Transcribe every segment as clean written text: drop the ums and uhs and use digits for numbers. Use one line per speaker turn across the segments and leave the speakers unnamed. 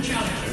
challenge.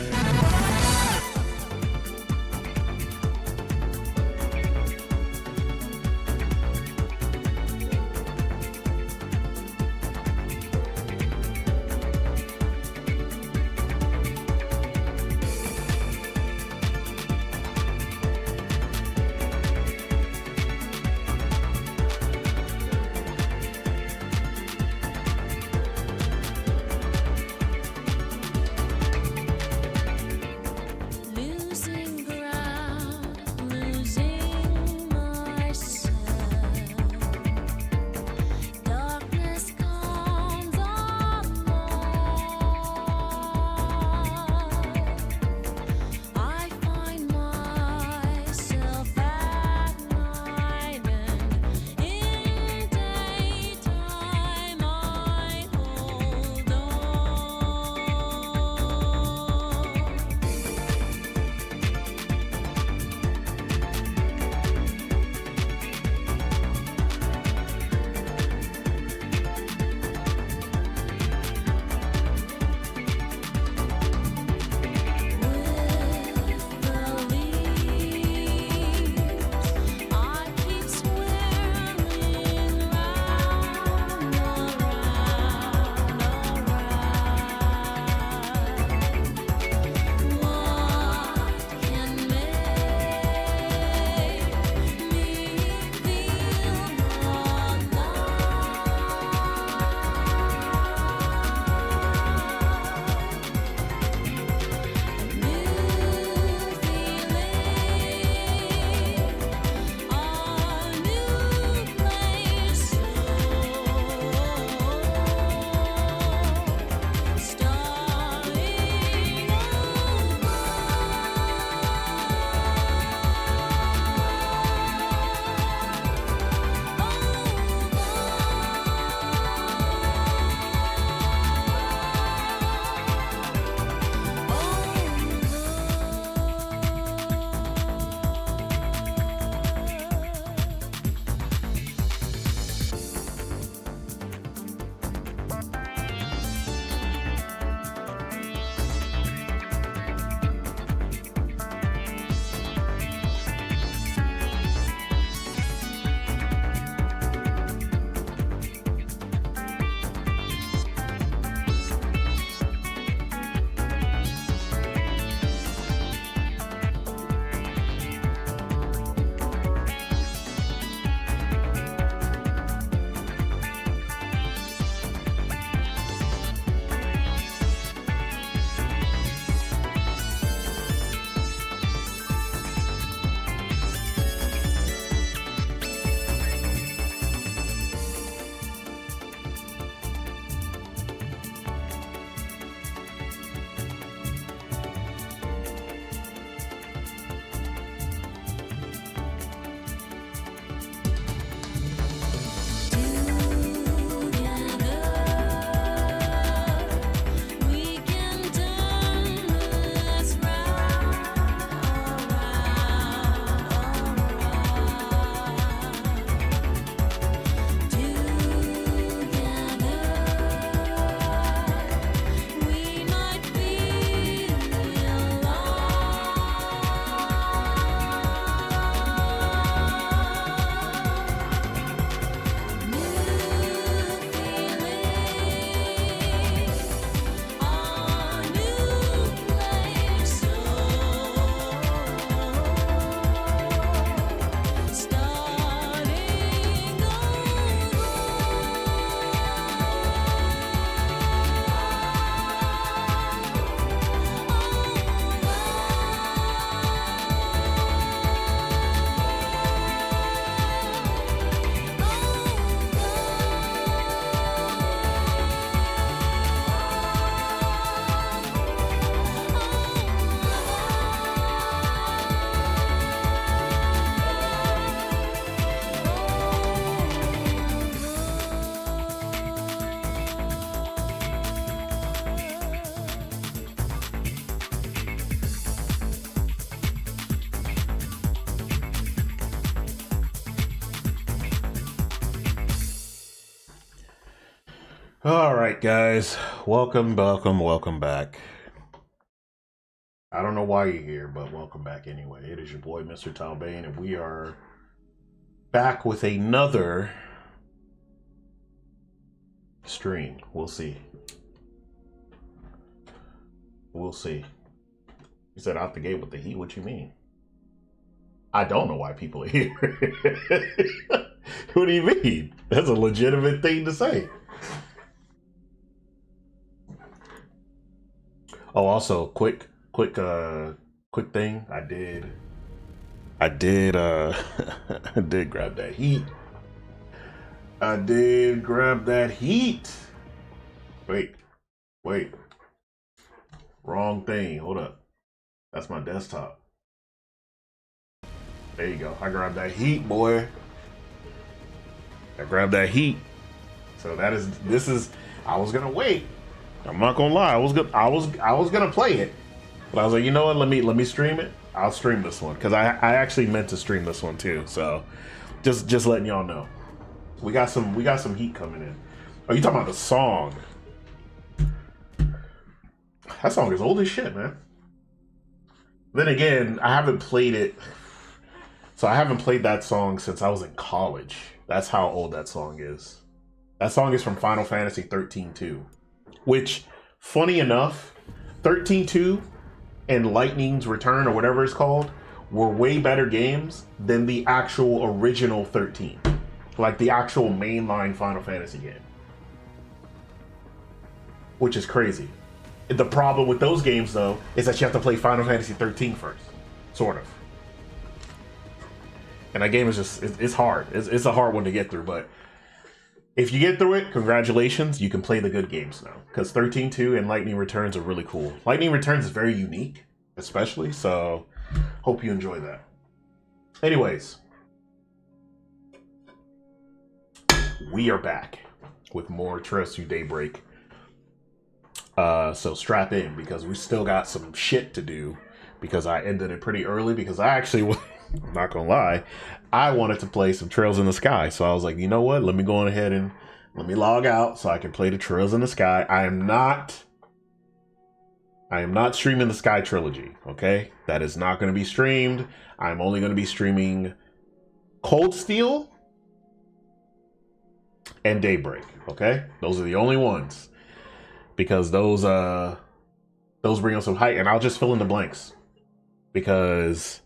All right, guys. Welcome back.
I don't know why you're here, but welcome back anyway. It is your boy, MrTalbain, and we are back with another stream. We'll see. We'll see. You said out the gate with the heat. What you mean? I don't know why people are here. What do you mean? That's a legitimate thing to say. Oh, also, quick thing. I did I did grab that heat. I did grab that heat. Wait. Wrong thing. Hold up. That's my desktop. There you go. I grabbed that heat, boy. I grabbed that heat. So this is I was gonna wait. I'm not gonna lie. I was gonna play it. But I was like, you know what? Let me stream it. I'll stream this one because I actually meant to stream this one too. So just letting y'all know, we got some heat coming in. Oh, you talking about the song? That song is old as shit, man. Then again, I haven't played it. So I haven't played that song since I was in college. That's how old that song is. That song is from Final Fantasy 13-2, which, funny enough, 13-2 and Lightning's Return, or whatever it's called, were way better games than the actual original 13. Like the actual mainline Final Fantasy game. Which is crazy. The problem with those games, though, is that you have to play Final Fantasy 13 first. Sort of. And that game is just, it's hard. It's a hard one to get through, but if you get through it, congratulations, you can play the good games now. Because 13-2 and Lightning Returns are really cool. Lightning Returns is very unique, especially, so hope you enjoy that. Anyways, we are back with more Trails to Daybreak. So strap in, because we still got some shit to do, because I ended it pretty early, because I actually... I'm not gonna lie, I wanted to play some Trails in the Sky, so I was like, you know what, let me go on ahead and let me log out so I can play the Trails in the Sky. I am not streaming the Sky Trilogy, okay? That is not going to be streamed. I'm only going to be streaming Cold Steel and Daybreak, okay? Those are the only ones, because those bring us some height, and I'll just fill in the blanks, because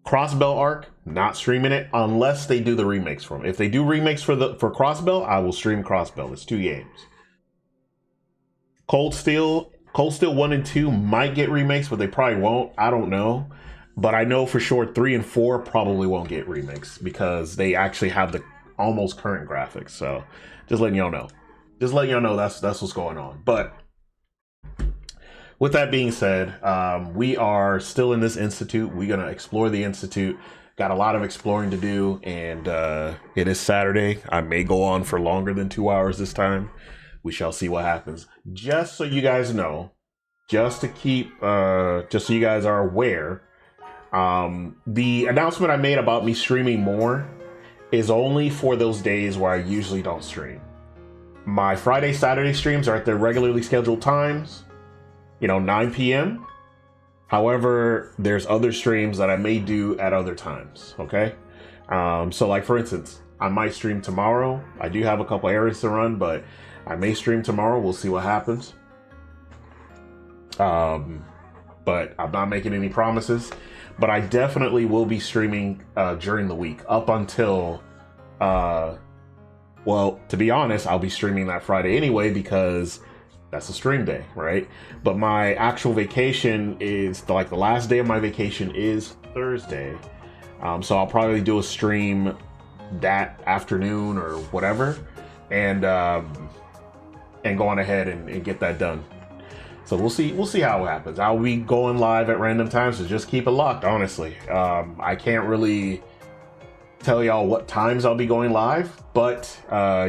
Crossbell Arc, not streaming it unless they do the remakes for them. If they do remakes for Crossbell, I will stream Crossbell. It's 2 games. Cold Steel 1 and 2 might get remakes, but they probably won't. I don't know. But I know for sure 3 and 4 probably won't get remakes because they actually have the almost current graphics. So just letting y'all know. Just letting y'all know that's what's going on. But with that being said, we are still in this institute. We're going to explore the institute. Got a lot of exploring to do, and it is Saturday. I may go on for longer than 2 hours this time. We shall see what happens. Just so you guys know, just so you guys are aware, the announcement I made about me streaming more is only for those days where I usually don't stream. My Friday, Saturday streams are at their regularly scheduled times. 9 p.m. However, there's other streams that I may do at other times, okay? So like, for instance, I might stream tomorrow. I do have a couple errands to run, but I may stream tomorrow. We'll see what happens. But I'm not making any promises. But I definitely will be streaming during the week up until... well, to be honest, I'll be streaming that Friday anyway, because... that's a stream day, right? But my actual vacation is the last day of my vacation is Thursday. So I'll probably do a stream that afternoon or whatever, and go on ahead and get that done. So we'll see how it happens. I'll be going live at random times, so just keep it locked, honestly. I can't really tell y'all what times I'll be going live, but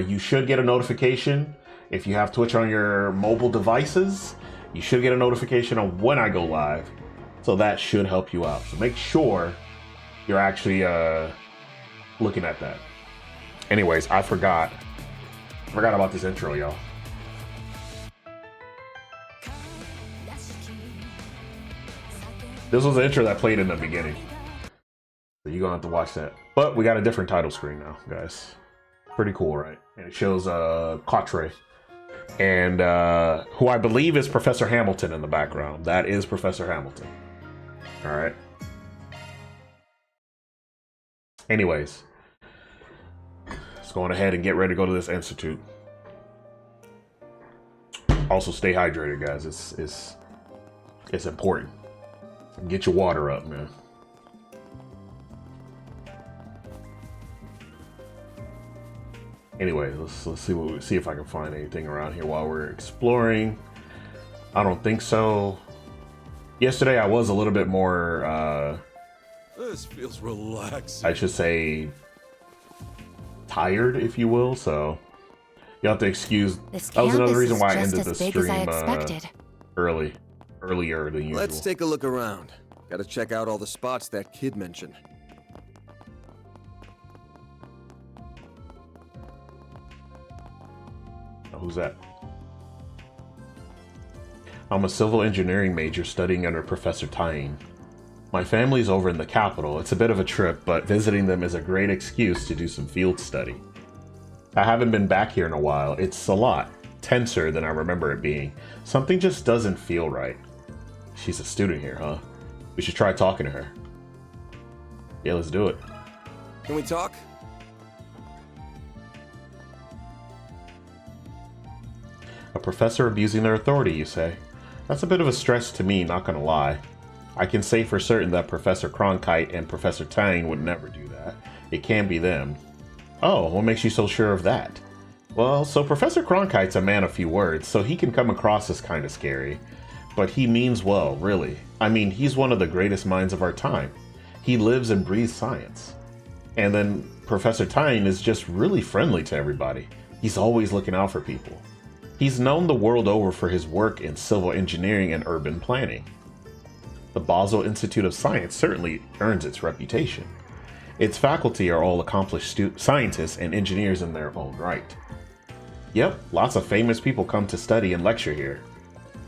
you should get a notification. If you have Twitch on your mobile devices, you should get a notification on when I go live. So that should help you out. So make sure you're actually looking at that. Anyways, I forgot about this intro, y'all. This was the intro that played in the beginning. So you're gonna have to watch that. But we got a different title screen now, guys. Pretty cool, right? And it shows Quatre. And who I believe is Professor Hamilton in the background. That is Professor Hamilton. Alright. Anyways. Let's go on ahead and get ready to go to this institute. Also stay hydrated, guys. It's important. Get your water up, man. Anyway, let's see if I can find anything around here while we're exploring. I don't think so. Yesterday I was a little bit more
this feels relaxing.
I should say tired, if you will, so you'll have to excuse. That was another reason why I ended the stream earlier than usual.
Let's take a look around. Gotta check out all the spots that kid mentioned.
Who's that? I'm a civil engineering major studying under Professor Tyne. My family's over in the capital. It's a bit of a trip, but visiting them is a great excuse to do some field study. I haven't been back here in a while. It's a lot tenser than I remember it being. Something just doesn't feel right. She's a student here, huh? We should try talking to her. Yeah, let's do it.
Can we talk?
A professor abusing their authority, you say? That's a bit of a stretch to me, not gonna lie. I can say for certain that Professor Cronkite and Professor Tang would never do that. It can't be them. Oh, what makes you so sure of that? Well, so Professor Cronkite's a man of few words, so he can come across as kinda scary. But he means well, really. I mean, he's one of the greatest minds of our time. He lives and breathes science. And then Professor Tyne is just really friendly to everybody. He's always looking out for people. He's known the world over for his work in civil engineering and urban planning. The Basel Institute of Science certainly earns its reputation. Its faculty are all accomplished scientists and engineers in their own right. Yep, lots of famous people come to study and lecture here.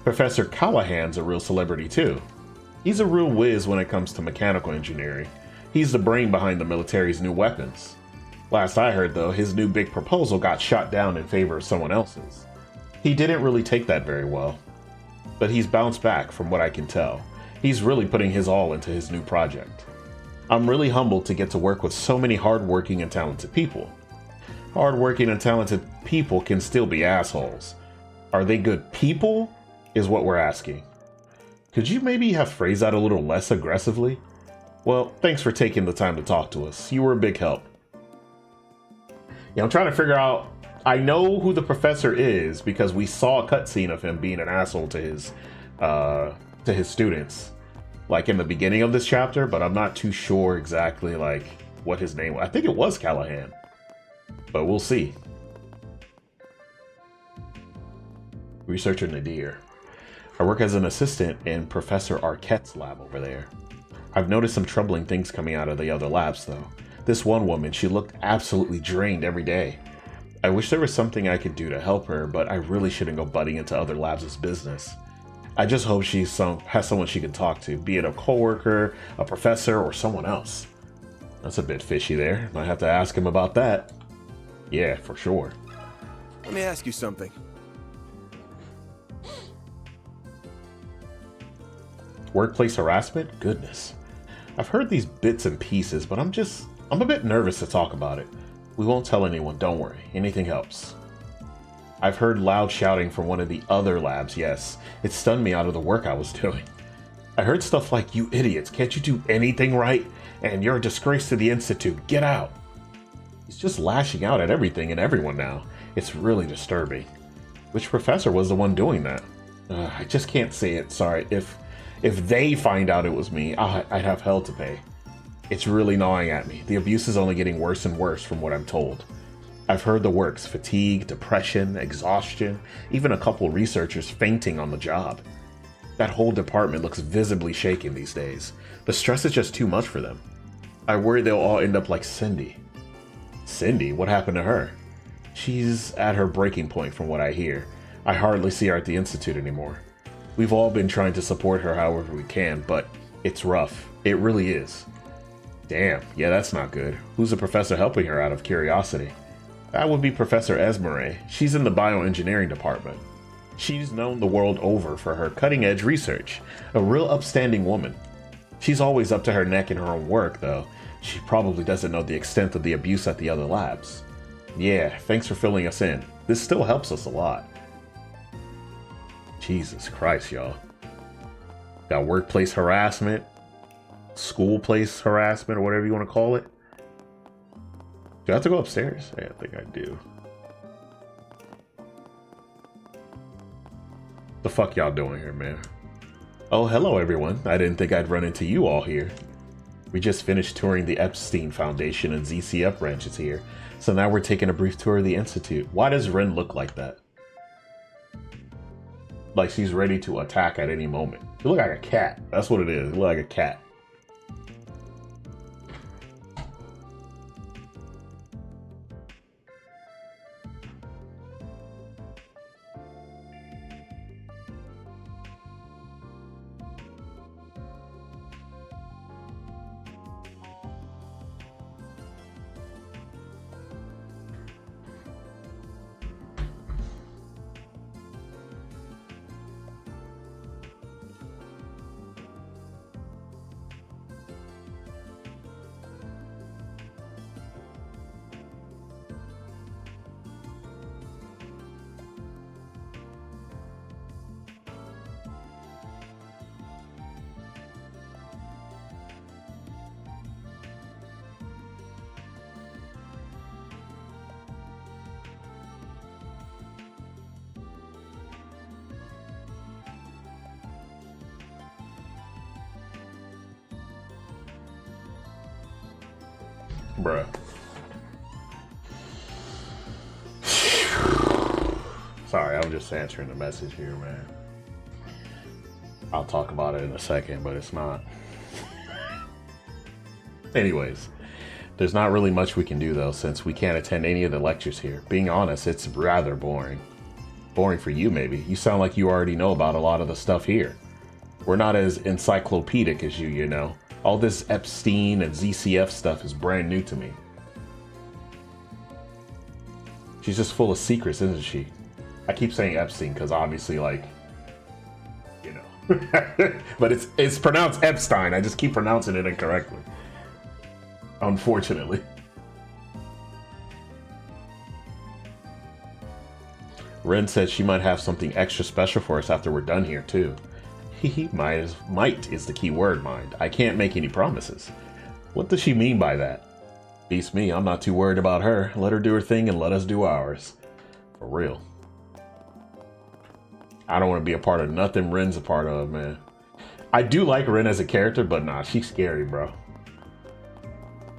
Professor Callahan's a real celebrity too. He's a real whiz when it comes to mechanical engineering. He's the brain behind the military's new weapons. Last I heard though, his new big proposal got shot down in favor of someone else's. He didn't really take that very well. But he's bounced back from what I can tell. He's really putting his all into his new project. I'm really humbled to get to work with so many hardworking and talented people. Hardworking and talented people can still be assholes. Are they good people? Is what we're asking. Could you maybe have phrased that a little less aggressively? Well, thanks for taking the time to talk to us. You were a big help. Yeah, I'm trying to figure out. I know who the professor is because we saw a cutscene of him being an asshole to his students, like in the beginning of this chapter. But I'm not too sure exactly like what his name was. I think it was Callahan, but we'll see. Researcher Nadir. I work as an assistant in Professor Arquette's lab over there. I've noticed some troubling things coming out of the other labs, though. This one woman, she looked absolutely drained every day. I wish there was something I could do to help her, but I really shouldn't go butting into other labs' business. I just hope she has someone she can talk to, be it a coworker, a professor, or someone else. That's a bit fishy there. Might have to ask him about that. Yeah, for sure.
Let me ask you something.
Workplace harassment? Goodness. I've heard these bits and pieces, but I'm a bit nervous to talk about it. We won't tell anyone, don't worry. Anything helps. I've heard loud shouting from one of the other labs, yes. It stunned me out of the work I was doing. I heard stuff like, you idiots, can't you do anything right? And you're a disgrace to the Institute, get out. He's just lashing out at everything and everyone now. It's really disturbing. Which professor was the one doing that? I just can't say it, sorry. If they find out it was me, I'd have hell to pay. It's really gnawing at me. The abuse is only getting worse and worse from what I'm told. I've heard the works, fatigue, depression, exhaustion, even a couple researchers fainting on the job. That whole department looks visibly shaken these days. The stress is just too much for them. I worry they'll all end up like Cindy. Cindy? What happened to her? She's at her breaking point from what I hear. I hardly see her at the Institute anymore. We've all been trying to support her however we can, but It's rough. It really is. Damn, yeah, that's not good. Who's the professor helping her out of curiosity? That would be Professor Esmeralda. She's in the bioengineering department. She's known the world over for her cutting-edge research. A real upstanding woman. She's always up to her neck in her own work, though. She probably doesn't know the extent of the abuse at the other labs. Yeah, thanks for filling us in. This still helps us a lot. Jesus Christ, y'all. Got workplace harassment, school place harassment, or whatever you want to call it. Do I have to go upstairs? Yeah, I think I do. The fuck y'all doing here, man? Oh, hello everyone. I didn't think I'd run into you all here. We just finished touring the Epstein Foundation and ZCF branches here, so now we're taking a brief tour of the Institute. Why does Ren look like that? Like she's ready to attack at any moment. You look like a cat. That's what it is. You look like a cat. Bruh. Sorry, I'm just answering the message here, man. I'll talk about it in a second, but it's not. Anyways, there's not really much we can do, though, since we can't attend any of the lectures here. Being honest, it's rather boring. Boring for you, maybe. You sound like you already know about a lot of the stuff here. We're not as encyclopedic as you know. All this Epstein and ZCF stuff is brand new to me. She's just full of secrets, isn't she? I keep saying Epstein because obviously, like, you know. But it's pronounced Epstein. I just keep pronouncing it incorrectly. Unfortunately. Ren said she might have something extra special for us after we're done here, too. Might is the key word, mind. I can't make any promises. What does she mean by that? Beats me, I'm not too worried about her. Let her do her thing and let us do ours. For real. I don't want to be a part of nothing Ren's a part of, man. I do like Ren as a character, but nah, she's scary, bro.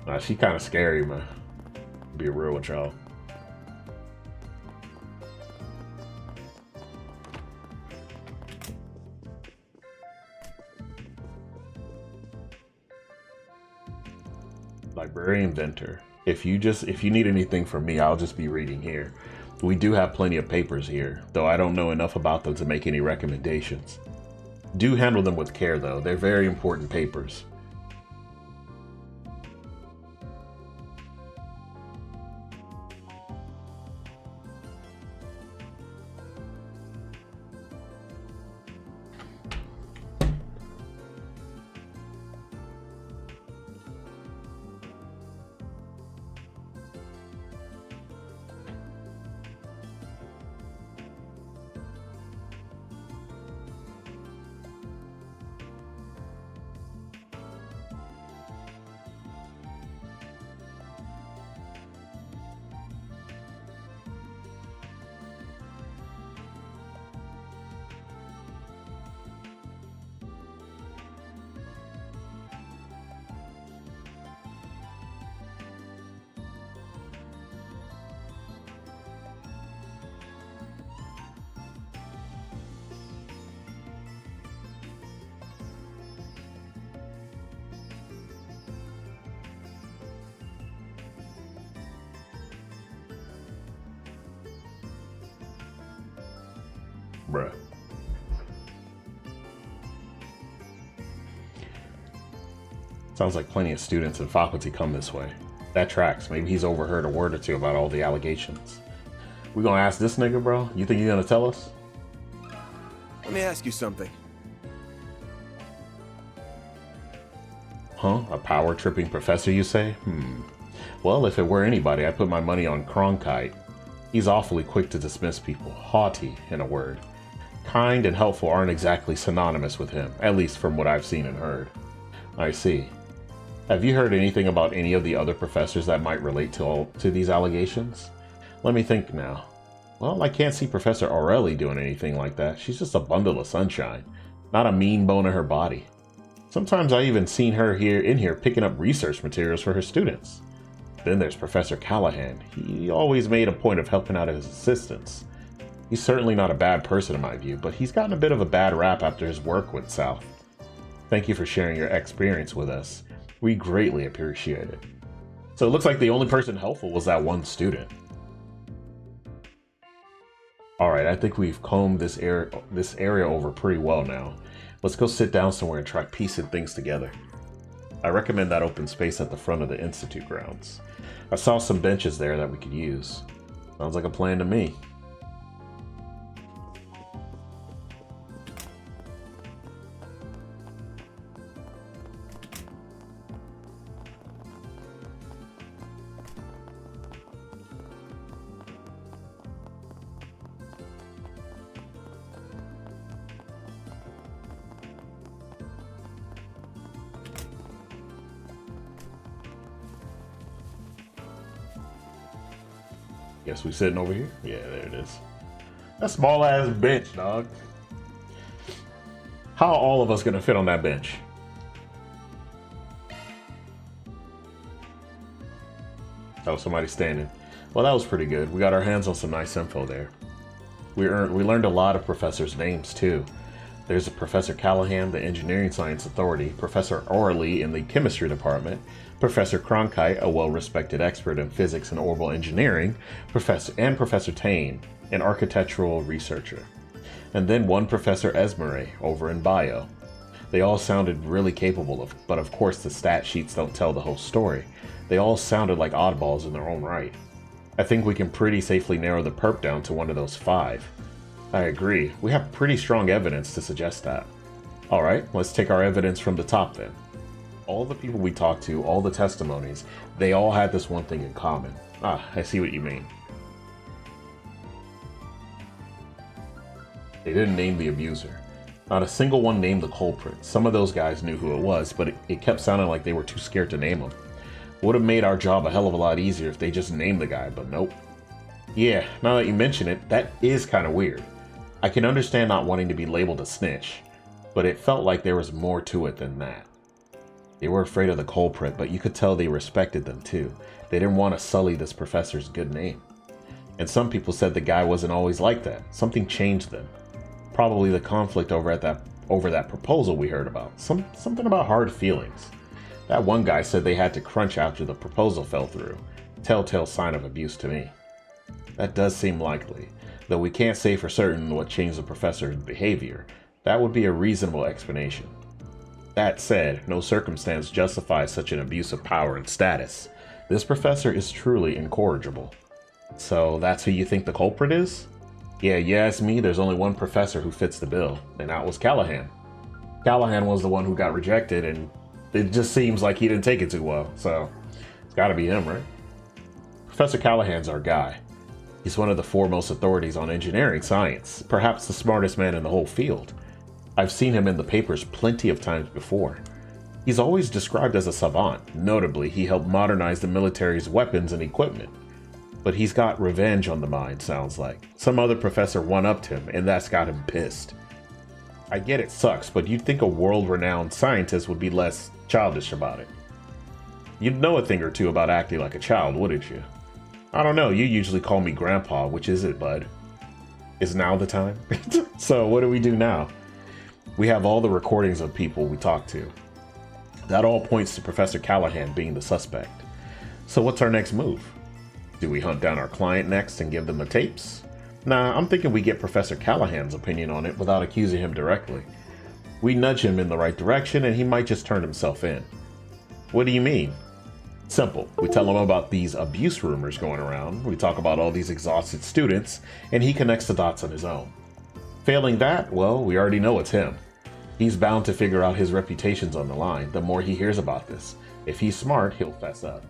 Nah, she kind of scary, man. Be real with y'all. Librarian Venter. If you need anything from me, I'll just be reading here. We do have plenty of papers here, though I don't know enough about them to make any recommendations. Do handle them with care, though. They're very important papers. Bruh. Sounds like plenty of students and faculty come this way. That tracks. Maybe he's overheard a word or two about all the allegations. We gonna ask this nigga, bro? You think he's gonna tell us?
Let me ask you something.
Huh? A power-tripping professor, you say? Well, if it were anybody, I'd put my money on Cronkite. He's awfully quick to dismiss people. Haughty, in a word. Kind and helpful aren't exactly synonymous with him, at least from what I've seen and heard. I see. Have you heard anything about any of the other professors that might relate to these allegations? Let me think now. Well, I can't see Professor Aureli doing anything like that. She's just a bundle of sunshine, not a mean bone in her body. Sometimes I even seen her in here picking up research materials for her students. Then there's Professor Callahan. He always made a point of helping out his assistants. He's certainly not a bad person in my view, but he's gotten a bit of a bad rap after his work went south. Thank you for sharing your experience with us. We greatly appreciate it. So it looks like the only person helpful was that one student. Alright, I think we've combed this area over pretty well now. Let's go sit down somewhere and try piecing things together. I recommend that open space at the front of the Institute grounds. I saw some benches there that we could use. Sounds like a plan to me. Guess we sitting over here? Yeah, there it is. That small ass bench, dog. How are all of us gonna fit on that bench? Oh, somebody's standing. Well, that was pretty good. We got our hands on some nice info there. We learned a lot of professors' names too. There's a Professor Callahan, the Engineering Science Authority, Professor Orley in the Chemistry Department, Professor Cronkite, a well-respected expert in physics and orbital engineering, Professor Tane, an architectural researcher, and then one Professor Esmere over in bio. They all sounded really capable but of course the stat sheets don't tell the whole story. They all sounded like oddballs in their own right. I think we can pretty safely narrow the perp down to one of those 5. I agree. We have pretty strong evidence to suggest that. Alright, let's take our evidence from the top then. All the people we talked to, all the testimonies, they all had this one thing in common. Ah, I see what you mean. They didn't name the abuser. Not a single one named the culprit. Some of those guys knew who it was, but it kept sounding like they were too scared to name him. Would have made our job a hell of a lot easier if they just named the guy, but nope. Yeah, now that you mention it, that is kind of weird. I can understand not wanting to be labeled a snitch, but it felt like there was more to it than that. They were afraid of the culprit, but you could tell they respected them too. They didn't want to sully this professor's good name. And some people said the guy wasn't always like that. Something changed them. Probably the conflict over that proposal we heard about. Something about hard feelings. That one guy said they had to crunch after the proposal fell through. Telltale sign of abuse to me. That does seem likely, though we can't say for certain what changed the professor's behavior. That would be a reasonable explanation. That said, no circumstance justifies such an abuse of power and status. This professor is truly incorrigible. So that's who you think the culprit is? Yeah, you ask me, there's only one professor who fits the bill, and that was Callahan. Callahan was the one who got rejected, and it just seems like he didn't take it too well, so it's gotta be him, right? Professor Callahan's our guy. He's one of the foremost authorities on engineering science, perhaps the smartest man in the whole field. I've seen him in the papers plenty of times before. He's always described as a savant. Notably, he helped modernize the military's weapons and equipment. But he's got revenge on the mind, sounds like. Some other professor one-upped him, and that's got him pissed. I get it sucks, but you'd think a world-renowned scientist would be less childish about it. You'd know a thing or two about acting like a child, wouldn't you? I don't know, you usually call me Grandpa, which is it, bud? Is now the time? So what do we do now? We have all the recordings of people we talked to. That all points to Professor Callahan being the suspect. So what's our next move? Do we hunt down our client next and give them the tapes? Nah, I'm thinking we get Professor Callahan's opinion on it without accusing him directly. We nudge him in the right direction and he might just turn himself in. What do you mean? Simple. We tell him about these abuse rumors going around, we talk about all these exhausted students, and he connects the dots on his own. Failing that, well, we already know it's him. He's bound to figure out his reputation's on the line the more he hears about this. If he's smart, he'll fess up.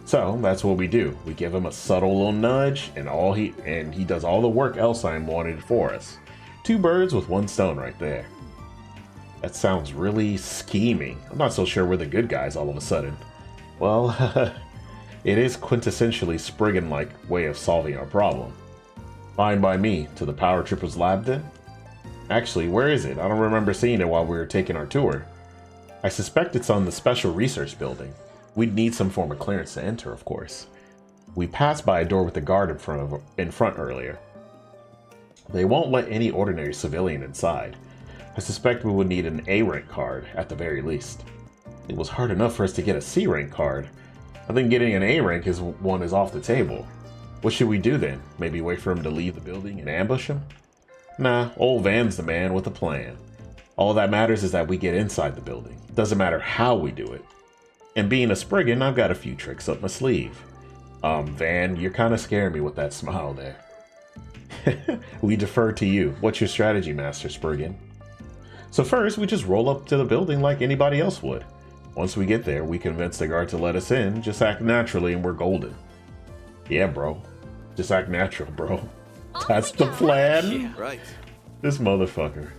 So that's what we do. We give him a subtle little nudge, and he does all the work Elsheim wanted for us. 2 birds with 1 stone right there. That sounds really scheming. I'm not so sure we're the good guys all of a sudden. Well, it is quintessentially Spriggan-like way of solving our problem. Fine by me. To the Power Tripper's lab then? Actually, where is it? I don't remember seeing it while we were taking our tour. I suspect it's on the Special Research Building. We'd need some form of clearance to enter, of course. We passed by a door with a guard in front earlier. They won't let any ordinary civilian inside. I suspect we would need an A-rank card, at the very least. It was hard enough for us to get a C-rank card. I think getting an A-rank is off the table. What should we do then? Maybe wait for him to leave the building and ambush him? Nah, old Van's the man with a plan. All that matters is that we get inside the building. Doesn't matter how we do it. And being a Spriggan, I've got a few tricks up my sleeve. Van, you're kind of scaring me with that smile there. We defer to you. What's your strategy, Master Spriggan? So first, we just roll up to the building like anybody else would. Once we get there, we convince the guard to let us in, just act naturally and we're golden. Yeah, bro. Just act natural, bro. That's the plan?
Yeah, right.
This motherfucker.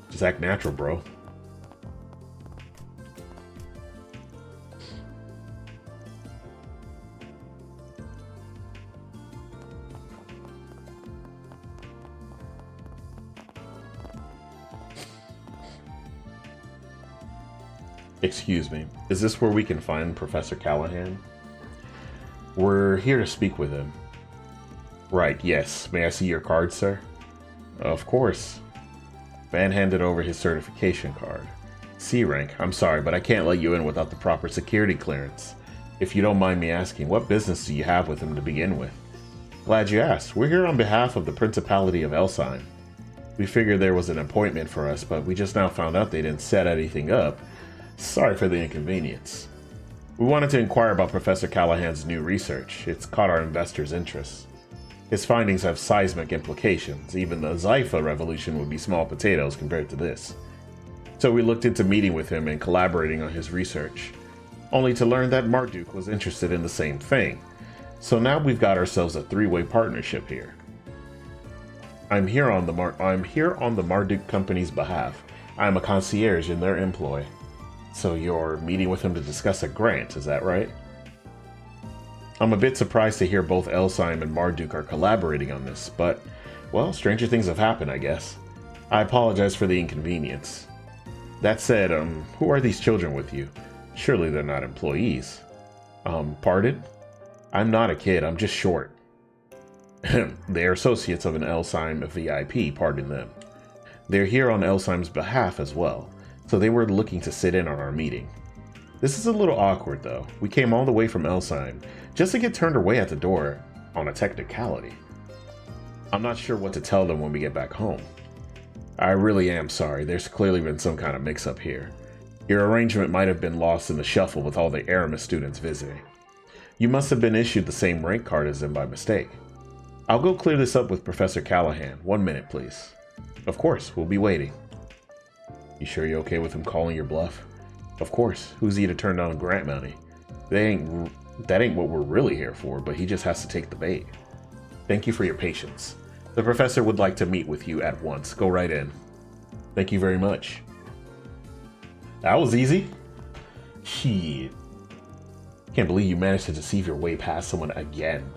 Just act natural, bro. Excuse me, is this where we can find Professor Callahan? We're here to speak with him. Right, yes. May I see your card, sir? Of course. Van handed over his certification card. C rank. I'm sorry, but I can't let you in without the proper security clearance. If you don't mind me asking, what business do you have with him to begin with? Glad you asked. We're here on behalf of the Principality of Elsheim. We figured there was an appointment for us, but we just now found out they didn't set anything up. Sorry for the inconvenience. We wanted to inquire about Professor Callahan's new research. It's caught our investors' interest. His findings have seismic implications. Even the Zypha revolution would be small potatoes compared to this. So we looked into meeting with him and collaborating on his research, only to learn that Marduk was interested in the same thing. So now we've got ourselves a 3-way partnership here. I'm here on the Marduk company's behalf. I'm a concierge in their employ. So you're meeting with him to discuss a grant, is that right? I'm a bit surprised to hear both Elsheim and Marduk are collaborating on this, but, well, stranger things have happened, I guess. I apologize for the inconvenience. That said, who are these children with you? Surely they're not employees. Pardon? I'm not a kid, I'm just short. They're associates of an Elsheim VIP, pardon them. They're here on Elsheim's behalf as well. So they were looking to sit in on our meeting. This is a little awkward though. We came all the way from Elsheim just to get turned away at the door on a technicality. I'm not sure what to tell them when we get back home. I really am sorry. There's clearly been some kind of mix-up here. Your arrangement might have been lost in the shuffle with all the Aramis students visiting. You must have been issued the same rank card as them by mistake. I'll go clear this up with Professor Callahan. 1 minute, please. Of course, we'll be waiting. You sure you're okay with him calling your bluff? Of course. Who's he to turn down grant money? That ain't what we're really here for, but he just has to take the bait. Thank you for your patience. The professor would like to meet with you at once. Go right in. Thank you very much. That was easy. Shit. Can't believe you managed to deceive your way past someone again.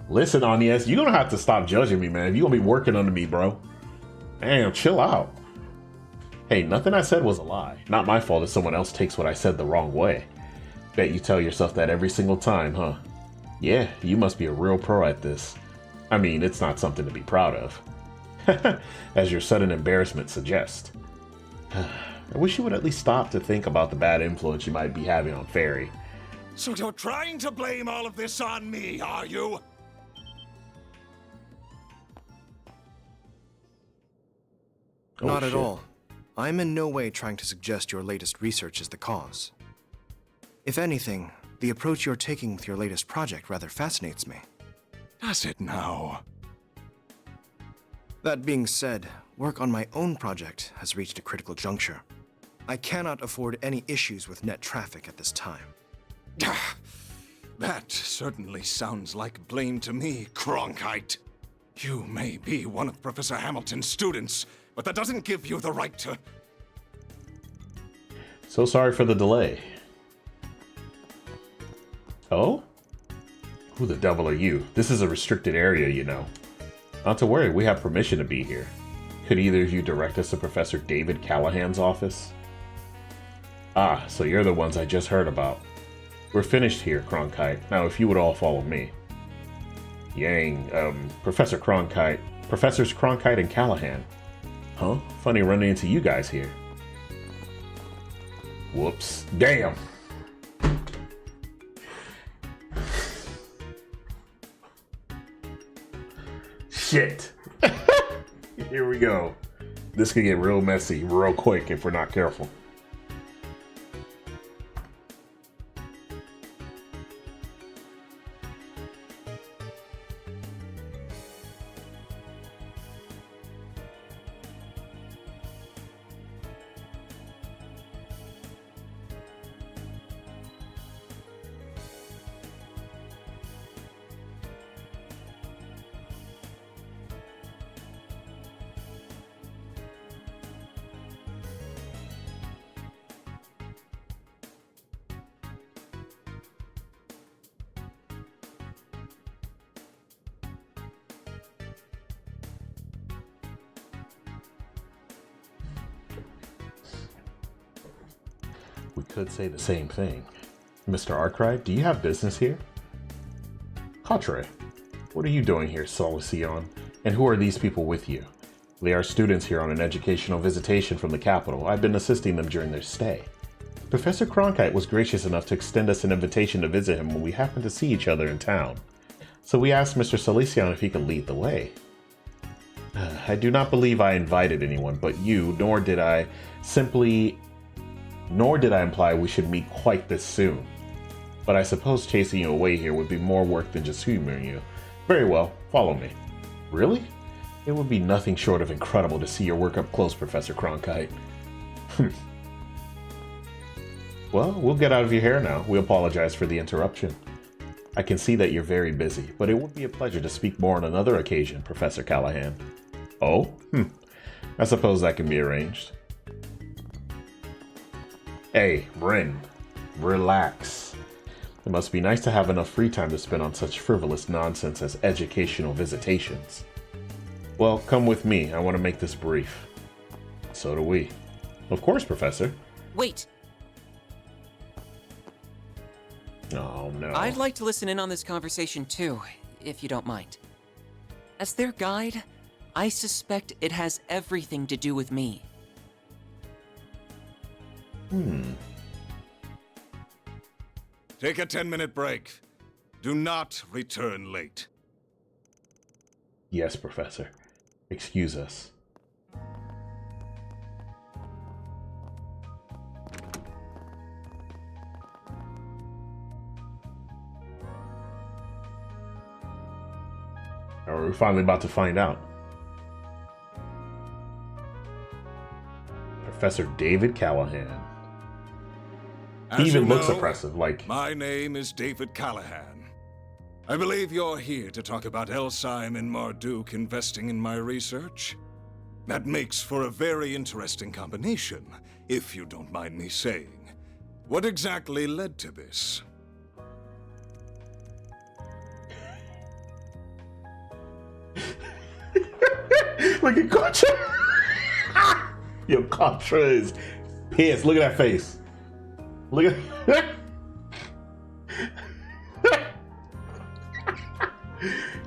Listen, Agnes, you're gonna have to stop judging me, man. If you're gonna be working under me, bro. Damn, chill out. Hey, nothing I said was a lie. Not my fault if someone else takes what I said the wrong way. Bet you tell yourself that every single time, huh? Yeah, you must be a real pro at this. I mean, it's not something to be proud of. As your sudden embarrassment suggests. I wish you would at least stop to think about the bad influence you might be having on Fairy.
So you're trying to blame all of this on me, are you?
Not at
shit.
all.
I'm in no way trying to suggest your latest research is the cause. If anything, the approach you're taking with your latest project rather fascinates me.
Does it now?
That being said, work on my own project has reached a critical juncture. I cannot afford any issues with net traffic at this time.
That certainly sounds like blame to me, Cronkite. You may be one of Professor Hamilton's students, but that doesn't give you the right to...
So sorry for the delay. Oh? Who the devil are you? This is a restricted area, you know. Not to worry, we have permission to be here. Could either of you direct us to Professor David Callahan's office? Ah, so you're the ones I just heard about. We're finished here, Cronkite. Now, if you would all follow me. Professors Cronkite and Callahan. Huh? Funny running into you guys here. Whoops. Damn! Shit! Here we go. This could get real messy real quick if we're not careful. We could say the same thing. Mr. Arkwright, do you have business here? Quatre, what are you doing here, Solucion? And who are these people with you? They are students here on an educational visitation from the capital. I've been assisting them during their stay. Professor Cronkite was gracious enough to extend us an invitation to visit him when we happened to see each other in town. So we asked Mr. Solucion if he could lead the way. I do not believe I invited anyone but you, nor did I imply we should meet quite this soon. But I suppose chasing you away here would be more work than just humoring you. Very well, follow me. Really? It would be nothing short of incredible to see your work up close, Professor Cronkite. Well, we'll get out of your hair now. We apologize for the interruption. I can see that you're very busy, but it would be a pleasure to speak more on another occasion, Professor Callahan. Oh? I suppose that can be arranged. Hey, Rin, relax. It must be nice to have enough free time to spend on such frivolous nonsense as educational visitations. Well, come with me. I want to make this brief. So do we. Of course, Professor.
Wait!
Oh, no.
I'd like to listen in on this conversation too, if you don't mind. As their guide, I suspect it has everything to do with me.
Take a 10-minute break. Do not return late.
Yes, Professor. Excuse us. We're finally about to find out. Professor David Callahan.
As
He even
you
looks
know,
oppressive, like...
My name is David Callahan. I believe you're here to talk about Elsyme and Marduk investing in my research. That makes for a very interesting combination, if you don't mind me saying. What exactly led to this?
Look at Contra! Yo, Contra is pissed. Look at that face. Look at...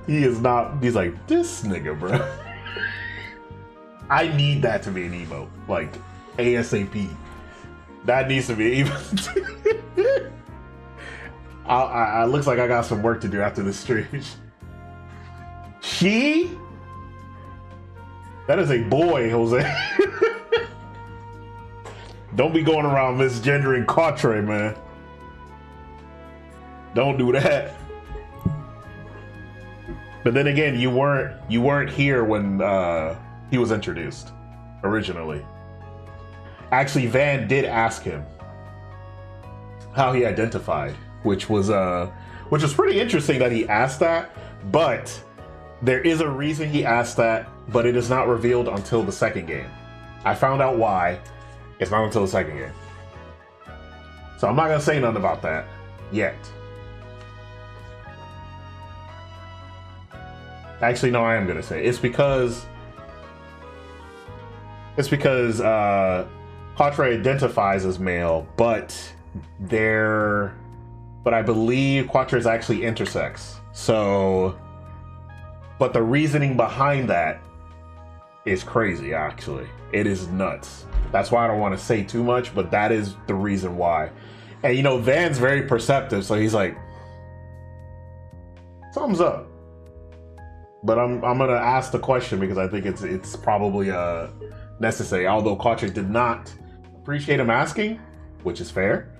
He is not... He's like, this nigga, bro. I need that to be an emote. Like, ASAP. That needs to be an emote. I looks like I got some work to do after this stream. She? That is a boy, Jose. Don't be going around misgendering Quatre, man. Don't do that. But then again, you weren't here when he was introduced originally. Actually, Van did ask him how he identified, which was pretty interesting that he asked that. But there is a reason he asked that, but it is not revealed until the second game. I found out why. It's not until the second game. So I'm not gonna say nothing about that yet. Actually, no, I am gonna say it's because Quatre identifies as male, but I believe Quatre is actually intersex. So, but the reasoning behind that is crazy. Actually, it is nuts. That's why I don't want to say too much, but that is the reason why. And you know, Van's very perceptive, so he's like, thumbs up. But I'm gonna ask the question because I think it's probably necessary. Although Quatre did not appreciate him asking, which is fair.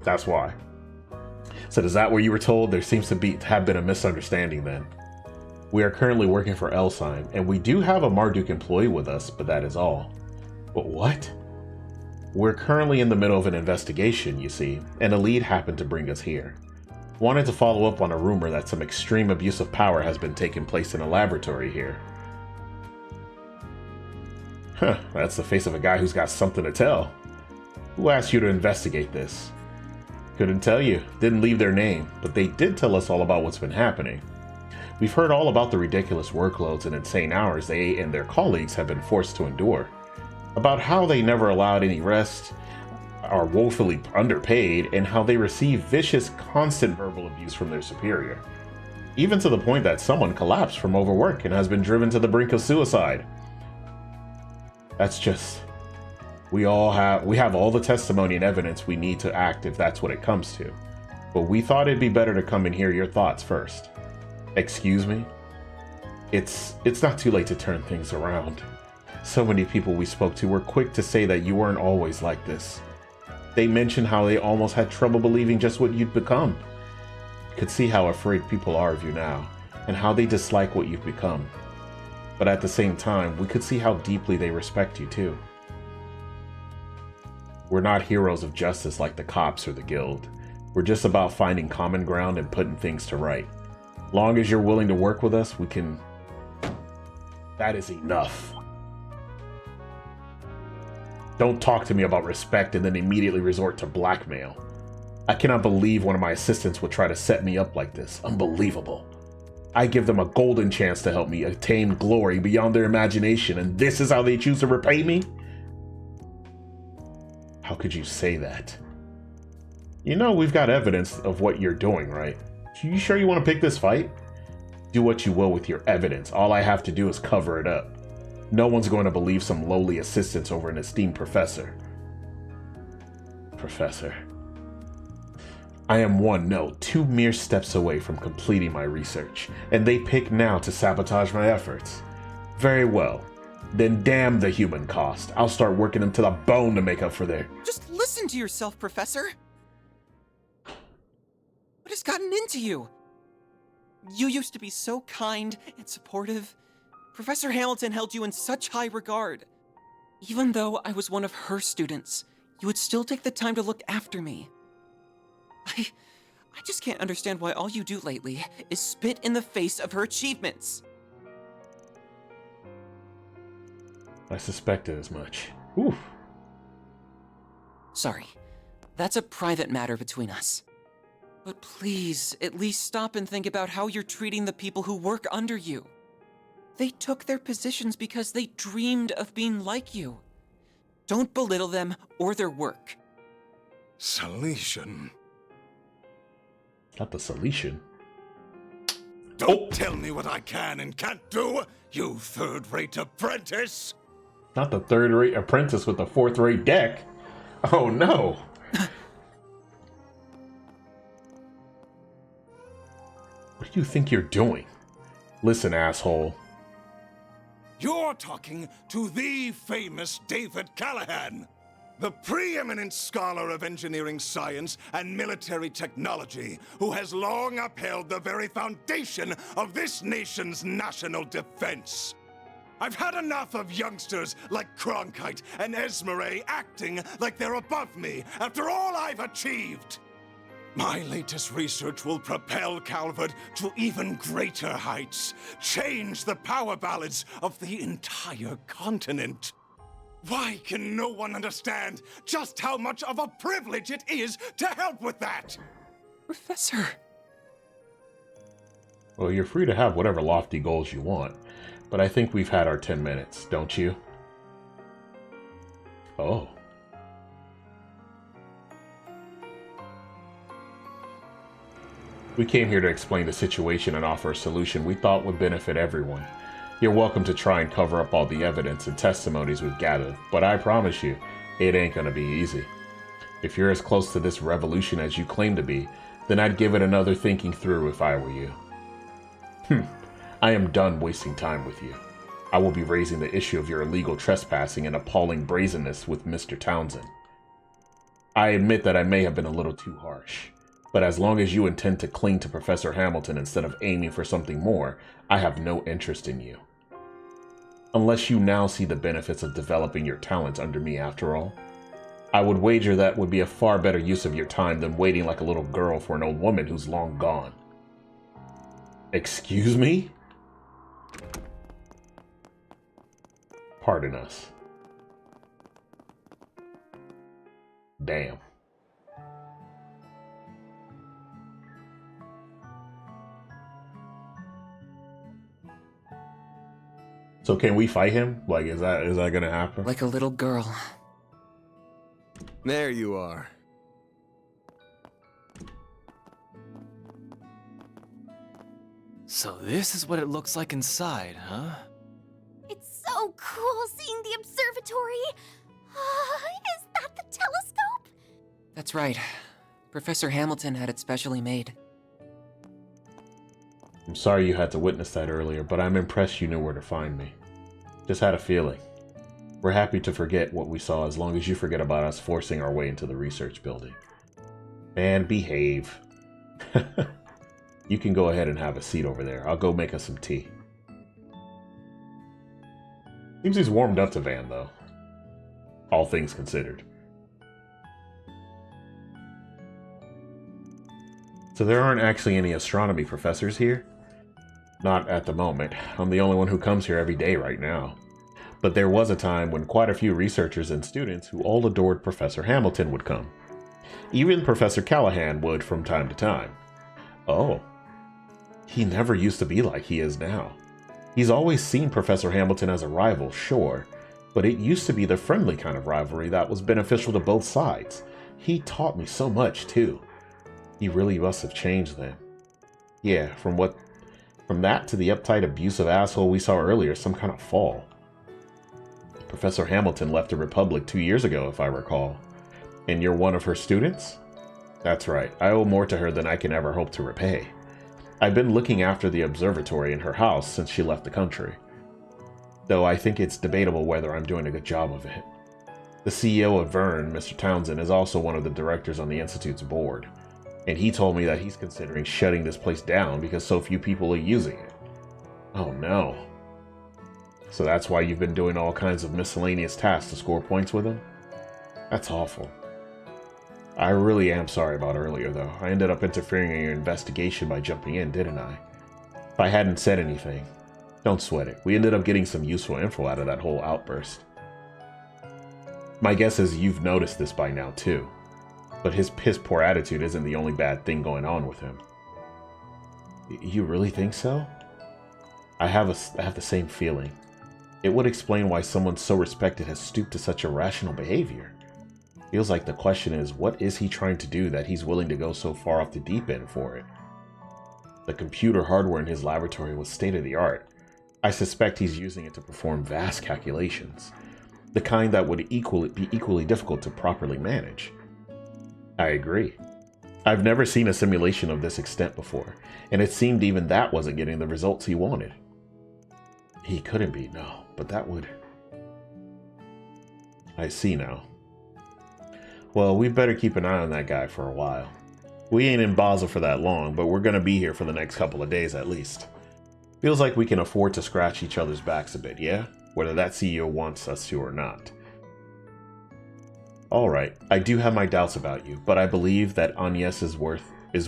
That's why. So is that what you were told? There seems to have been a misunderstanding then. We are currently working for Elsign, and we do have a Marduk employee with us, but that is all. But what? We're currently in the middle of an investigation, you see, and a lead happened to bring us here. Wanted to follow up on a rumor that some extreme abuse of power has been taking place in a laboratory here. Huh, that's the face of a guy who's got something to tell. Who asked you to investigate this? Couldn't tell you, didn't leave their name, but they did tell us all about what's been happening. We've heard all about the ridiculous workloads and insane hours they and their colleagues have been forced to endure. About how they never allowed any rest, are woefully underpaid, and how they receive vicious, constant verbal abuse from their superior. Even to the point that someone collapsed from overwork and has been driven to the brink of suicide. That's just... We have all the testimony and evidence we need to act if that's what it comes to. But we thought it'd be better to come and hear your thoughts first. Excuse me? It's not too late to turn things around. So many people we spoke to were quick to say that you weren't always like this. They mentioned how they almost had trouble believing just what you'd become. Could see how afraid people are of you now, and how they dislike what you've become. But at the same time, we could see how deeply they respect you too. We're not heroes of justice like the cops or the guild. We're just about finding common ground and putting things to right. Long as you're willing to work with us, we can... That is enough. Don't talk to me about respect and then immediately resort to blackmail. I cannot believe one of my assistants would try to set me up like this. Unbelievable. I give them a golden chance to help me attain glory beyond their imagination, and this is how they choose to repay me? How could you say that? You know we've got evidence of what you're doing, right? You sure you want to pick this fight? Do what you will with your evidence. All I have to do is cover it up. No one's going to believe some lowly assistants over an esteemed professor. Professor. I am two mere steps away from completing my research, and they pick now to sabotage my efforts. Very well. Then damn the human cost. I'll start working them to the bone to make up for their...
Just listen to yourself, Professor. What has gotten into you? You used to be so kind and supportive. Professor Hamilton held you in such high regard. Even though I was one of her students, you would still take the time to look after me. I just can't understand why all you do lately is spit in the face of her achievements.
I suspected as much. Oof.
Sorry. That's a private matter between us. But please, at least stop and think about how you're treating the people who work under you. They took their positions because they dreamed of being like you. Don't belittle them or their work.
Salesian.
Not the Salesian.
Don't tell me what I can and can't do, you third-rate apprentice!
Not the third-rate apprentice with the fourth-rate deck. Oh no. What do you think you're doing? Listen, asshole.
You're talking to the famous David Callahan. The preeminent scholar of engineering science and military technology, who has long upheld the very foundation of this nation's national defense. I've had enough of youngsters like Cronkite and Esmeralda acting like they're above me after all I've achieved. My latest research will propel Calvert to even greater heights, change the power balance of the entire continent. Why can no one understand just how much of a privilege it is to help with that?
Professor.
Well, you're free to have whatever lofty goals you want, but I think we've had our 10 minutes, don't you? Oh. We came here to explain the situation and offer a solution we thought would benefit everyone. You're welcome to try and cover up all the evidence and testimonies we've gathered, but I promise you, it ain't gonna be easy. If you're as close to this revolution as you claim to be, then I'd give it another thinking through if I were you. I am done wasting time with you. I will be raising the issue of your illegal trespassing and appalling brazenness with Mr. Townsend. I admit that I may have been a little too harsh, but as long as you intend to cling to Professor Hamilton instead of aiming for something more, I have no interest in you. Unless you now see the benefits of developing your talents under me after all. I would wager that would be a far better use of your time than waiting like a little girl for an old woman who's long gone. Excuse me? Pardon us. Damn. So can we fight him? Like, is that gonna happen?
Like a little girl.
There you are.
So this is what it looks like inside, huh?
It's so cool seeing the observatory. Is that the telescope?
That's right. Professor Hamilton had it specially made.
I'm sorry you had to witness that earlier, but I'm impressed you knew where to find me. Just had a feeling. We're happy to forget what we saw as long as you forget about us forcing our way into the research building. Man, behave. You can go ahead and have a seat over there. I'll go make us some tea. Seems he's warmed up to Van, though. All things considered. So there aren't actually any astronomy professors here? Not at the moment. I'm the only one who comes here every day right now. But there was a time when quite a few researchers and students who all adored Professor Hamilton would come. Even Professor Callahan would from time to time. Oh. He never used to be like he is now. He's always seen Professor Hamilton as a rival, sure, but it used to be the friendly kind of rivalry that was beneficial to both sides. He taught me so much, too. He really must have changed then. Yeah, from that to the uptight, abusive asshole we saw earlier, some kind of fall. Professor Hamilton left the Republic 2 years ago, if I recall. And you're one of her students? That's right, I owe more to her than I can ever hope to repay. I've been looking after the observatory in her house since she left the country. Though I think it's debatable whether I'm doing a good job of it. The CEO of Vern, Mr. Townsend, is also one of the directors on the Institute's board. And he told me that he's considering shutting this place down because so few people are using it. Oh no. So that's why you've been doing all kinds of miscellaneous tasks to score points with him? That's awful. I really am sorry about earlier, though. I ended up interfering in your investigation by jumping in, didn't I? If I hadn't said anything, don't sweat it. We ended up getting some useful info out of that whole outburst. My guess is you've noticed this by now, too. But his piss-poor attitude isn't the only bad thing going on with him. You really think so? I have the same feeling. It would explain why someone so respected has stooped to such irrational behavior. Feels like the question is, what is he trying to do that he's willing to go so far off the deep end for it? The computer hardware in his laboratory was state-of-the-art. I suspect he's using it to perform vast calculations, the kind that would be equally difficult to properly manage. I agree. I've never seen a simulation of this extent before, and it seemed even that wasn't getting the results he wanted. He couldn't be, no, but that would... I see now. Well, we better keep an eye on that guy for a while. We ain't in Basel for that long, but we're gonna be here for the next couple of days at least. Feels like we can afford to scratch each other's backs a bit, yeah? Whether that CEO wants us to or not. Alright, I do have my doubts about you, but I believe that Agnes is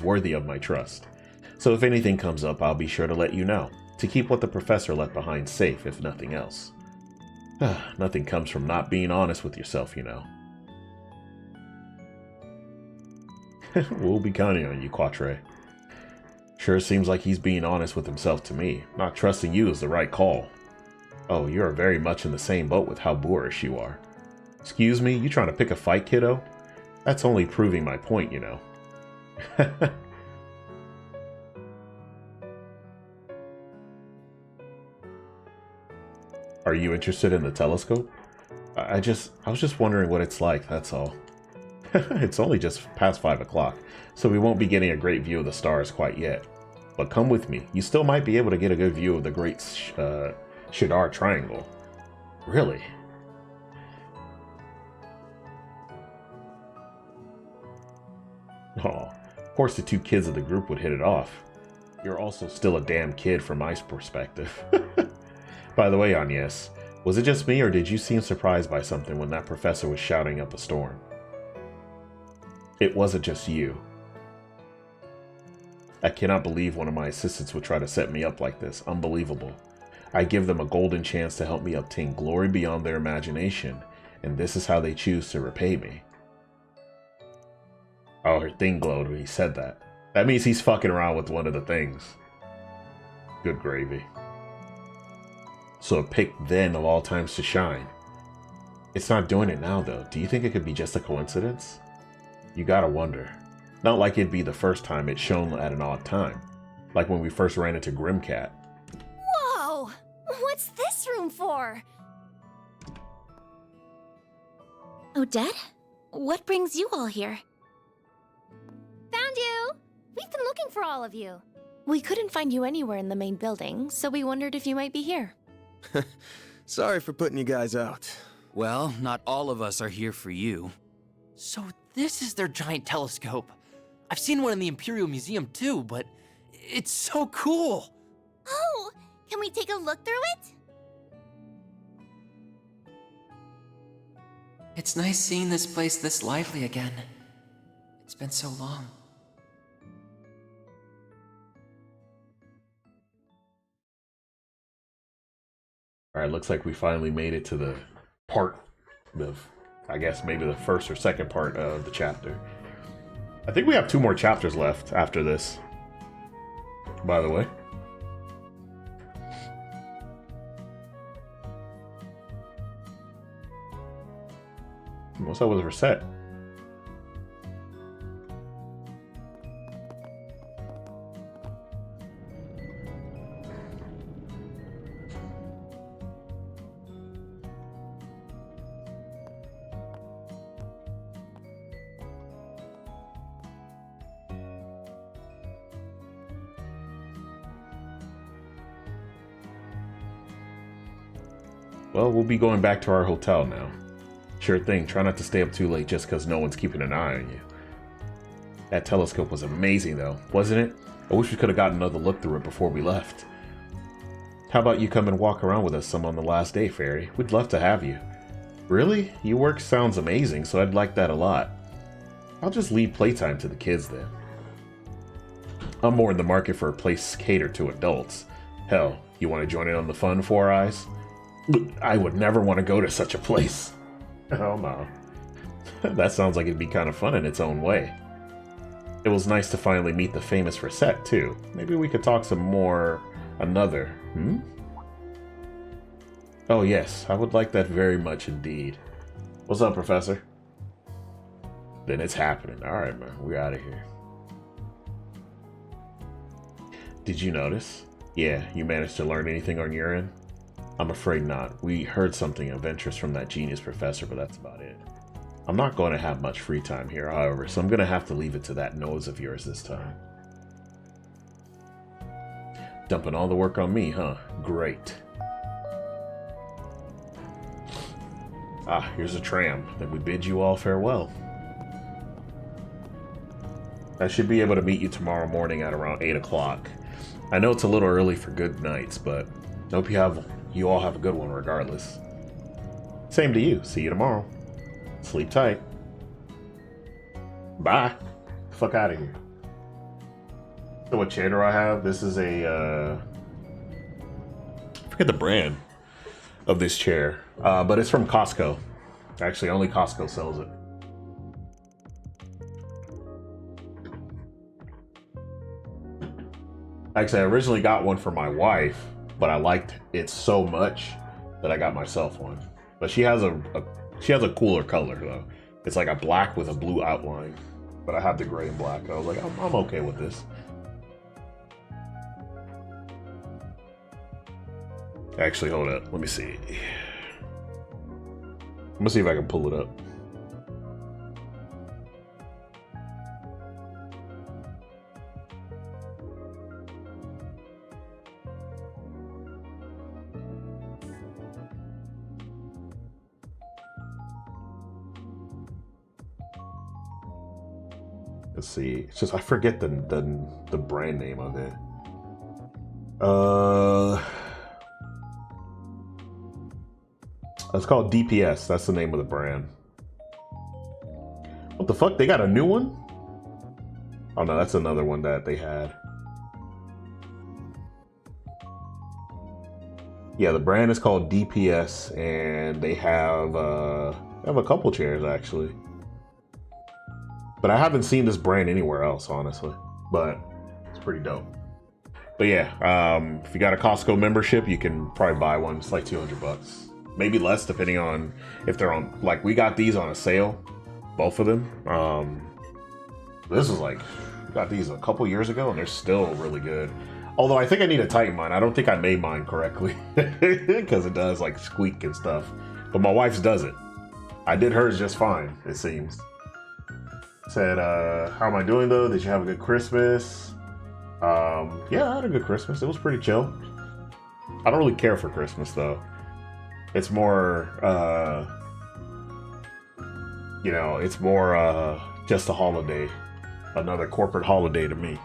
worthy of my trust. So if anything comes up, I'll be sure to let you know, to keep what the professor left behind safe, if nothing else. Nothing comes from not being honest with yourself, you know. We'll be counting on you, Quatre. Sure seems like he's being honest with himself to me. Not trusting you is the right call. Oh, you're very much in the same boat with how boorish you are. Excuse me, you trying to pick a fight, kiddo? That's only proving my point, you know. Are you interested in the telescope? I was just wondering what it's like, that's all. It's only just past 5 o'clock, so we won't be getting a great view of the stars quite yet. But come with me, you still might be able to get a good view of the Great Shadar Triangle. Really? Oh, of course the two kids of the group would hit it off. You're also still a damn kid from my perspective. By the way, Agnes, was it just me or did you seem surprised by something when that professor was shouting up a storm? It wasn't just you. I cannot believe one of my assistants would try to set me up like this. Unbelievable. I give them a golden chance to help me obtain glory beyond their imagination, and this is how they choose to repay me. Oh, her thing glowed when he said that. That means he's fucking around with one of the things. Good gravy. So it picked then of all times to shine. It's not doing it now, though. Do you think it could be just a coincidence? You gotta wonder. Not like it'd be the first time it shone at an odd time. Like when we first ran into Grimcat.
Whoa! What's this room for? Odette? What brings you all here? Found you! We've been looking for all of you.
We couldn't find you anywhere in the main building, so we wondered if you might be here.
Sorry for putting you guys out.
Well, not all of us are here for you. So this is their giant telescope. I've seen one in the Imperial Museum too, but it's so cool.
Oh, can we take a look through it?
It's nice seeing this place this lively again. It's been so long.
Alright, looks like we finally made it to the part of, I guess, maybe the first or second part of the chapter. I think we have 2 more chapters left after this, by the way. What's up with Reset? Well, we'll be going back to our hotel now. Sure thing, try not to stay up too late just because no one's keeping an eye on you. That telescope was amazing though, wasn't it? I wish we could have gotten another look through it before we left. How about you come and walk around with us some on the last day, Fairy? We'd love to have you. Really? Your work sounds amazing, so I'd like that a lot. I'll just leave playtime to the kids then. I'm more in the market for a place catered to adults. Hell, you want to join in on the fun, Four Eyes? I would never want to go to such a place. Oh no. That sounds like it'd be kind of fun in its own way. It was nice to finally meet the famous Reset, too. Maybe we could talk some more another, Oh yes, I would like that very much indeed. What's up, Professor? Then it's happening. Alright, man, we're out of here. Did you notice? Yeah, you managed to learn anything on your end? I'm afraid not. We heard something of interest from that genius professor, but that's about it. I'm not going to have much free time here, however, so I'm going to have to leave it to that nose of yours this time. Dumping all the work on me, huh? Great. Ah, here's a tram. Then we bid you all farewell. I should be able to meet you tomorrow morning at around 8 o'clock. I know it's a little early for good nights, but I hope you all have a good one regardless. Same to you. See you tomorrow. Sleep tight. Bye. Fuck out of here. So what chair do I have? This is a, I forget the brand of this chair, but it's from Costco. Actually, only Costco sells it. Actually, I originally got one for my wife, but I liked it so much that I got myself one. But she has a cooler color though. It's like a black with a blue outline. But I have the gray and black. I was like, I'm okay with this. Actually, hold up. Let me see. I'm gonna see if I can pull it up. Let's see. It's just I forget the brand name of it. It's called DPS. That's the name of the brand. What the fuck? They got a new one? Oh no, that's another one that they had. Yeah, the brand is called DPS, and they have a couple chairs actually. But I haven't seen this brand anywhere else, honestly. But it's pretty dope. But yeah, if you got a Costco membership, you can probably buy one. It's like $200, maybe less, depending on if they're on. Like we got these on a sale, both of them. This is like we got these a couple years ago, and they're still really good. Although I think I need to tighten mine. I don't think I made mine correctly because it does like squeak and stuff. But my wife's does it. I did hers just fine, it seems. Said, how am I doing though? Did you have a good Christmas? Yeah, I had a good Christmas. It was pretty chill. I don't really care for Christmas though. It's more, you know, it's more just a holiday. Another corporate holiday to me.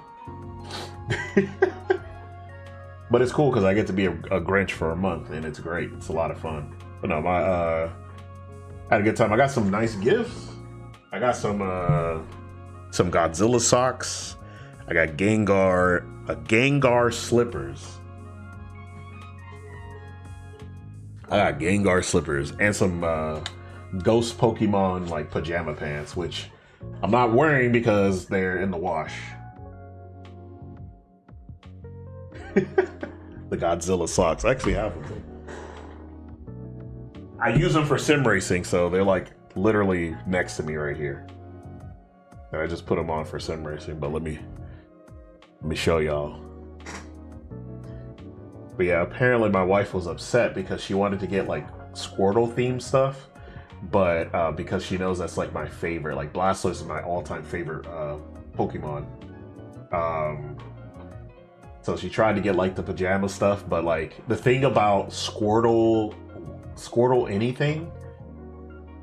But it's cool because I get to be a Grinch for a month and it's great. It's a lot of fun. But no, I had a good time. I got some nice gifts. I got some Godzilla socks. I got Gengar slippers. I got Gengar slippers and some Ghost Pokemon like pajama pants, which I'm not wearing because they're in the wash. The Godzilla socks. I actually have them. I use them for sim racing, so they're like literally next to me right here. And I just put them on for sim racing, but let me show y'all. But yeah, apparently my wife was upset because she wanted to get like Squirtle themed stuff, but because she knows that's like my favorite, like Blastoise is my all-time favorite Pokemon. So she tried to get like the pajama stuff, but like the thing about Squirtle anything,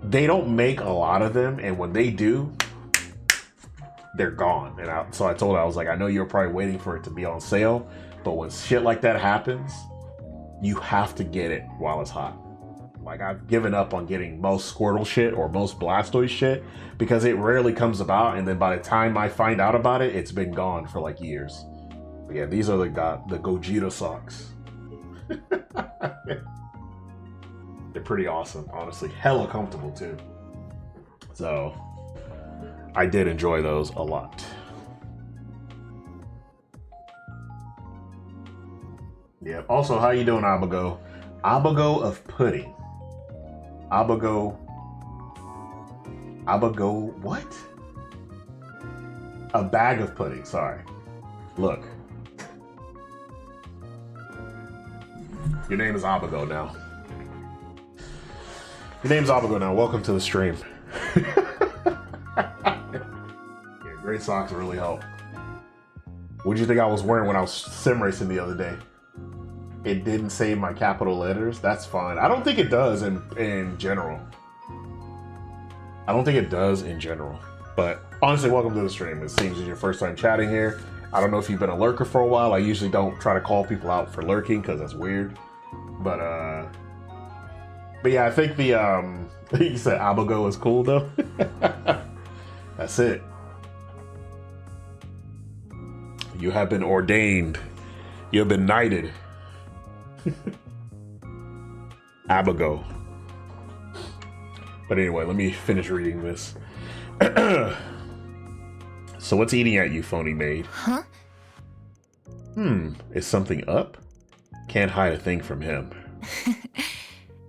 they don't make a lot of them, and when they do, they're gone. And so I told her, I was like, I know you're probably waiting for it to be on sale, but when shit like that happens, you have to get it while it's hot. Like I've given up on getting most Squirtle shit or most Blastoise shit because it rarely comes about, and then by the time I find out about it, it's been gone for like years. But yeah, these are the Gogeta socks. They're pretty awesome, honestly. Hella comfortable too. So I did enjoy those a lot. Yeah. Also, how you doing, Abago? Abago of pudding. Abago what? A bag of pudding, sorry. Look. Your name is Abago now. Your name's Abago now. Welcome to the stream. Yeah, great socks really help. What did you think I was wearing when I was sim racing the other day? It didn't say my capital letters. That's fine. I don't think it does in general. I don't think it does in general. But honestly, welcome to the stream. It seems it's your first time chatting here. I don't know if you've been a lurker for a while. I usually don't try to call people out for lurking because that's weird. But yeah, I think the you said Abago is cool though. That's it. You have been ordained. You have been knighted. Abago. But anyway, let me finish reading this. So what's eating at you, phony maid?
Huh?
Is something up? Can't hide a thing from him.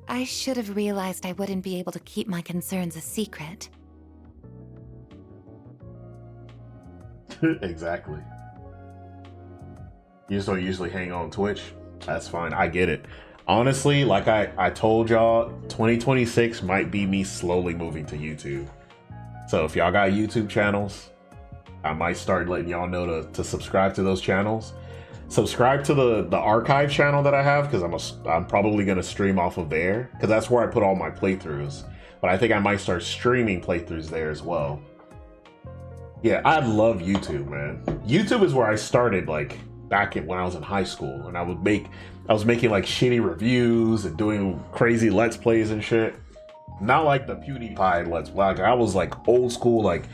I should have realized I wouldn't be able to keep my concerns a secret.
Exactly. You just don't usually hang on Twitch. That's fine. I get it. Honestly, like I told y'all, 2026 might be me slowly moving to YouTube. So if y'all got YouTube channels, I might start letting y'all know to subscribe to those channels. Subscribe to the archive channel that I have, because I'm probably going to stream off of there, because that's where I put all my playthroughs. But I think I might start streaming playthroughs there as well. Yeah, I love YouTube, man. YouTube is where I started, like back when I was in high school, and I was making like shitty reviews and doing crazy let's plays and shit. Not like the PewDiePie let's play. Like, I was like old school, like,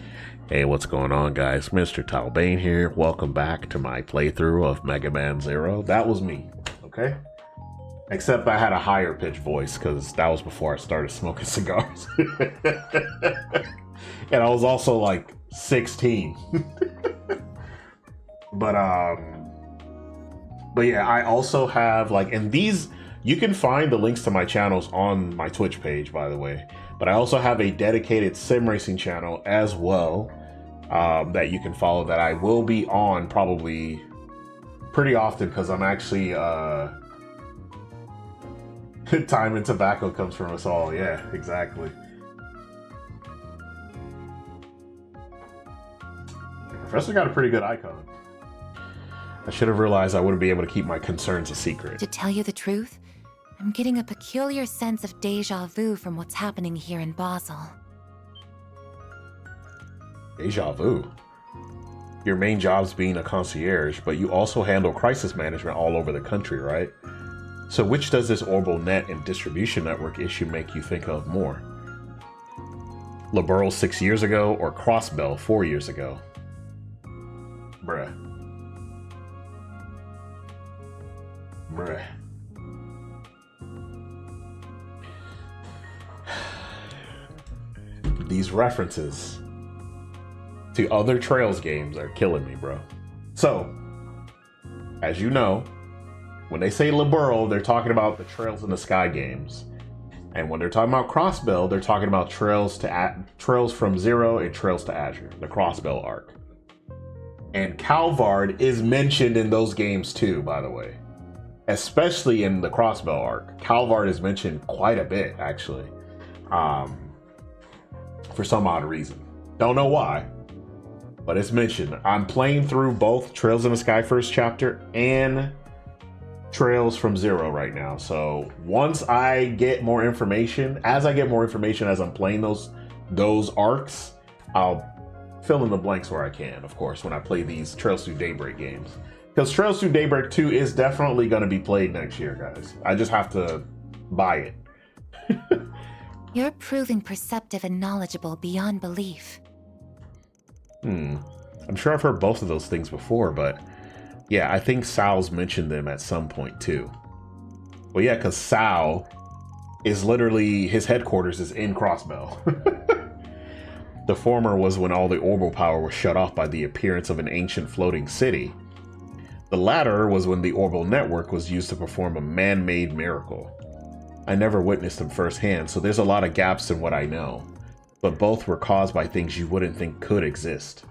hey, what's going on, guys? MrTalbain here. Welcome back to my playthrough of Mega Man Zero. That was me, okay? Except I had a higher pitched voice, because that was before I started smoking cigars. And I was also like 16. But yeah, I also have like, and these, you can find the links to my channels on my Twitch page, by the way. But I also have a dedicated sim racing channel as well, that you can follow, that I will be on probably pretty often, because I'm actually time and tobacco comes from us all. Yeah, exactly. Professor got a pretty good icon. I should have realized I wouldn't be able to keep my concerns a secret.
To tell you the truth, I'm getting a peculiar sense of deja vu from what's happening here in Basel.
Deja vu? Your main job's being a concierge, but you also handle crisis management all over the country, right? So which does this orbital net and distribution network issue make you think of more? Liberl 6 years ago, or Crossbell 4 years ago? Bruh. Bruh. These references to other Trails games are killing me, bro. So, as you know, when they say Liberl, they're talking about the Trails in the Sky games. And when they're talking about Crossbell, they're talking about Trails from Zero and Trails to Azure, the Crossbell arc. And Calvard is mentioned in those games too, by the way. Especially in the Crossbell arc. Calvard is mentioned quite a bit, actually. For some odd reason. Don't know why, but it's mentioned. I'm playing through both Trails in the Sky first chapter and Trails from Zero right now. So once I get more information, as I'm playing those arcs, I'll fill in the blanks where I can, of course, when I play these Trails through Daybreak games. Because Trails through Daybreak 2 is definitely going to be played next year, guys. I just have to buy it.
You're proving perceptive and knowledgeable beyond belief.
I'm sure I've heard both of those things before, but yeah, I think Sal's mentioned them at some point too. Well, yeah, because Sal is literally, his headquarters is in Crossbell. The former was when all the orbital power was shut off by the appearance of an ancient floating city. The latter was when the orbital network was used to perform a man-made miracle. I never witnessed them firsthand, so there's a lot of gaps in what I know. But both were caused by things you wouldn't think could exist.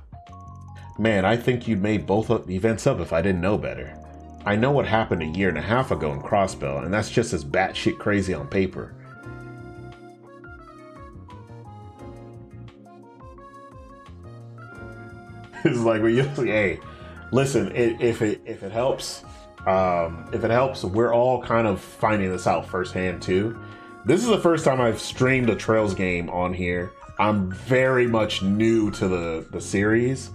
Man, I think you'd made both events up if I didn't know better. I know what happened a year and a half ago in Crossbell, and that's just as batshit crazy on paper. It's like, well, hey, listen, if it helps, we're all kind of finding this out firsthand too. This is the first time I've streamed a Trails game on here I'm very much new to the series,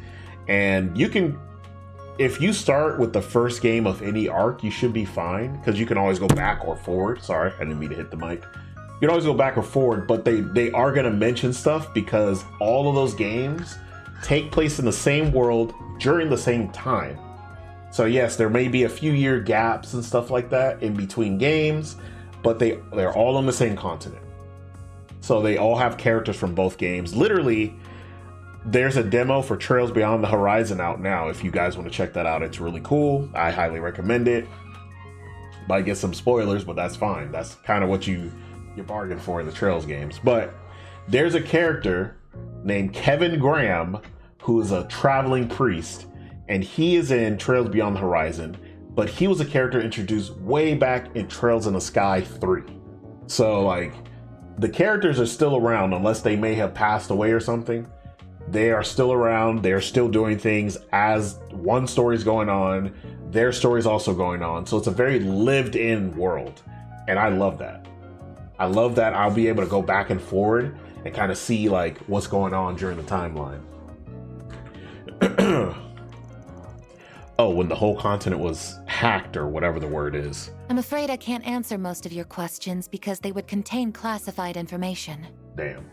and you can, if you start with the first game of any arc, you should be fine, because you can always go back or forward. Sorry, I didn't mean to hit the mic. You can always go back or forward, but they are going to mention stuff because all of those games take place in the same world during the same time. So yes, there may be a few year gaps and stuff like that in between games, but they're all on the same continent. So they all have characters from both games. Literally, there's a demo for Trails Beyond the Horizon out now. If you guys want to check that out, it's really cool. I highly recommend it. Might get some spoilers, but that's fine. That's kind of what you bargain for in the Trails games. But there's a character named Kevin Graham who is a traveling priest, and he is in Trails Beyond the Horizon, but he was a character introduced way back in Trails in the Sky 3. So like, the characters are still around unless they may have passed away or something. They are still around. They're still doing things as one story's going on. Their story's also going on. So it's a very lived in world. And I love that. I love that I'll be able to go back and forward and kind of see like what's going on during the timeline. Oh, when the whole continent was hacked or whatever the word is.
I'm afraid I can't answer most of your questions because they would contain classified information.
Damn.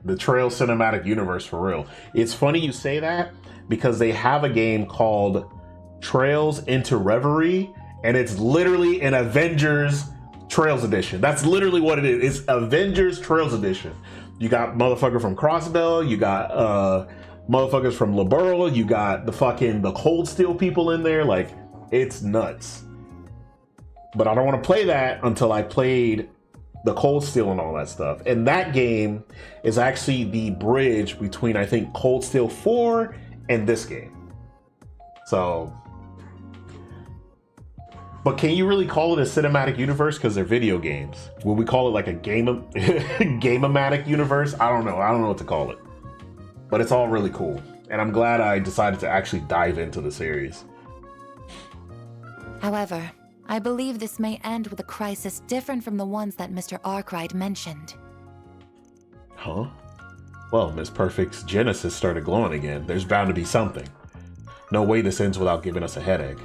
The Trail Cinematic Universe for real. It's funny you say that because they have a game called Trails into Reverie, and it's literally an Avengers Trails Edition. That's literally what it is. It's Avengers Trails Edition. You got motherfucker from Crossbell, you got motherfuckers from Liberl, you got the Cold Steel people in there. Like, it's nuts. But I don't want to play that until I played the Cold Steel and all that stuff. And that game is actually the bridge between, I think, Cold Steel 4 and this game. So, but can you really call it a cinematic universe? Because they're video games. Will we call it like a game-o-matic universe? I don't know. I don't know what to call it. But it's all really cool. And I'm glad I decided to actually dive into the series.
However, I believe this may end with a crisis different from the ones that Mr. Arkwright mentioned.
Huh? Well, Miss Perfect's Genesis started glowing again. There's bound to be something. No way this ends without giving us a headache.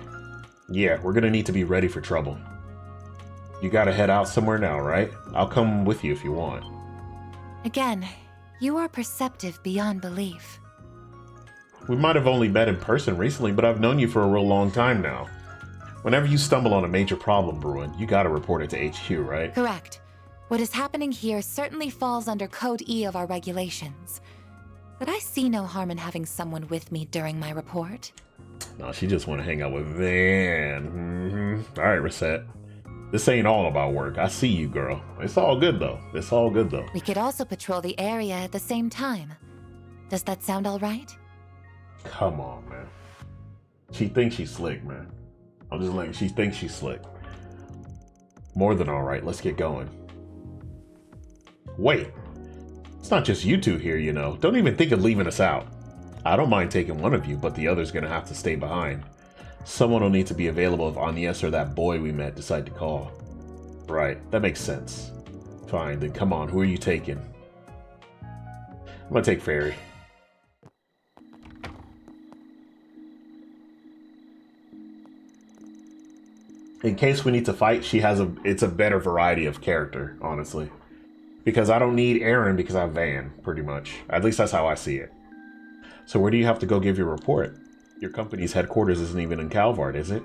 Yeah, we're gonna need to be ready for trouble. You gotta head out somewhere now, right? I'll come with you if you want.
Again, you are perceptive beyond belief.
We might have only met in person recently, but I've known you for a real long time now. Whenever you stumble on a major problem brewing, you gotta report it to HQ, right?
Correct. What is happening here certainly falls under Code E of our regulations. But I see no harm in having someone with me during my report.
No, she just want to hang out with Van. All right, Reset. This ain't all about work. I see you, girl. It's all good, though. It's all good, though.
We could also patrol the area at the same time. Does that sound all right?
Come on, man. She thinks she's slick, man. I'm just like, she thinks she's slick. More than all right. Let's get going. Wait. It's not just you two here, you know. Don't even think of leaving us out. I don't mind taking one of you, but the other's gonna have to stay behind. Someone will need to be available if Agnes or that boy we met decide to call. Right, that makes sense. Fine, then come on, who are you taking? I'm gonna take Fairy. In case we need to fight, it's a better variety of character, honestly. Because I don't need Aaron because I have Van, pretty much. At least that's how I see it. So where do you have to go give your report? Your company's headquarters isn't even in Calvard, is it?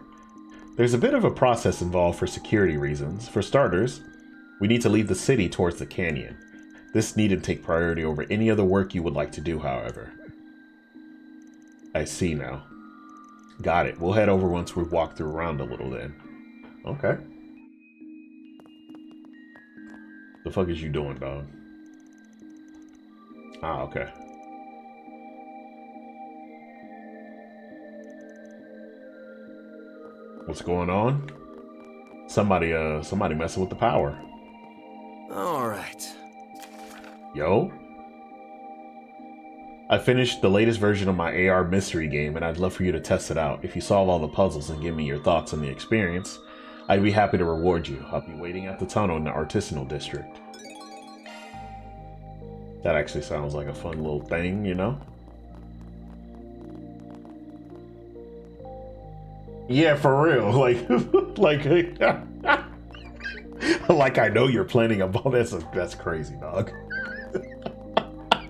There's a bit of a process involved for security reasons. For starters, we need to leave the city towards the canyon. This need to take priority over any other work you would like to do, however. I see now. Got it. We'll head over once we've walked around a little then. Okay. The fuck is you doing, dog? Ah, okay. What's going on? Somebody messing with the power.
All right.
Yo? I finished the latest version of my AR mystery game, and I'd love for you to test it out. If you solve all the puzzles and give me your thoughts on the experience, I'd be happy to reward you. I'll be waiting at the tunnel in the artisanal district. That actually sounds like a fun little thing, you know? Yeah, for real. Like I know you're planning a ball. That's crazy, dog.
I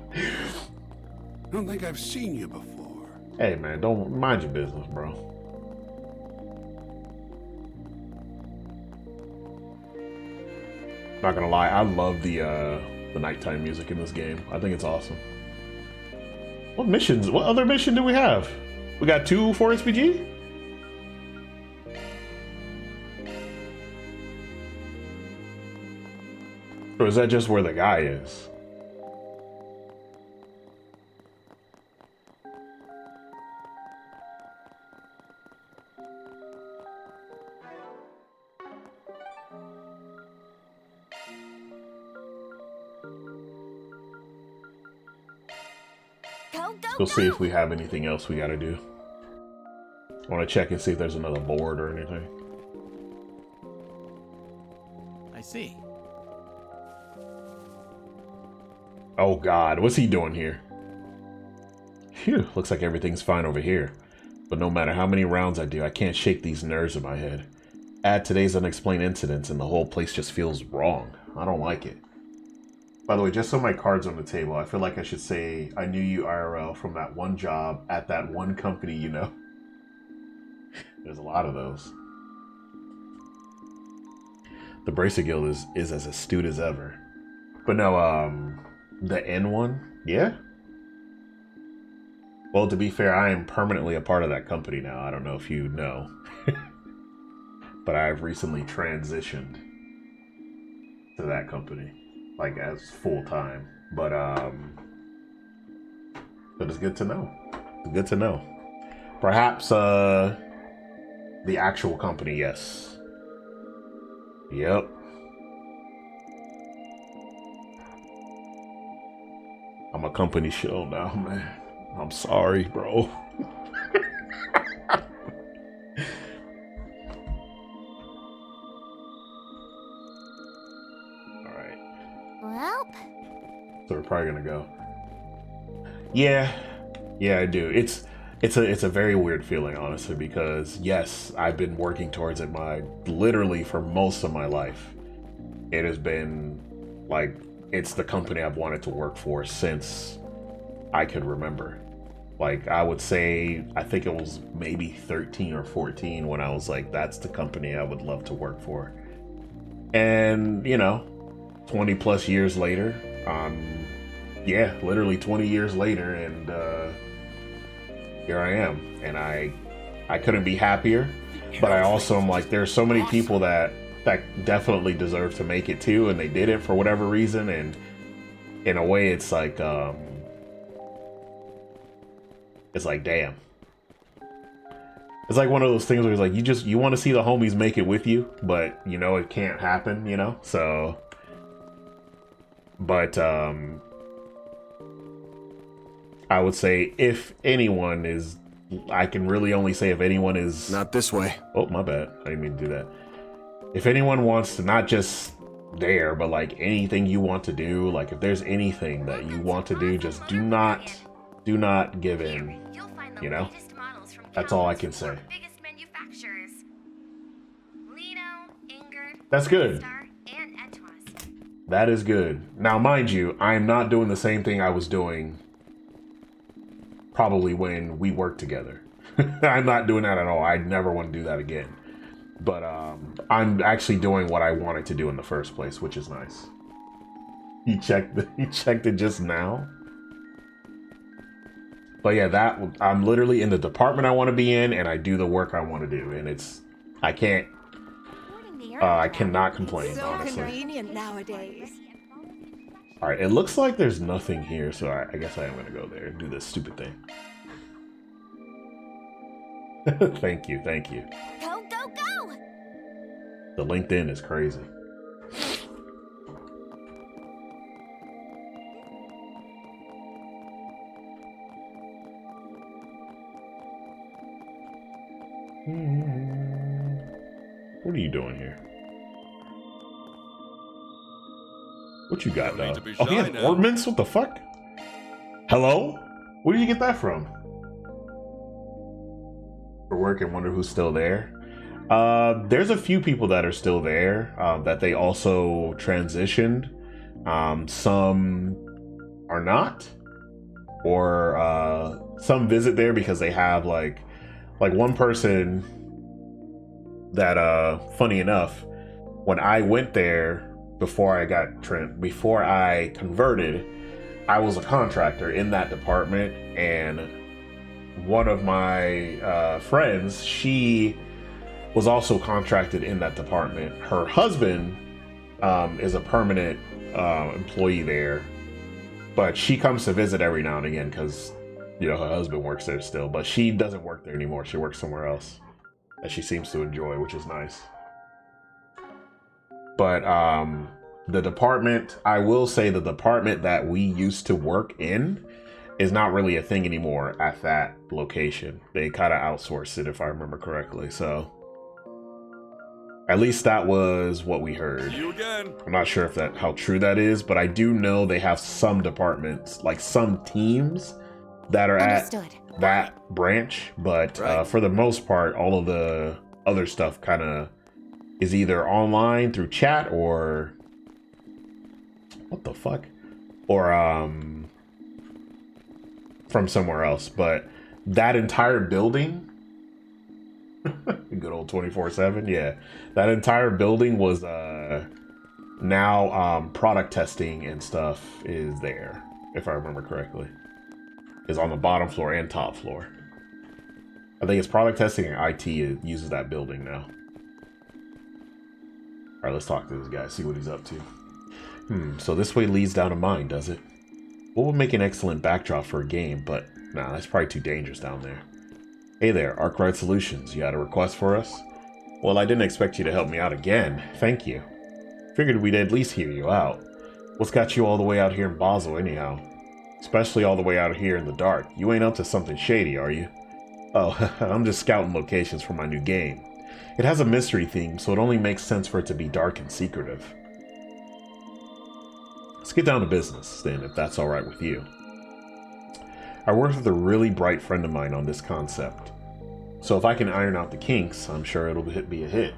don't think I've seen you before.
Hey man, don't mind your business, bro. Not gonna lie, I love the nighttime music in this game. I think it's awesome. What missions? What other mission do we have? We got 2 for SPG? Or is that just where the guy is? We'll see if we have anything else we gotta do. I want to check and see if there's another board or anything.
I see.
Oh god, what's he doing here? Phew, looks like everything's fine over here. But no matter how many rounds I do, I can't shake these nerves in my head. Add today's unexplained incidents and the whole place just feels wrong. I don't like it. By the way, just so my card's on the table, I feel like I should say I knew you IRL from that one job at that one company, you know. There's a lot of those. The Bracer Guild is as astute as ever. But no, the N one, yeah? Well, to be fair, I am permanently a part of that company now. I don't know if you know. But I've recently transitioned to that company. Like as full-time. But it's good to know. It's good to know. Perhaps the actual company, yes. Yep. I'm a company show now, man. I'm sorry, bro. Alright.
Well.
So we're probably gonna go. Yeah. Yeah, I do. It's a very weird feeling, honestly, because yes, I've been working towards it literally for most of my life. It has been like it's the company I've wanted to work for since I could remember. Like I would say, I think it was maybe 13 or 14 when I was like, that's the company I would love to work for. And you know, 20 plus years later, yeah, literally 20 years later, and here I am, and I couldn't be happier. But I also am like, there's so many people that definitely deserve to make it too, and they did it for whatever reason. And in a way, it's like damn. It's like one of those things where it's like you want to see the homies make it with you, but you know it can't happen, you know. So, but I would say if anyone is, I can really only say if anyone is...
Not this way.
Oh, my bad. I didn't mean to do that. If anyone wants to not just there, but like anything you want to do, like if there's anything that you want to do, just do not give in, you know? That's all I can say. That's good. That is good. Now, mind you, I am not doing the same thing I was doing probably when we worked together. I'm not doing that at all. I never want to do that again. But I'm actually doing what I wanted to do in the first place, which is nice. He checked it just now. But yeah, I'm literally in the department I want to be in, and I do the work I want to do, and I cannot complain, honestly.
Convenient nowadays.
All right, it looks like there's nothing here, so I guess I am gonna go there and do this stupid thing. Thank you.
Go, go, go!
The LinkedIn is crazy. What are you doing here? What you got,
No need
though?
to be
Oh, he
shy
has
now.
ornaments? What the fuck? Hello? Where did you get that from? For work and wonder who's still there. There's a few people that are still there that they also transitioned. Some are not, or some visit there because they have like one person that funny enough, when I went there before before I converted, I was a contractor in that department, and one of my friends, she was also contracted in that department. Her husband is a permanent employee there, but she comes to visit every now and again because, you know, her husband works there still, but she doesn't work there anymore. She works somewhere else that she seems to enjoy, which is nice. But the department, I will say the department that we used to work in is not really a thing anymore at that location. They kind of outsourced it, if I remember correctly. So at least that was what we heard.
You again.
I'm not sure if how true that is, but I do know they have some departments, like some teams that are
Understood.
at that branch. But for the most part, all of the other stuff kind of is either online through chat or what the fuck, or from somewhere else. But that entire building, good old 24/7, yeah, that entire building was now product testing and stuff is there, if I remember correctly, is on the bottom floor and top floor. I think it's product testing and IT uses that building now. All right, let's talk to this guy, see what he's up to. So this way leads down a mine, does it? What would make an excellent backdrop for a game, but nah, that's probably too dangerous down there. Hey there, Arkwright Solutions, you had a request for us? Well, I didn't expect you to help me out again, thank you. Figured we'd at least hear you out. What's got you all the way out here in Basel anyhow? Especially all the way out here in the dark. You ain't up to something shady, are you? Oh, I'm just scouting locations for my new game. It has a mystery theme, so it only makes sense for it to be dark and secretive. Let's get down to business, then, if that's alright with you. I worked with a really bright friend of mine on this concept, so if I can iron out the kinks, I'm sure it'll be a hit.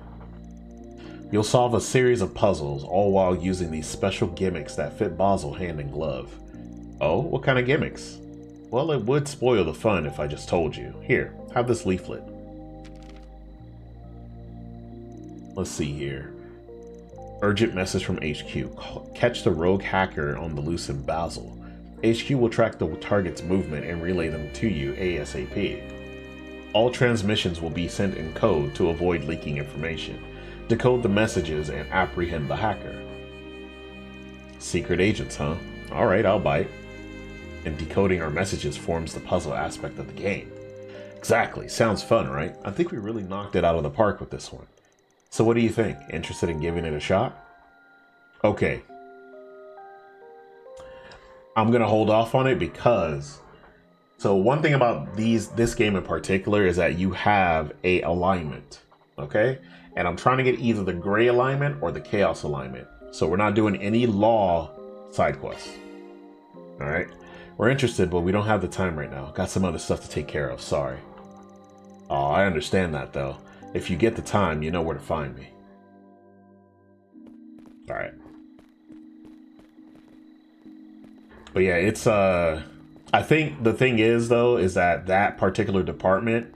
You'll solve a series of puzzles, all while using these special gimmicks that fit Basel hand in glove. Oh, what kind of gimmicks? Well, it would spoil the fun if I just told you. Here, have this leaflet. Let's see here. Urgent message from HQ. Catch the rogue hacker on the loose in Basel. HQ will track the target's movement and relay them to you ASAP. All transmissions will be sent in code to avoid leaking information. Decode the messages and apprehend the hacker. Secret agents, huh? Alright, I'll bite. And decoding our messages forms the puzzle aspect of the game. Exactly, sounds fun, right? I think we really knocked it out of the park with this one. So what do you think? Interested in giving it a shot? Okay. I'm gonna hold off on it because, so one thing about this game in particular is that you have a alignment, okay? And I'm trying to get either the gray alignment or the chaos alignment. So we're not doing any law side quests. All right. We're interested, but we don't have the time right now. Got some other stuff to take care of. Sorry. Oh, I understand that though. If you get the time, you know where to find me. All right. But yeah, it's I think the thing is though is that particular department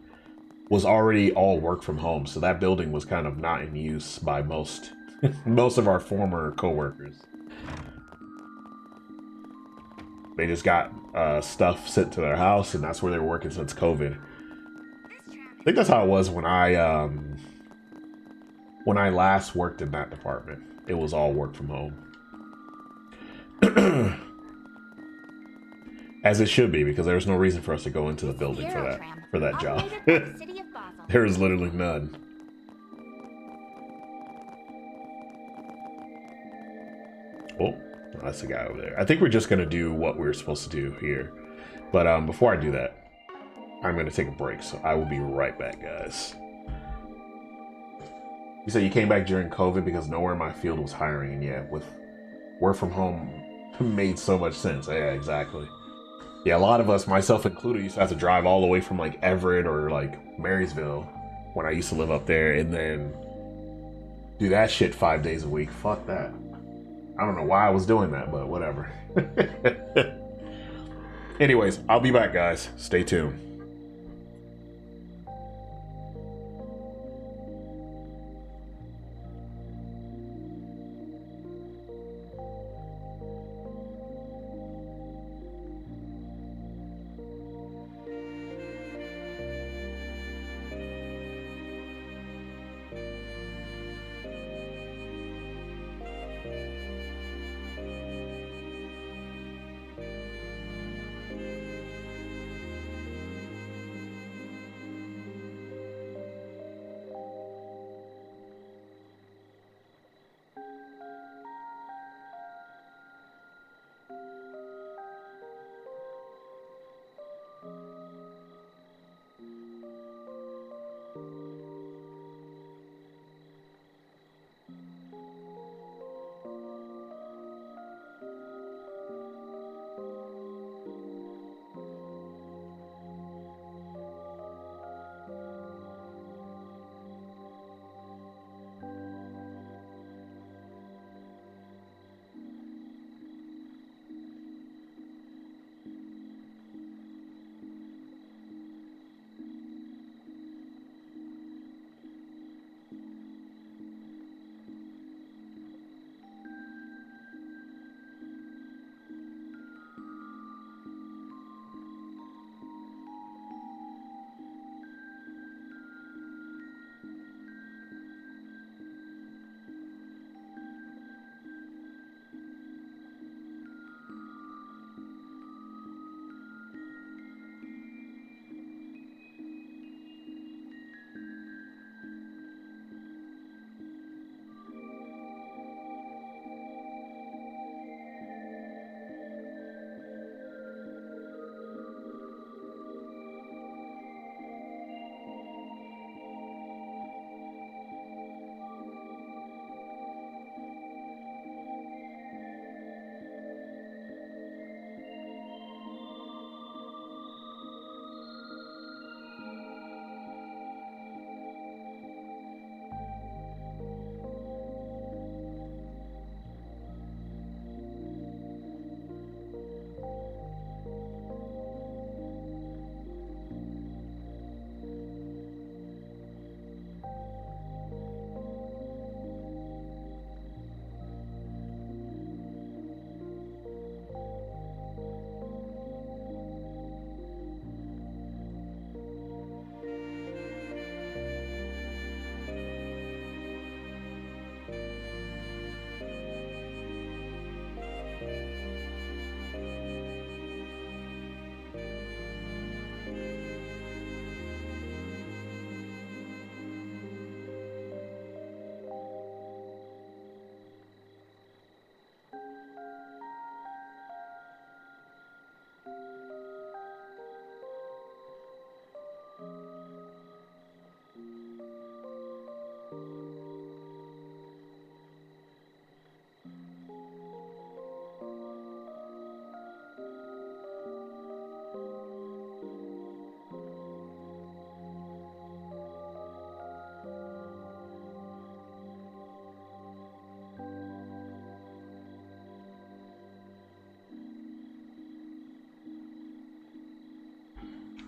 was already all work from home, so that building was kind of not in use by most of our former coworkers. They just got stuff sent to their house, and that's where they were working since COVID. I think that's how it was when I last worked in that department. It was all work from home. As it should be, because there's no reason for us to go into the building for that job. There is literally none. Oh, that's the guy over there. I think we're just gonna do what we're supposed to do here. But before I do that, I'm gonna take a break, so I will be right back, guys. You said you came back during COVID because nowhere in my field was hiring, and yeah, with work from home made so much sense. Yeah, exactly. Yeah, a lot of us, myself included, used to have to drive all the way from like Everett or like Marysville when I used to live up there, and then do that shit 5 days a week. Fuck that. I don't know why I was doing that, but whatever. Anyways, I'll be back, guys. Stay tuned.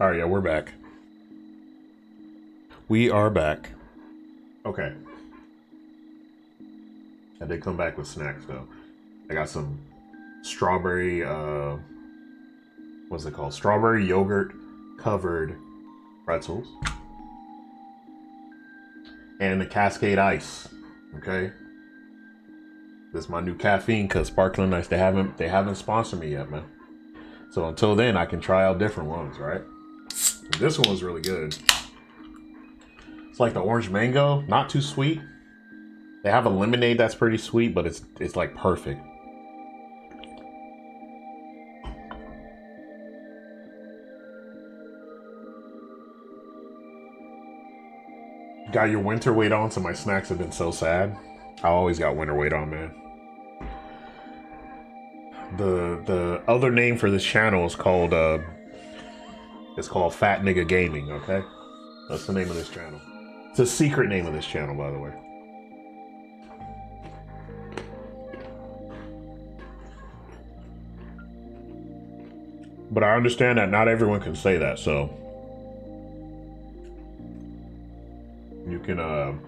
All right, yeah, we're back. We are back. Okay. I did come back with snacks though. I got some strawberry, what's it called? Strawberry yogurt covered pretzels. And the Cascade Ice. Okay. This is my new caffeine because Sparkling Ice, they haven't sponsored me yet, man. So until then, I can try out different ones, right? This one was really good. It's like the orange mango, not too sweet. They have a lemonade that's pretty sweet, but it's like perfect. Got your winter weight on, so my snacks have been so sad. I always got winter weight on, man. The other name for this channel is called Fat Nigga Gaming. Okay, that's the name of this channel. It's a secret name of this channel, by the way. But I understand that not everyone can say that, so you can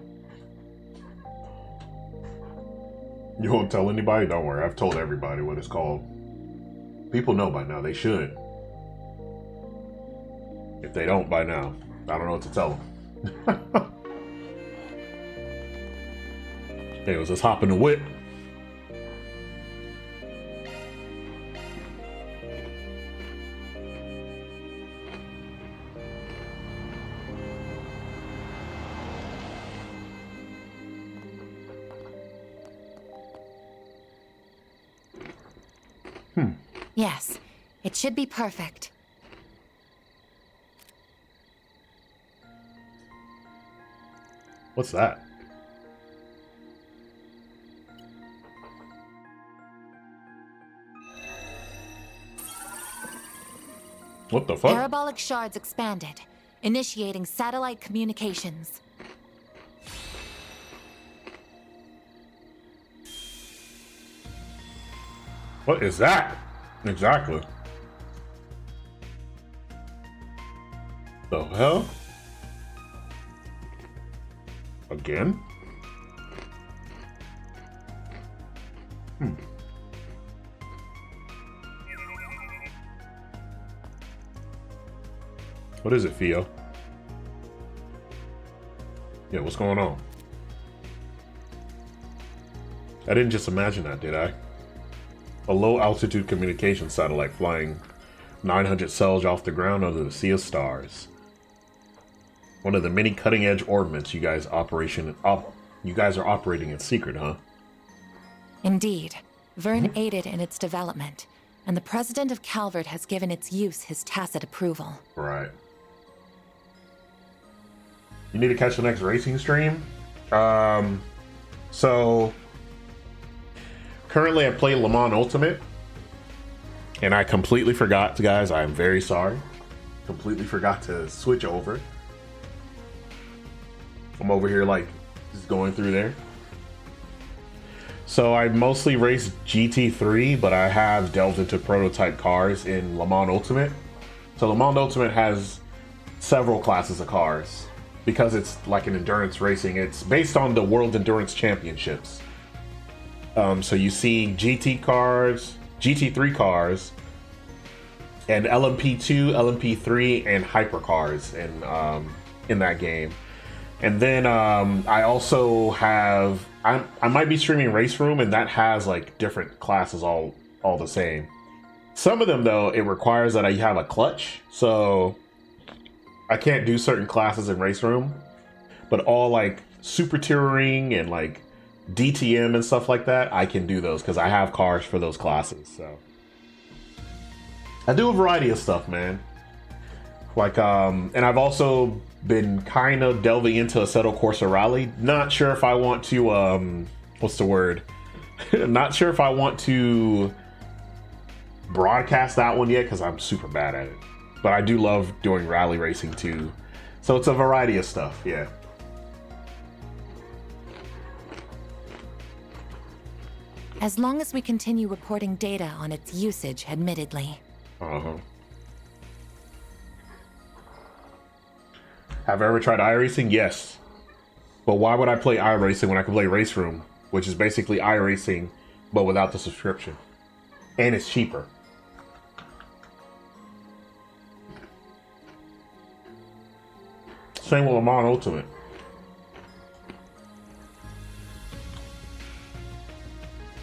you won't tell anybody? Don't worry, I've told everybody what it's called. People know by now, they should. If they don't by now, I don't know what to tell them. Anyways, let's hop in the whip.
Yes, it should be perfect.
What's that? What the fuck?
Parabolic shards expanded, initiating satellite communications.
What is that? Exactly. The hell? Again? What is it, Theo? Yeah, what's going on? I didn't just imagine that, did I? A low-altitude communication satellite flying 900 cells off the ground under the sea of stars. One of the many cutting-edge orbits you guys are operating in secret, huh?
Indeed. Vern aided in its development, and the president of Calvert has given its use his tacit approval.
Right. You need to catch the next racing stream? So... Currently, I play Le Mans Ultimate, and I completely forgot, guys. I am very sorry. Completely forgot to switch over. I'm over here, like, just going through there. So I mostly race GT3, but I have delved into prototype cars in Le Mans Ultimate. So Le Mans Ultimate has several classes of cars because it's like an endurance racing. It's based on the World Endurance Championships. So you see GT cars, GT3 cars, and LMP2, LMP3, and hypercars in that game. And then I also have I might be streaming Race Room, and that has like different classes all the same. Some of them though, it requires that I have a clutch, so I can't do certain classes in Race Room. But all like super touring and like DTM and stuff like that, I can do those because I have cars for those classes. So I do a variety of stuff, man. Like and I've also been kind of delving into Assetto Corsa Rally. Not sure if I want to what's the word? Not sure if I want to broadcast that one yet because I'm super bad at it. But I do love doing rally racing too. So it's a variety of stuff, yeah.
As long as we continue reporting data on its usage, admittedly.
Uh-huh. Have I ever tried iRacing? Yes. But why would I play iRacing when I can play Race Room, which is basically iRacing, but without the subscription? And it's cheaper. Same with Le Mans Ultimate.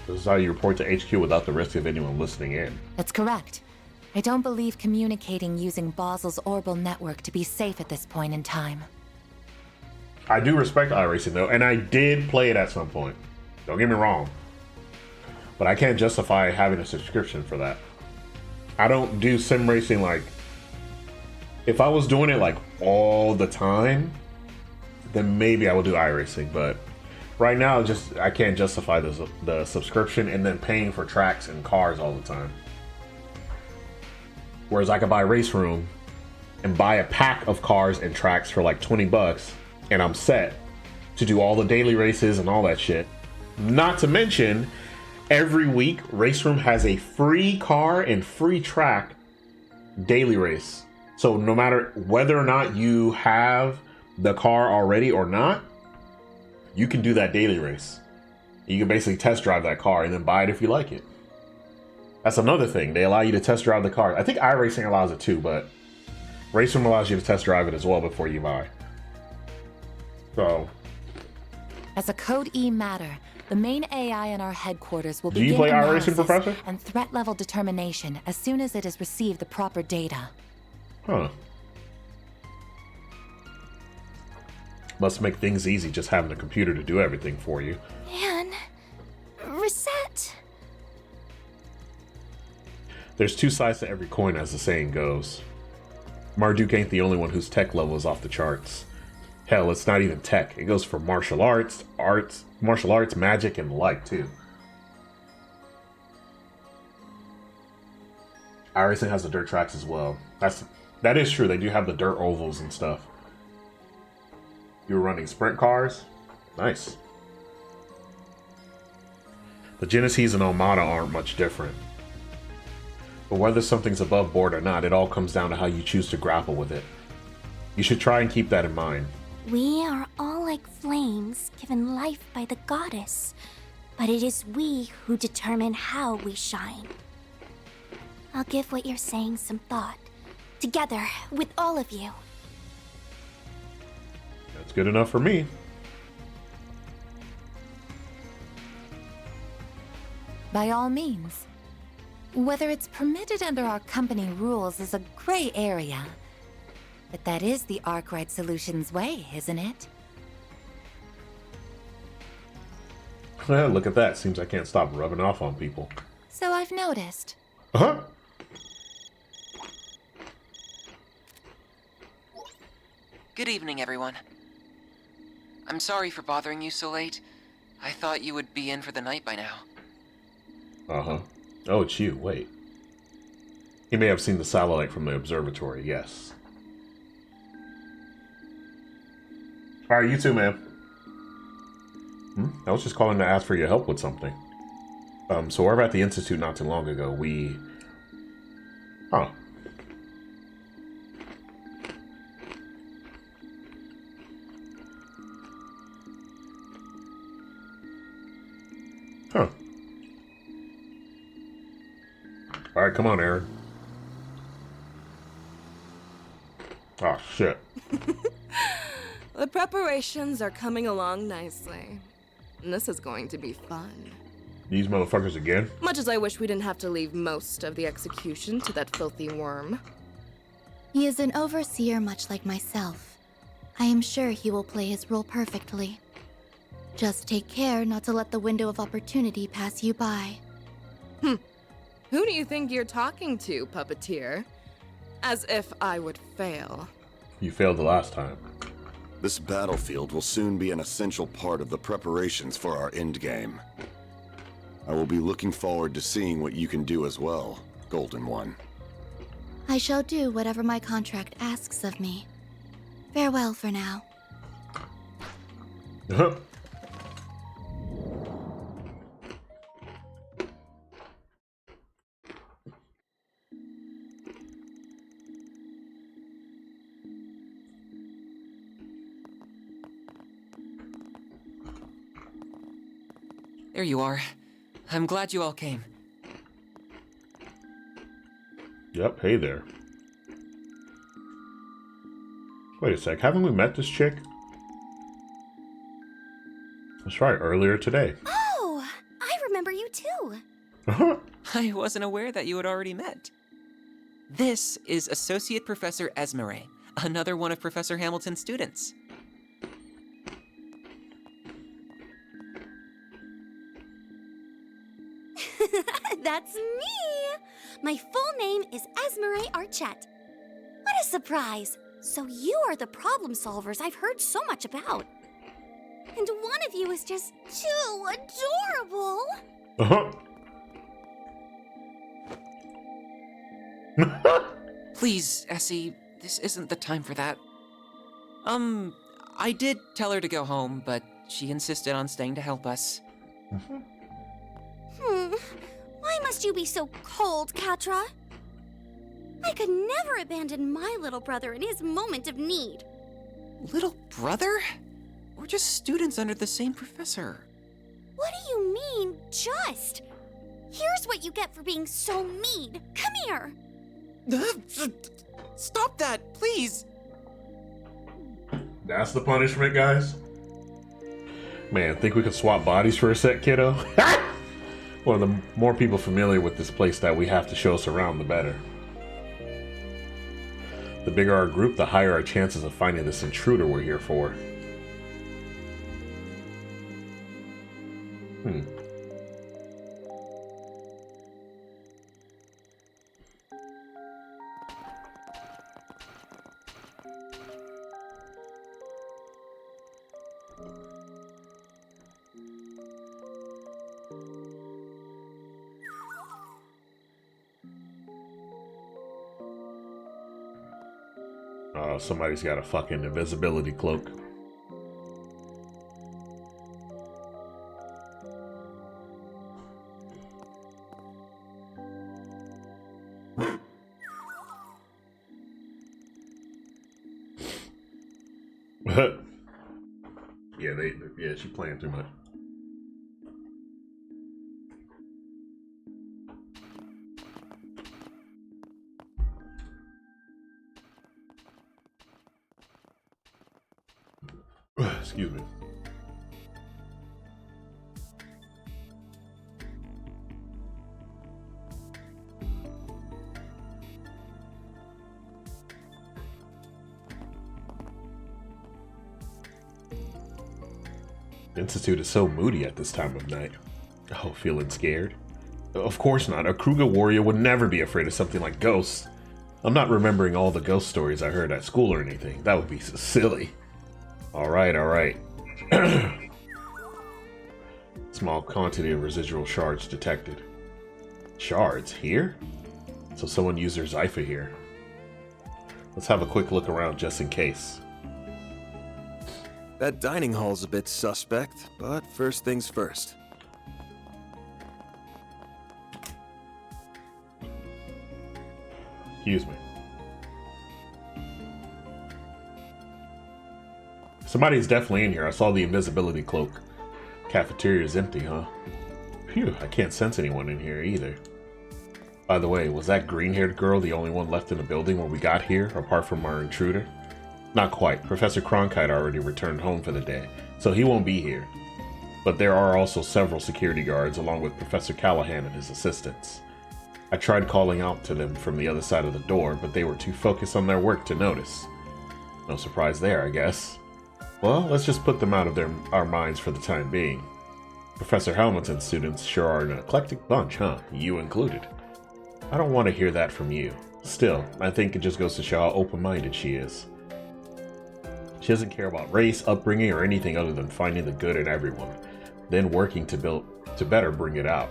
This is how you report to HQ without the risk of anyone listening in.
That's correct. I don't believe communicating using Basel's Orbital network to be safe at this point in time.
I do respect iRacing though, and I did play it at some point. Don't get me wrong. But I can't justify having a subscription for that. I don't do sim racing like... If I was doing it like all the time, then maybe I would do iRacing, but Right now, just I can't justify the subscription and then paying for tracks and cars all the time. Whereas I could buy Race Room and buy a pack of cars and tracks for like $20, and I'm set to do all the daily races and all that shit. Not to mention, every week Race Room has a free car and free track daily race. So no matter whether or not you have the car already or not, you can do that daily race. You can basically test drive that car and then buy it if you like it. That's another thing. They allow you to test drive the car. I think iRacing allows it too, but Race Room allows you to test drive it as well before you buy. So,
as a Code E matter, the main AI in our headquarters will
do you
begin
play iRacing,
analysis
Professor?
and threat level determination as soon as it has received the proper data.
Huh. Must make things easy just having a computer to do everything for you.
Man, reset.
There's two sides to every coin, as the saying goes. Marduk ain't the only one whose tech level is off the charts. Hell, it's not even tech. It goes for martial arts, magic, and the like, too. iRacing has the dirt tracks as well. That is true. They do have the dirt ovals and stuff. You were running sprint cars? Nice. The Genesis and Armada aren't much different. But whether something's above board or not, it all comes down to how you choose to grapple with it. You should try and keep that in mind.
We are all like flames given life by the goddess, but it is we who determine how we shine. I'll give what you're saying some thought, together with all of you.
That's good enough for me.
By all means. Whether it's permitted under our company rules is a gray area. But that is the Arkwright Solutions way, isn't it?
Well, look at that. Seems I can't stop rubbing off on people.
So I've noticed.
Uh-huh.
Good evening, everyone. I'm sorry for bothering you so late. I thought you would be in for the night by now.
Uh-huh. Oh, it's you. Wait. He may have seen the satellite from the observatory, yes. Alright, you too, man. I was just calling to ask for your help with something. So we're at the Institute not too long ago. Huh. Huh. Alright, come on, Aaron. Oh, shit.
The preparations are coming along nicely. And this is going to be fun.
These motherfuckers again?
Much as I wish we didn't have to leave most of the execution to that filthy worm.
He is an overseer much like myself. I am sure he will play his role perfectly. Just take care not to let the window of opportunity pass you by.
Who do you think you're talking to, puppeteer? As if I would fail.
You failed the last time.
This battlefield will soon be an essential part of the preparations for our endgame. I will be looking forward to seeing what you can do as well, Golden One.
I shall do whatever my contract asks of me. Farewell for now.
There you are. I'm glad you all came.
Yep, hey there. Wait a sec, haven't we met this chick? That's right, earlier today.
Oh, I remember you too.
Uh-huh.
I wasn't aware that you had already met. This is Associate Professor Esmeralda, another one of Professor Hamilton's students.
That's me! My full name is Esmeralda Archette. What a surprise! So you are the problem solvers I've heard so much about. And one of you is just too adorable.
Please, Essie, this isn't the time for that. I did tell her to go home, but she insisted on staying to help us.
Why must you be so cold, Katra? I could never abandon my little brother in his moment of need.
Little brother? We're just students under the same professor.
What do you mean, just? Here's what you get for being so mean. Come here.
Stop that, please.
That's the punishment, guys? Man, think we could swap bodies for a sec, kiddo? Well, the more people familiar with this place that we have to show us around, the better. The bigger our group, the higher our chances of finding this intruder we're here for. Oh, somebody's got a fucking invisibility cloak. Yeah, she's playing too much. Excuse me. Institute is so moody at this time of night. Oh, feeling scared? Of course not. A Kruger warrior would never be afraid of something like ghosts. I'm not remembering all the ghost stories I heard at school or anything. That would be so silly. Alright, alright. Small quantity of residual shards detected. Shards? Here? So someone used their Zypher here. Let's have a quick look around just in case.
That dining hall's a bit suspect, but first things first.
Excuse me. Somebody's definitely in here. I saw the invisibility cloak. Cafeteria is empty, huh? Phew, I can't sense anyone in here either. By the way, was that green-haired girl the only one left in the building when we got here, apart from our intruder? Not quite. Professor Cronkite already returned home for the day, so he won't be here. But there are also several security guards, along with Professor Callahan and his assistants. I tried calling out to them from the other side of the door, but they were too focused on their work to notice. No surprise there, I guess. Well, let's just put them out of our minds for the time being. Professor Hamilton's students sure are an eclectic bunch, huh? You included. I don't want to hear that from you. Still, I think it just goes to show how open-minded she is. She doesn't care about race, upbringing, or anything other than finding the good in everyone, then working to better bring it out.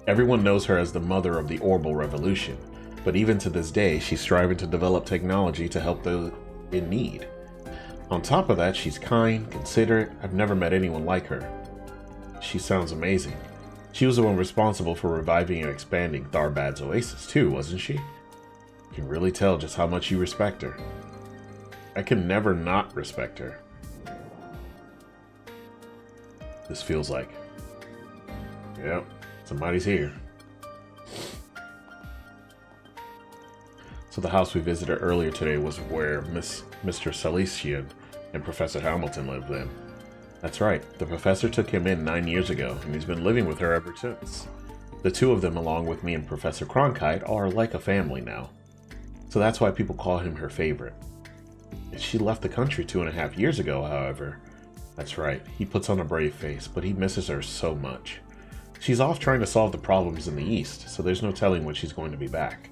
Everyone knows her as the mother of the Orbal Revolution, but even to this day, she's striving to develop technology to help those in need. On top of that, she's kind, considerate. I've never met anyone like her. She sounds amazing. She was the one responsible for reviving and expanding Tharbad's Oasis too, wasn't she? You can really tell just how much you respect her. I can never not respect her. This feels like... Yep, somebody's here. So the house we visited earlier today was where Mr. Salesian and Professor Hamilton lived then. That's right, the professor took him in 9 years ago, and he's been living with her ever since. The two of them, along with me and Professor Cronkite, are like a family now. So that's why people call him her favorite. She left the country 2.5 years ago, however. That's right, he puts on a brave face, but he misses her so much. She's off trying to solve the problems in the East, so there's no telling when she's going to be back.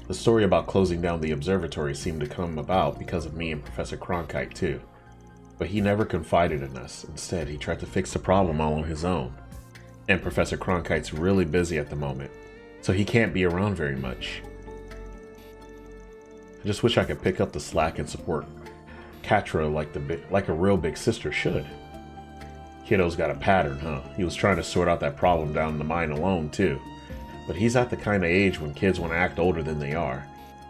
The story about closing down the observatory seemed to come about because of me and Professor Cronkite, too. But he never confided in us. Instead, he tried to fix the problem all on his own. And Professor Cronkite's really busy at the moment, so he can't be around very much. I just wish I could pick up the slack and support Catra like a real big sister should. Kiddo's got a pattern, huh? He was trying to sort out that problem down in the mine alone, too. But he's at the kind of age when kids want to act older than they are.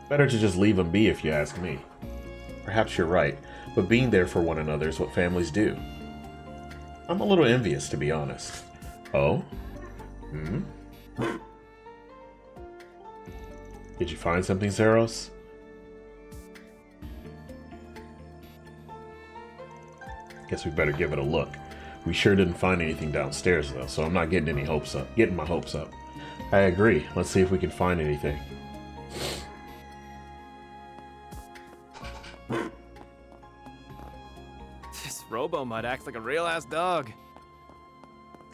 Better to just leave him be, if you ask me. Perhaps you're right, but being there for one another is what families do. I'm a little envious, to be honest. Oh? Hmm? Did you find something, Zeros? Guess we better give it a look. We sure didn't find anything downstairs, though, so I'm not getting my hopes up. I agree. Let's see if we can find anything.
This Robo might act like a real-ass dog.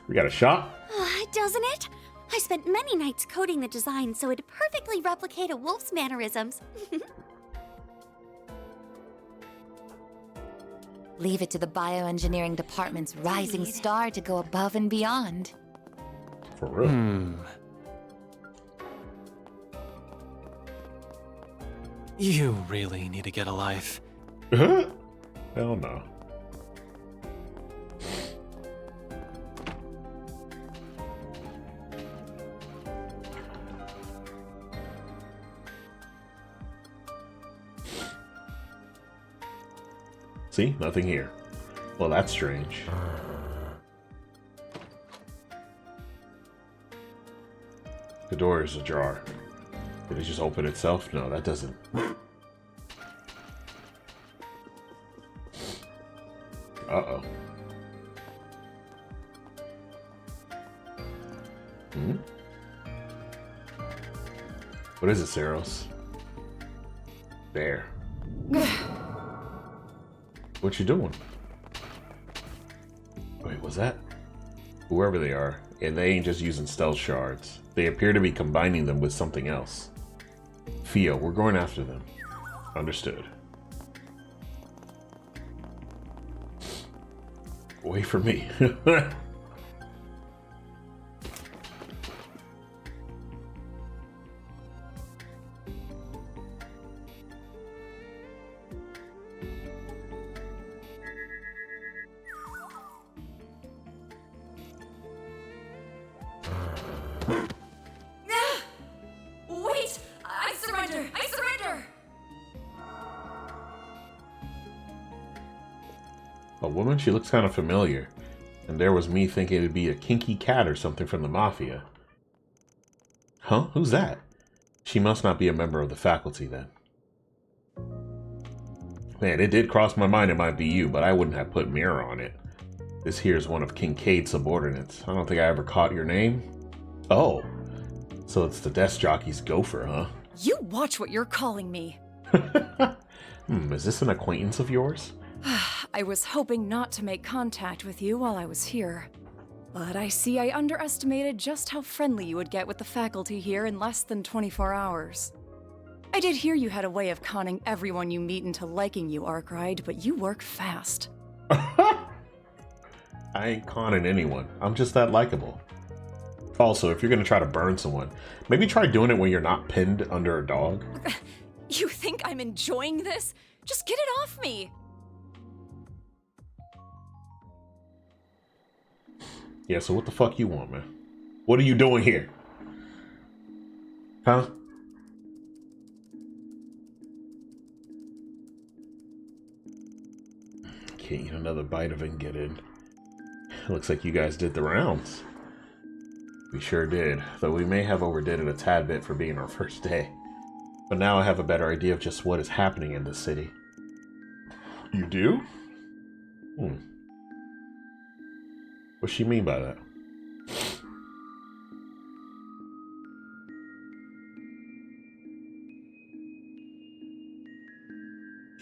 We got a shot?
Doesn't it? I spent many nights coding the design so it'd perfectly replicate a wolf's mannerisms.
Leave it to the bioengineering department's rising star to go above and beyond.
For real?
You really need to get a life.
Hell no. See? Nothing here. Well, that's strange. The door is ajar. Did it just open itself? No, that doesn't. Uh-oh. Hmm? What is it, Saros? There. What you doing? Wait, was that? Whoever they are, and they ain't just using stealth shards. They appear to be combining them with something else. Theo, we're going after them. Understood. Wait for me.
Wait! I surrender! I surrender!
A woman? She looks kind of familiar. And there was me thinking it'd be a kinky cat or something from the Mafia. Huh? Who's that? She must not be a member of the faculty then. Man, it did cross my mind it might be you, but I wouldn't have put Mirror on it. This here's one of Kincaid's subordinates. I don't think I ever caught your name. Oh. So it's the desk jockey's gopher, huh?
You watch what you're calling me.
Is this an acquaintance of yours?
I was hoping not to make contact with you while I was here. But I see I underestimated just how friendly you would get with the faculty here in less than 24 hours. I did hear you had a way of conning everyone you meet into liking you, Arkwright, but you work fast.
I ain't conning anyone. I'm just that likable. Also, if you're gonna try to burn someone, maybe try doing it when you're not pinned under a dog.
You think I'm enjoying this? Just get it off me!
Yeah, so what the fuck you want, man? What are you doing here? Huh? Can't eat another bite of it and get in. Looks like you guys did the rounds. We sure did, though we may have overdid it a tad bit for being our first day. But now I have a better idea of just what is happening in this city. You do? What's she mean by that?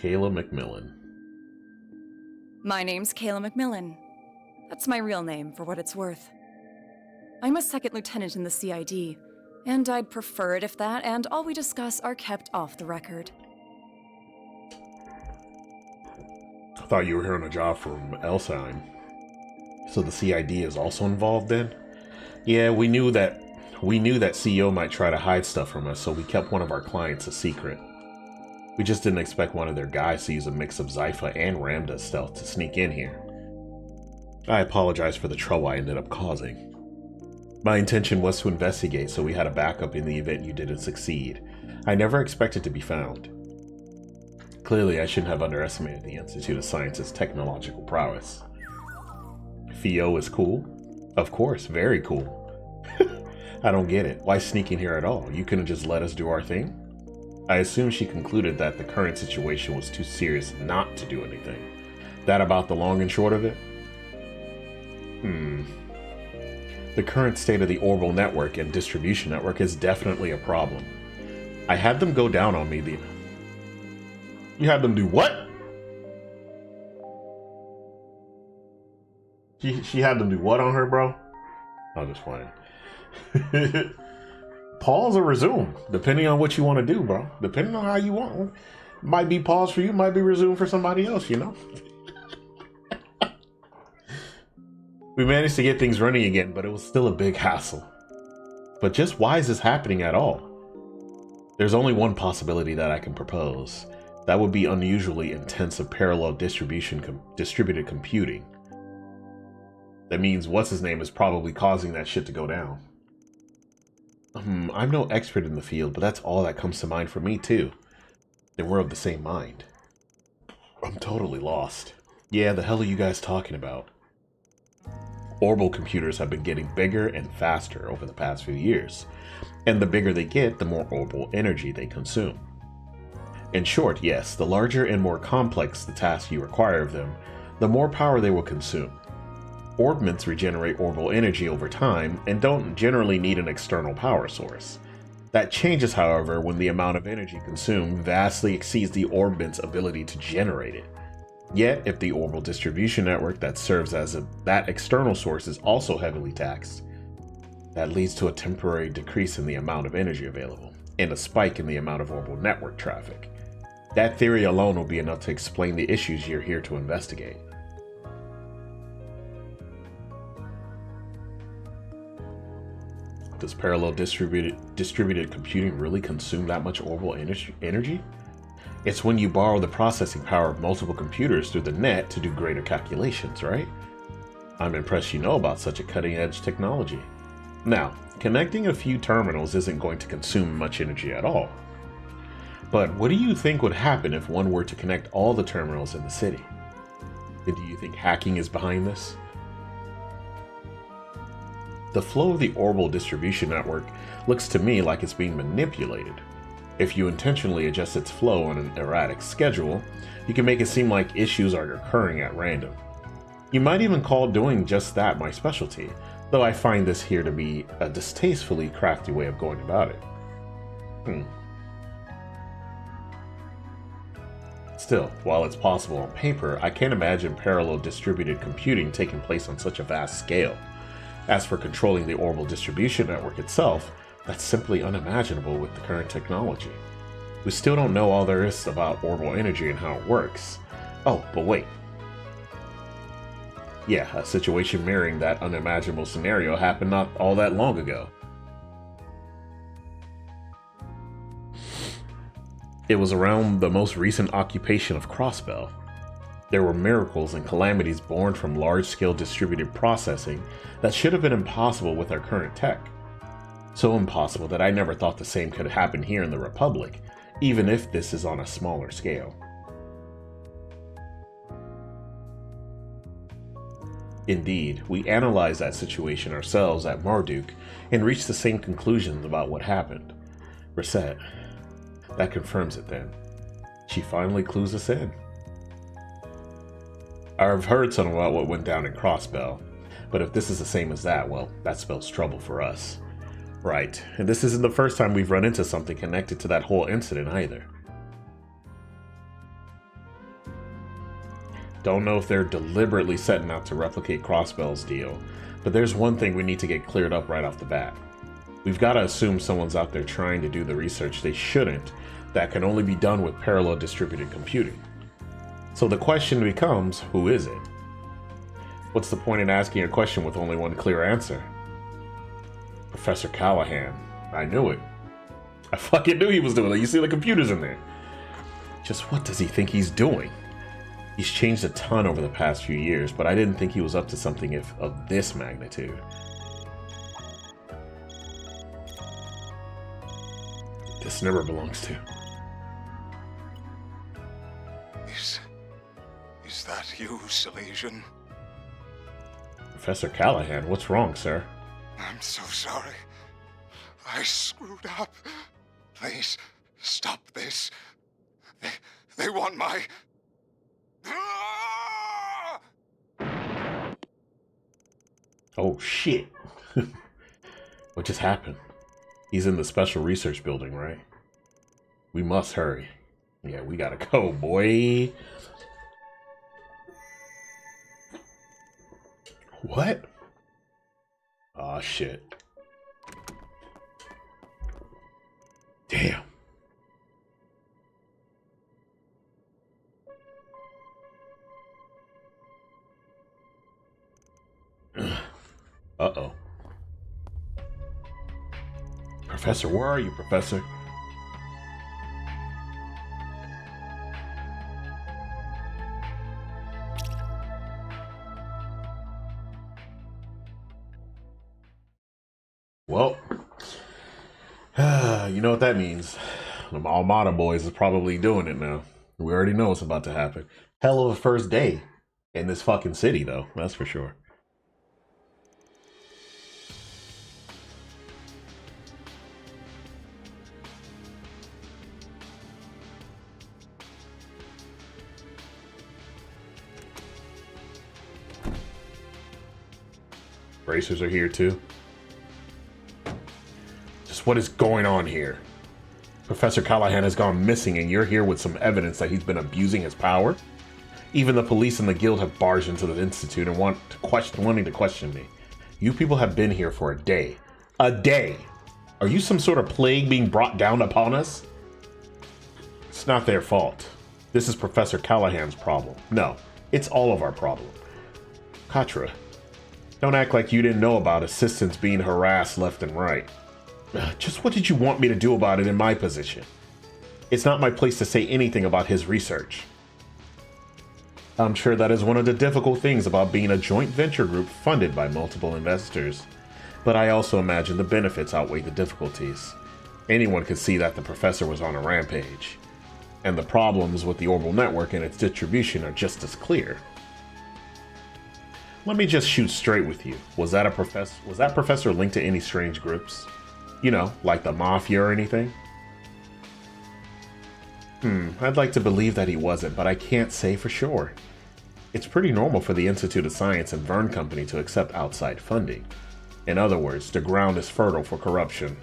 Kayla McMillan.
My name's Kayla McMillan. That's my real name, for what it's worth. I'm a second lieutenant in the CID, and I'd prefer it if that and all we discuss are kept off the record.
thought you were here on a job from Elsheim. So the CID is also involved then? Yeah, we knew that CEO might try to hide stuff from us, so we kept one of our clients a secret. We just didn't expect one of their guys to use a mix of Zypha and Ramda stealth to sneak in here. I apologize for the trouble I ended up causing. My intention was to investigate, so we had a backup in the event you didn't succeed. I never expected to be found. Clearly, I shouldn't have underestimated the Institute of Science's technological prowess. Theo is cool? Of course, very cool. I don't get it. Why sneak in here at all? You couldn't just let us do our thing? I assume she concluded that the current situation was too serious not to do anything. That about the long and short of it? The current state of the orbital network and distribution network is definitely a problem. I had them go down on me. You had them do what? She had them do what on her, bro? I'm just playing. Pause or resume, depending on what you want to do, bro. Depending on how you want. Might be pause for you, might be resume for somebody else, you know? We managed to get things running again, but it was still a big hassle. But just why is this happening at all? There's only one possibility that I can propose. That would be unusually intensive parallel distributed computing. That means what's-his-name is probably causing that shit to go down. I'm no expert in the field, but that's all that comes to mind for me too. And we're of the same mind. I'm totally lost. Yeah, the hell are you guys talking about? Orbital computers have been getting bigger and faster over the past few years, and the bigger they get, the more orbital energy they consume. In short, yes, the larger and more complex the task you require of them, the more power they will consume. Orbments regenerate orbital energy over time and don't generally need an external power source. That changes, however, when the amount of energy consumed vastly exceeds the orbment's ability to generate it. Yet, if the orbital distribution network that serves as that external source is also heavily taxed, that leads to a temporary decrease in the amount of energy available, and a spike in the amount of orbital network traffic. That theory alone will be enough to explain the issues you're here to investigate. Does parallel distributed computing really consume that much orbital energy? It's when you borrow the processing power of multiple computers through the net to do greater calculations, right? I'm impressed you know about such a cutting-edge technology. Now, connecting a few terminals isn't going to consume much energy at all. But what do you think would happen if one were to connect all the terminals in the city? And do you think hacking is behind this? The flow of the orbital distribution network looks to me like it's being manipulated. If you intentionally adjust its flow on an erratic schedule, you can make it seem like issues are occurring at random. You might even call doing just that my specialty, though I find this here to be a distastefully crafty way of going about it. Still, while it's possible on paper, I can't imagine parallel distributed computing taking place on such a vast scale. As for controlling the orbital distribution network itself, that's simply unimaginable with the current technology. We still don't know all there is about orbital energy and how it works. Oh, but wait. Yeah, a situation mirroring that unimaginable scenario happened not all that long ago. It was around the most recent occupation of Crossbell. There were miracles and calamities born from large-scale distributed processing that should have been impossible with our current tech. So impossible that I never thought the same could happen here in the Republic, even if this is on a smaller scale. Indeed, we analyzed that situation ourselves at Marduk and reached the same conclusions about what happened. Reset. That confirms it then. She finally clues us in. I've heard some about what went down in Crossbell, but if this is the same as that, well, that spells trouble for us. Right, and this isn't the first time we've run into something connected to that whole incident either. Don't know if they're deliberately setting out to replicate Crossbell's deal, but there's one thing we need to get cleared up right off the bat. We've got to assume someone's out there trying to do the research they shouldn't, that can only be done with parallel distributed computing. So the question becomes, who is it? What's the point in asking a question with only one clear answer? Professor Callahan. I knew it. I fucking knew he was doing it. You see the computers in there. Just what does he think he's doing? He's changed a ton over the past few years, but I didn't think he was up to something of this magnitude. This never belongs to.
Is that you, Silesian?
Professor Callahan, what's wrong, sir?
I'm so sorry. I screwed up. Please, stop this. They want my...
Oh, shit. What just happened? He's in the special research building, right? We must hurry. Yeah, we gotta go, boy. What? Aw, shit. Damn. Uh-oh. Professor, where are you, Professor? Well, you know what that means. The Almada boys is probably doing it now. We already know what's about to happen. Hell of a first day in this fucking city, though. That's for sure. Racers are here too. Just what is going on here? Professor Callahan has gone missing and you're here with some evidence that he's been abusing his power? Even the police and the guild have barged into the institute and wanting to question me. You people have been here for a day. A day! Are you some sort of plague being brought down upon us? It's not their fault. This is Professor Callahan's problem. No, it's all of our problem. Katra, don't act like you didn't know about assistants being harassed left and right. Just what did you want me to do about it in my position? It's not my place to say anything about his research. I'm sure that is one of the difficult things about being a joint venture group funded by multiple investors. But I also imagine the benefits outweigh the difficulties. Anyone could see that the professor was on a rampage. And the problems with the orbital network and its distribution are just as clear. Let me just shoot straight with you. Was that professor linked to any strange groups? You know, like the Mafia or anything? I'd like to believe that he wasn't, but I can't say for sure. It's pretty normal for the Institute of Science and Vern Company to accept outside funding. In other words, the ground is fertile for corruption.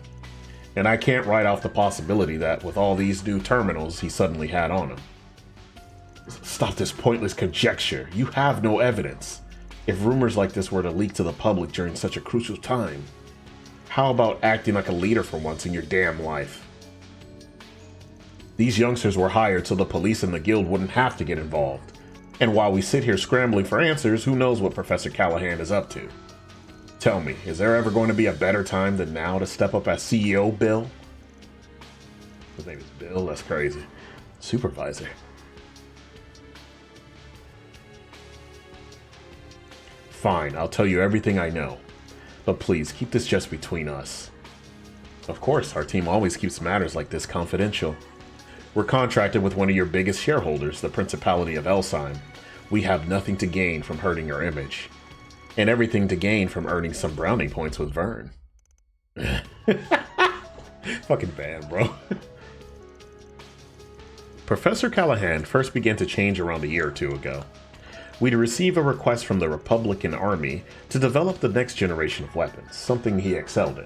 And I can't write off the possibility that with all these new terminals he suddenly had on him. Stop this pointless conjecture. You have no evidence. If rumors like this were to leak to the public during such a crucial time, how about acting like a leader for once in your damn life? These youngsters were hired so the police and the guild wouldn't have to get involved. And while we sit here scrambling for answers, who knows what Professor Callahan is up to? Tell me, is there ever going to be a better time than now to step up as CEO, Bill? His name is Bill? That's crazy. Supervisor. Fine, I'll tell you everything I know. But please, keep this just between us. Of course, our team always keeps matters like this confidential. We're contracted with one of your biggest shareholders, the Principality of Elsheim. We have nothing to gain from hurting your image. And everything to gain from earning some brownie points with Vern. Fucking bad, bro. Professor Callahan first began to change around a year or two ago. We'd receive a request from the Republican Army to develop the next generation of weapons, something he excelled in.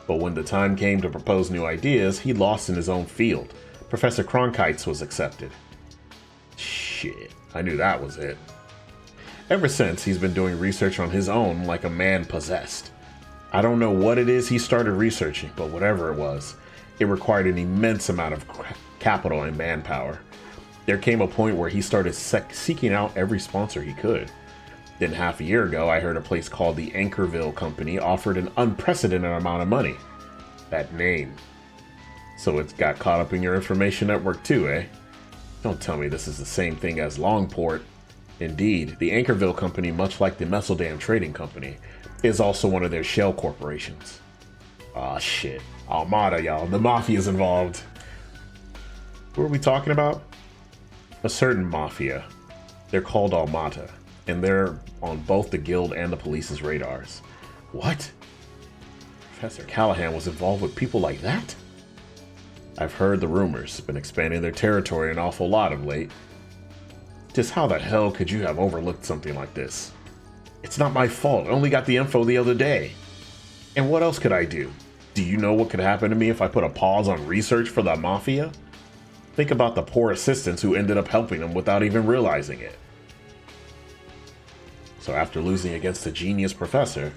But when the time came to propose new ideas, he lost in his own field. Professor Cronkite's was accepted. Shit, I knew that was it. Ever since, he's been doing research on his own like a man possessed. I don't know what it is he started researching, but whatever it was, it required an immense amount of capital and manpower. There came a point where he started seeking out every sponsor he could. Then half a year ago, I heard a place called the Anchorville Company offered an unprecedented amount of money. That name. So it's got caught up in your information network too, eh? Don't tell me this is the same thing as Longport. Indeed, the Anchorville Company, much like the MrTalbain Trading Company, is also one of their shell corporations. Aw, shit. Armada, y'all. The Mafia's involved. Who are we talking about? A certain Mafia. They're called Armada, and they're on both the Guild and the police's radars. What? Professor Callahan was involved with people like that? I've heard the rumors, been expanding their territory an awful lot of late. Just how the hell could you have overlooked something like this? It's not my fault, I only got the info the other day. And what else could I do? Do you know what could happen to me if I put a pause on research for the Mafia? Think about the poor assistants who ended up helping them without even realizing it. So after losing against the genius professor,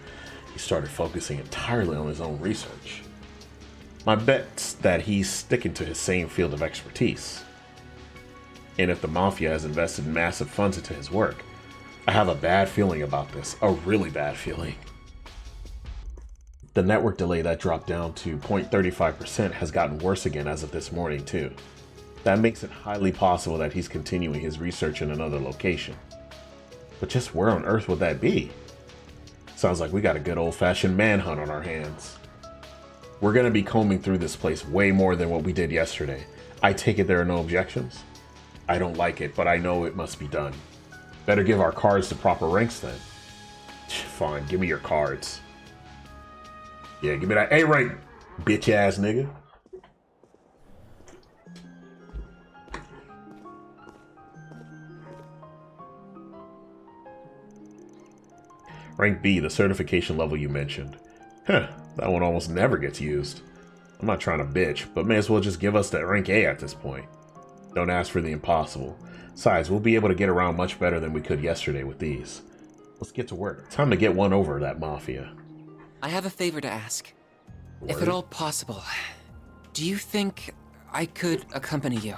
he started focusing entirely on his own research. My bet's that he's sticking to his same field of expertise. And if the Mafia has invested massive funds into his work, I have a bad feeling about this, a really bad feeling. The network delay that dropped down to 0.35% has gotten worse again as of this morning too. That makes it highly possible that he's continuing his research in another location. But just where on earth would that be? Sounds like we got a good old-fashioned manhunt on our hands. We're gonna be combing through this place way more than what we did yesterday. I take it there are no objections? I don't like it, but I know it must be done. Better give our cards the proper ranks then. Fine, give me your cards. Yeah, give me that A rank, bitch ass nigga. Rank B, the certification level you mentioned. Huh, that one almost never gets used. I'm not trying to bitch, but may as well just give us that rank A at this point. Don't ask for the impossible. Besides, we'll be able to get around much better than we could yesterday with these. Let's get to work. Time to get one over that Mafia.
I have a favor to ask.
Word?
If at all possible, do you think I could accompany you?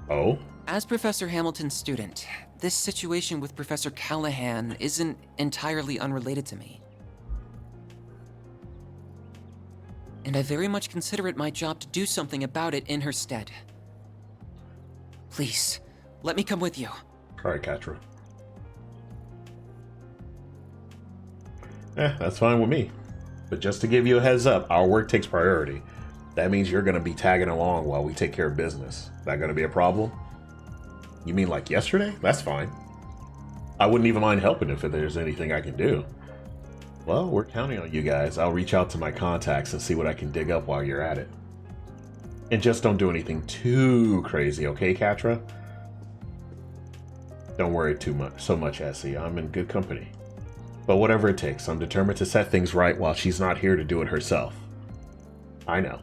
Oh?
As Professor Hamilton's student, this situation with Professor Callahan isn't entirely unrelated to me. And I very much consider it my job to do something about it in her stead. Please, let me come with you.
Alright, Katra. That's fine with me. But just to give you a heads up, our work takes priority. That means you're gonna be tagging along while we take care of business. That gonna be a problem? You mean like yesterday? That's fine. I wouldn't even mind helping if there's anything I can do. Well, we're counting on you guys. I'll reach out to my contacts and see what I can dig up while you're at it. And just don't do anything too crazy, okay, Katra? Don't worry so much, Essie. I'm in good company. But whatever it takes, I'm determined to set things right while she's not here to do it herself. I know.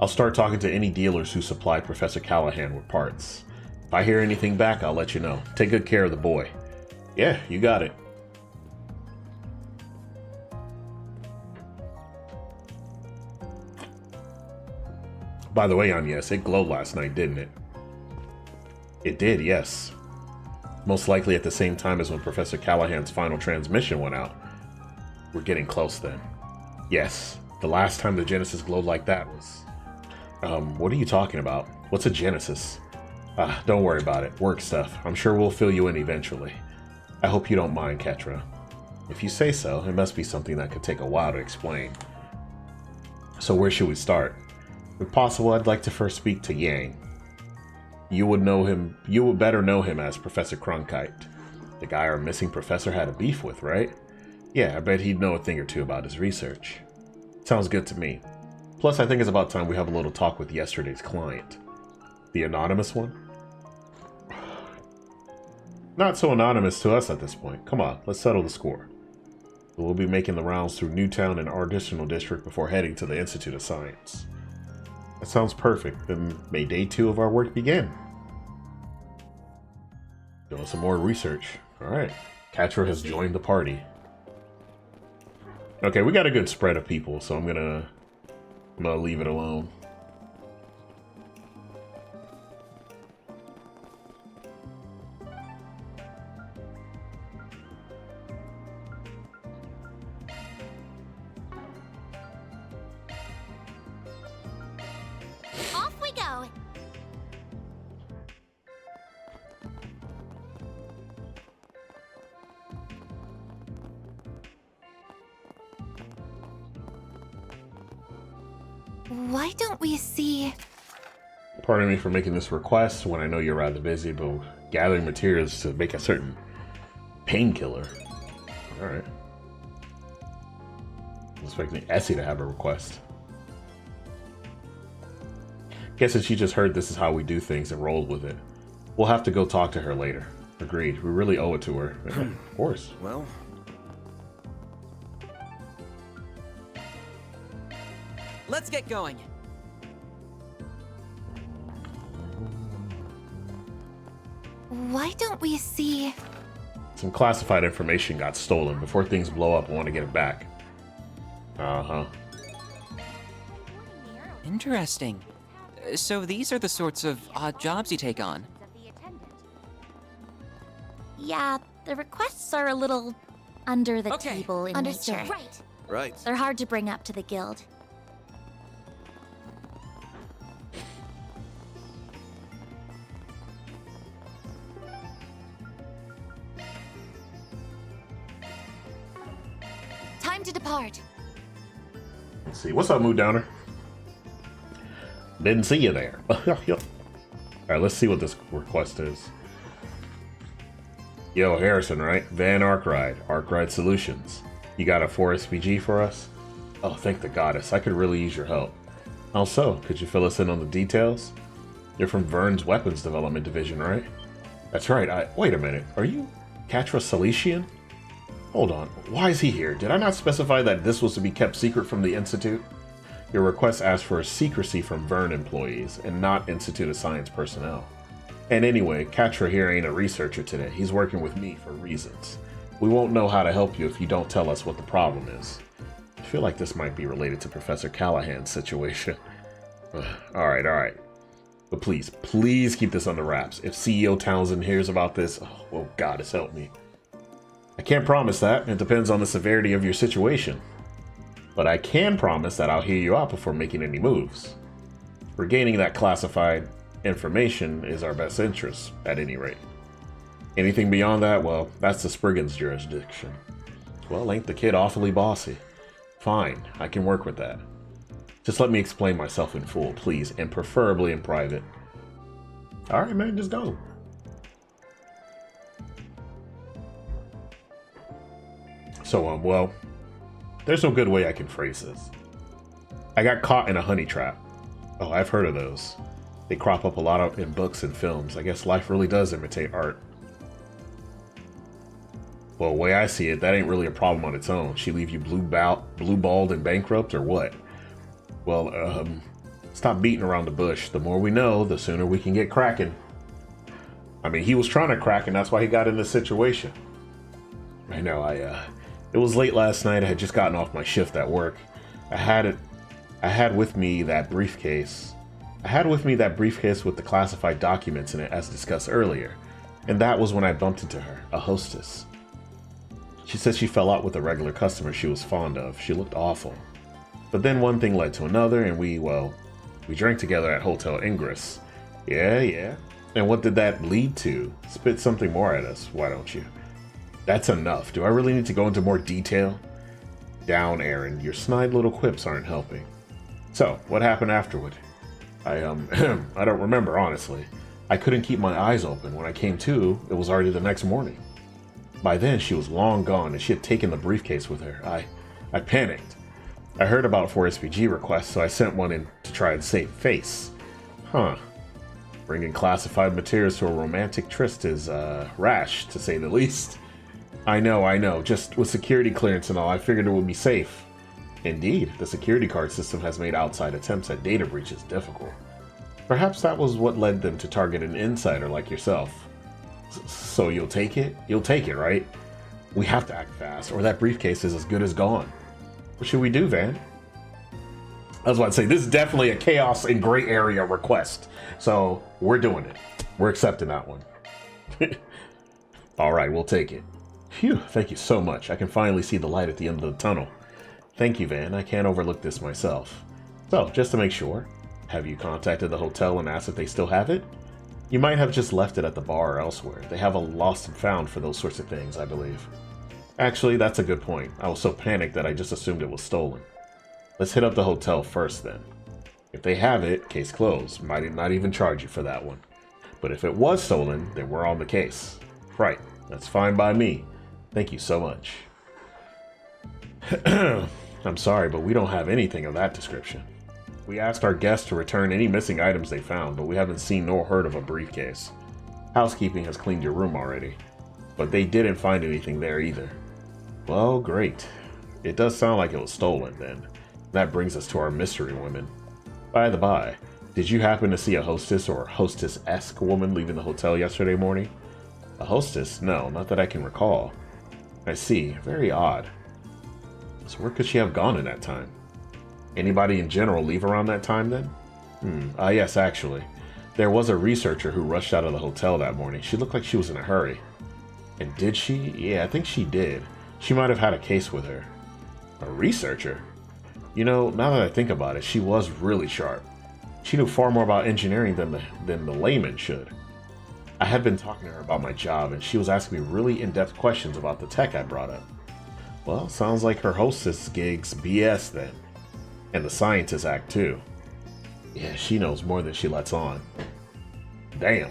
I'll start talking to any dealers who supply Professor Callahan with parts. If I hear anything back, I'll let you know. Take good care of the boy. Yeah, you got it. By the way, Agnes, it glowed last night, didn't it? It did, yes. Most likely at the same time as when Professor Callahan's final transmission went out. We're getting close then. Yes, the last time the Genesis glowed like that was... what are you talking about? What's a Genesis? Don't worry about it. Work stuff. I'm sure we'll fill you in eventually. I hope you don't mind, Ketra. If you say so, it must be something that could take a while to explain. So where should we start? If possible, I'd like to first speak to Yang. You would better know him as Professor Cronkite. The guy our missing professor had a beef with, right? Yeah, I bet he'd know a thing or two about his research. Sounds good to me. Plus, I think it's about time we have a little talk with yesterday's client. The anonymous one? Not so anonymous to us at this point. Come on, let's settle the score. We'll be making the rounds through Newtown and our additional district before heading to the Institute of Science. That sounds perfect. Then may day 2 of our work begin. Doing some more research. Alright. Katra has joined the party. Okay, we got a good spread of people, so I'm gonna I'm gonna leave it alone.
Off we go.
Why don't we see...
Pardon me for making this request when I know you're rather busy, but gathering materials to make a certain painkiller. Alright. I'm expecting Essie to have a request. Guessing she just heard this is how we do things and rolled with it. We'll have to go talk to her later. Agreed. We really owe it to her. Of course.
Well,
Let's get going.
Why don't we see...
Some classified information got stolen. Before things blow up, I want to get it back. Uh-huh.
Interesting. So these are the sorts of odd jobs you take on.
Yeah, the requests are a little under the table in
Understood.
nature.
right.
They're hard to bring up to the guild.
Time to depart.
Let's see. What's up, Mood Downer? Didn't see you there. Alright, let's see what this request is. Yo, Harrison, right? Van Arkride, Arkride Solutions. You got a 4SPG for us? Oh, thank the goddess. I could really use your help. How so? Could you fill us in on the details? You're from Vern's Weapons Development Division, right? That's right. Wait a minute. Are you Catra Salesian? Hold on. Why is he here? Did I not specify that this was to be kept secret from the Institute? Your request asks for secrecy from Vern employees and not Institute of Science personnel. And anyway, Catra here ain't a researcher today. He's working with me for reasons. We won't know how to help you if you don't tell us what the problem is. I feel like this might be related to Professor Callahan's situation. Alright. But please keep this under wraps. If CEO Townsend hears about this, oh, goddess help me. I can't promise that. It depends on the severity of your situation. But I can promise that I'll hear you out before making any moves. Regaining that classified information is our best interest, at any rate. Anything beyond that, well, that's the Spriggan's jurisdiction. Well, ain't the kid awfully bossy? Fine, I can work with that. Just let me explain myself in full, please, and preferably in private. Alright, man, just go. So, well, there's no good way I can phrase this. I got caught in a honey trap. Oh, I've heard of those. They crop up a lot in books and films. I guess life really does imitate art. Well, the way I see it, that ain't really a problem on its own. She leave you blue-balled and bankrupt, or what? Well, stop beating around the bush. The more we know, the sooner we can get cracking. I mean, he was trying to crack, and that's why he got in this situation. I know, it was late last night. I had just gotten off my shift at work. I had with me that briefcase with the classified documents in it, as discussed earlier. And that was when I bumped into her, a hostess. She said she fell out with a regular customer she was fond of. She looked awful. But then one thing led to another, and we drank together at Hotel Ingress. Yeah. And what did that lead to? Spit something more at us, why don't you? That's enough. Do I really need to go into more detail? Down, Aaron. Your snide little quips aren't helping. So, what happened afterward? I don't remember, honestly. I couldn't keep my eyes open. When I came to, it was already the next morning. By then, she was long gone, and she had taken the briefcase with her. I panicked. I heard about 4SPG requests, so I sent one in to try and save face. Huh. Bringing classified materials to a romantic tryst is, rash, to say the least. I know. Just with security clearance and all, I figured it would be safe. Indeed, the security card system has made outside attempts at data breaches difficult. Perhaps that was what led them to target an insider like yourself. So you'll take it? You'll take it, right? We have to act fast, or that briefcase is as good as gone. What should we do, Van? I was about to say, this is definitely a chaos and gray area request. So we're doing it. We're accepting that one. All right, we'll take it. Phew, thank you so much. I can finally see the light at the end of the tunnel. Thank you, Van. I can't overlook this myself. So, just to make sure, have you contacted the hotel and asked if they still have it? You might have just left it at the bar or elsewhere. They have a lost and found for those sorts of things, I believe. Actually, that's a good point. I was so panicked that I just assumed it was stolen. Let's hit up the hotel first, then. If they have it, case closed. Might not even charge you for that one. But if it was stolen, then we're on the case. Right. That's fine by me. Thank you so much. I'm sorry, but we don't have anything of that description. We asked our guests to return any missing items they found, but we haven't seen nor heard of a briefcase. Housekeeping has cleaned your room already, but they didn't find anything there either. Well, great. It does sound like it was stolen, then. That brings us to our mystery women. By the by, did you happen to see a hostess or hostess-esque woman leaving the hotel yesterday morning? A hostess? No, not that I can recall. I see. Very odd. So where could she have gone in that time? Anybody in general leave around that time then? Yes, actually. There was a researcher who rushed out of the hotel that morning. She looked like she was in a hurry. And did she? Yeah, I think she did. She might have had a case with her. A researcher? You know, now that I think about it, she was really sharp. She knew far more about engineering than the layman should. I had been talking to her about my job, and she was asking me really in-depth questions about the tech I brought up. Well, sounds like her hostess gig's BS then. And the scientist act too. Yeah, she knows more than she lets on. Damn.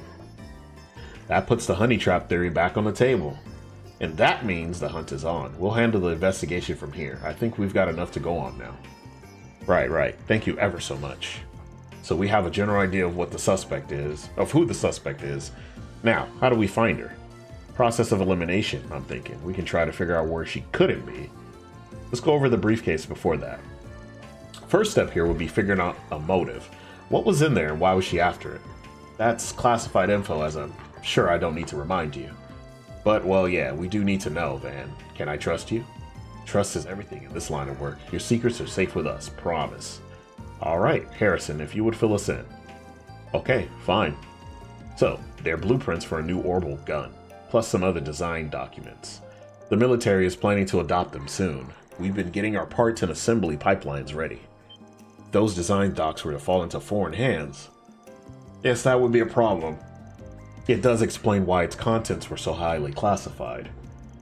That puts the honey trap theory back on the table. And that means the hunt is on. We'll handle the investigation from here. I think we've got enough to go on now. Right. Thank you ever so much. So we have a general idea of what the suspect is, of who the suspect is. Now, how do we find her? Process of elimination, I'm thinking. We can try to figure out where she couldn't be. Let's go over the briefcase before that. First step here would be figuring out a motive. What was in there and why was she after it? That's classified info, as I'm sure I don't need to remind you. But, well, yeah, we do need to know, Van. Can I trust you? Trust is everything in this line of work. Your secrets are safe with us, promise. Alright, Harrison, if you would fill us in. Okay, fine. So, they're blueprints for a new orbital gun, plus some other design documents. The military is planning to adopt them soon. We've been getting our parts and assembly pipelines ready. If those design docs were to fall into foreign hands, yes, that would be a problem. It does explain why its contents were so highly classified.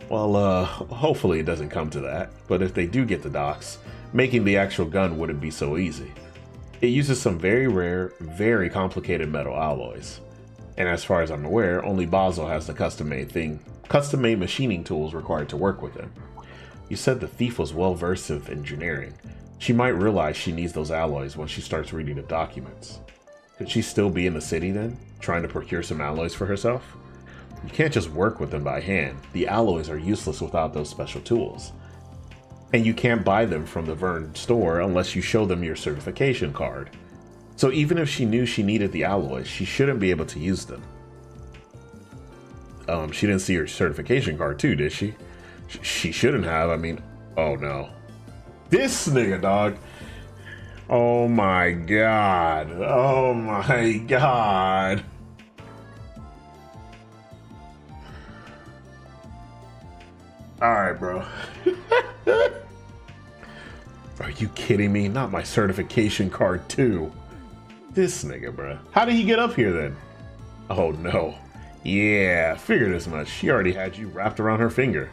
Well, hopefully it doesn't come to that, but if they do get the docs, making the actual gun wouldn't be so easy. It uses some very rare, very complicated metal alloys. And as far as I'm aware, only Basel has the custom-made machining tools required to work with them. You said the thief was well versed in engineering. She might realize she needs those alloys when she starts reading the documents. Could she still be in the city then, trying to procure some alloys for herself? You can't just work with them by hand. The alloys are useless without those special tools. And you can't buy them from the Vern store unless you show them your certification card. So even if she knew she needed the alloys, she shouldn't be able to use them. She didn't see her certification card too, did she? She shouldn't have. I mean, oh no. This nigga, dog. Oh my god. Oh my god. Alright, bro. Are you kidding me? Not my certification card too. This nigga, bro. How did he get up here then? Oh no. Yeah, figured as much. She already had you wrapped around her finger.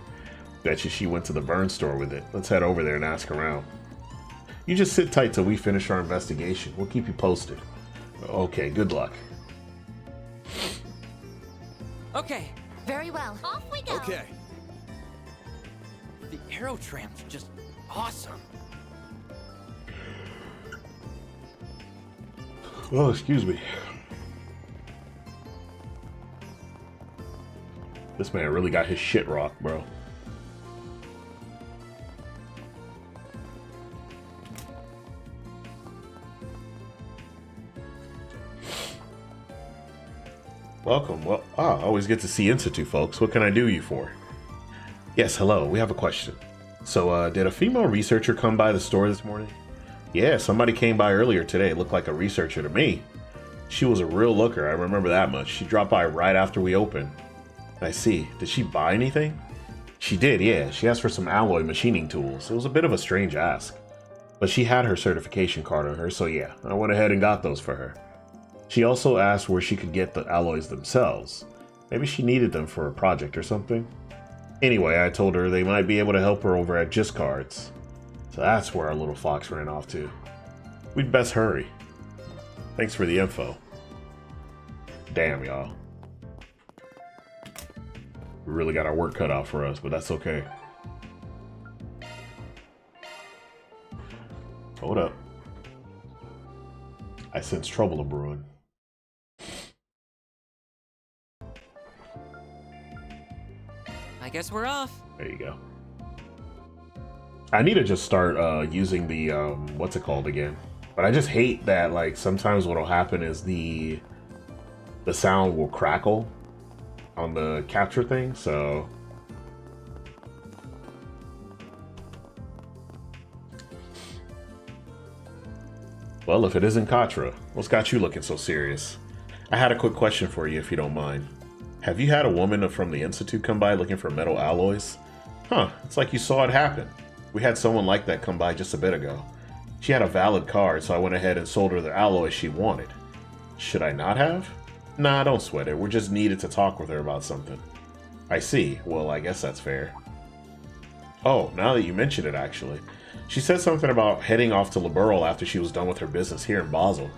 Betcha she went to the Vern store with it. Let's head over there and ask around. You just sit tight till we finish our investigation. We'll keep you posted. Okay, good luck.
Okay.
Very well.
Off we go.
Okay.
The aerotram's just awesome.
Oh, excuse me. This man really got his shit rocked, bro. Welcome. Well, always get to see Institute, folks. What can I do you for? Yes, hello. We have a question. So, did a female researcher come by the store this morning? Yeah, somebody came by earlier today. It looked like a researcher to me. She was a real looker, I remember that much. She dropped by right after we opened. I see. Did she buy anything? She did, yeah. She asked for some alloy machining tools. It was a bit of a strange ask. But she had her certification card on her, so yeah, I went ahead and got those for her. She also asked where she could get the alloys themselves. Maybe she needed them for a project or something. Anyway, I told her they might be able to help her over at Just Cards. So that's where our little fox ran off to. We'd best hurry. Thanks for the info. Damn, y'all. We really got our work cut out for us, but that's okay. Hold up. I sense trouble brewing.
I guess we're off.
There you go. I need to just start using the what's it called again? But I just hate that, like, sometimes what'll happen is the sound will crackle on the capture thing, so well, if it isn't Katra, what's got you looking so serious? I had a quick question for you if you don't mind. Have you had a woman from the Institute come by looking for metal alloys? Huh, it's like you saw it happen. We had someone like that come by just a bit ago. She had a valid card, so I went ahead and sold her the alloys she wanted. Should I not have? Nah, don't sweat it. We just needed to talk with her about something. I see. Well, I guess that's fair. Oh, now that you mention it, actually. She said something about heading off to Liberl after she was done with her business here in Basel.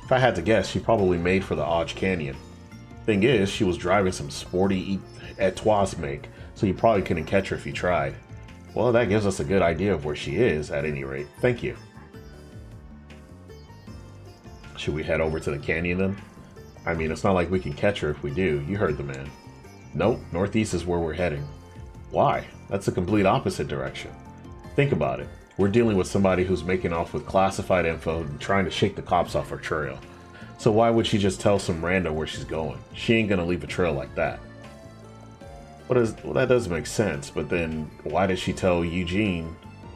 If I had to guess, she probably made for the Odge Canyon. Thing is, she was driving some sporty Etoise make, so you probably couldn't catch her if you tried. Well, that gives us a good idea of where she is, at any rate. Thank you. Should we head over to the canyon then? I mean, it's not like we can catch her if we do. You heard the man. Nope, northeast is where we're heading. Why? That's the complete opposite direction. Think about it. We're dealing with somebody who's making off with classified info and trying to shake the cops off her trail. So why would she just tell some rando where she's going? She ain't gonna leave a trail like that. Well, that does make sense, but then why did she tell Eugene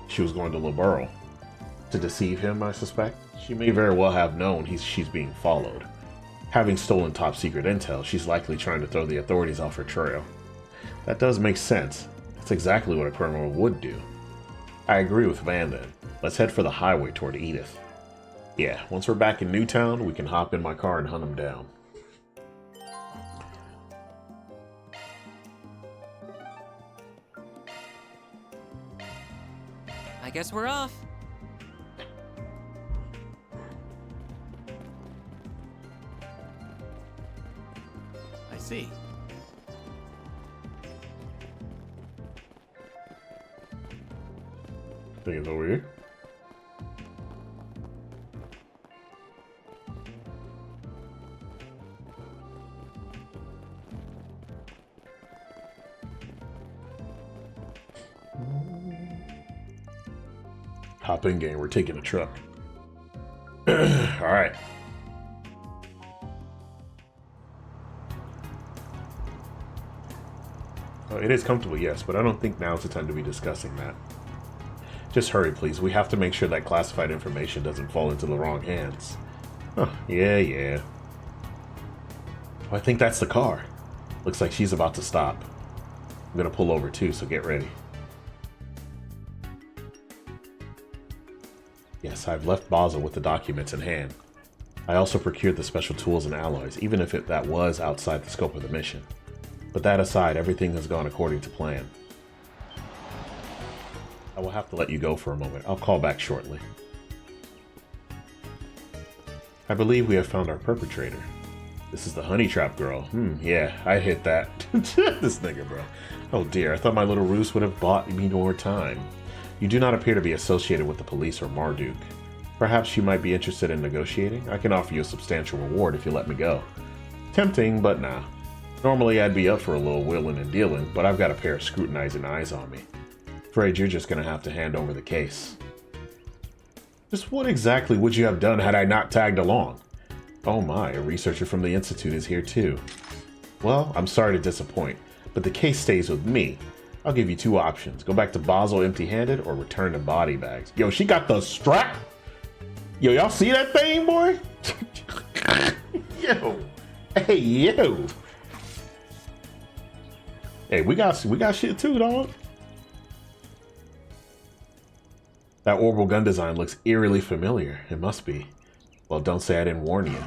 she was going to Liberl? To deceive him, I suspect? She may very well have known she's being followed. Having stolen top secret intel, she's likely trying to throw the authorities off her trail. That does make sense. That's exactly what a criminal would do. I agree with Van then. Let's head for the highway toward Edith. Yeah, once we're back in Newtown, we can hop in my car and hunt him down.
I guess we're off.
I see.
I think it's over here. Hop in, gang. We're taking a truck. All right. It is comfortable, yes, but I don't think now's the time to be discussing that. Just hurry, please. We have to make sure that classified information doesn't fall into the wrong hands. Oh, yeah. Oh, I think that's the car. Looks like she's about to stop. I'm gonna pull over too, so get ready. Yes, I've left Basel with the documents in hand. I also procured the special tools and alloys, even if that was outside the scope of the mission. But that aside, everything has gone according to plan. I will have to let you go for a moment. I'll call back shortly. I believe we have found our perpetrator. This is the honey trap girl. Yeah, I hit that. This nigga, bro. Oh dear, I thought my little ruse would have bought me more time. You do not appear to be associated with the police or Marduk. Perhaps you might be interested in negotiating? I can offer you a substantial reward if you let me go. Tempting, but nah. Normally I'd be up for a little wheeling and dealing, but I've got a pair of scrutinizing eyes on me. Afraid you're just gonna have to hand over the case. Just what exactly would you have done had I not tagged along? Oh my, a researcher from the Institute is here too. Well, I'm sorry to disappoint, but the case stays with me. I'll give you two options. Go back to Basel empty-handed or return to body bags. Yo, she got the strap? Yo, y'all see that thing, boy? Yo. Hey, yo. Hey, we got shit too, dog. That orbital gun design looks eerily familiar. It must be. Well, don't say I didn't warn you.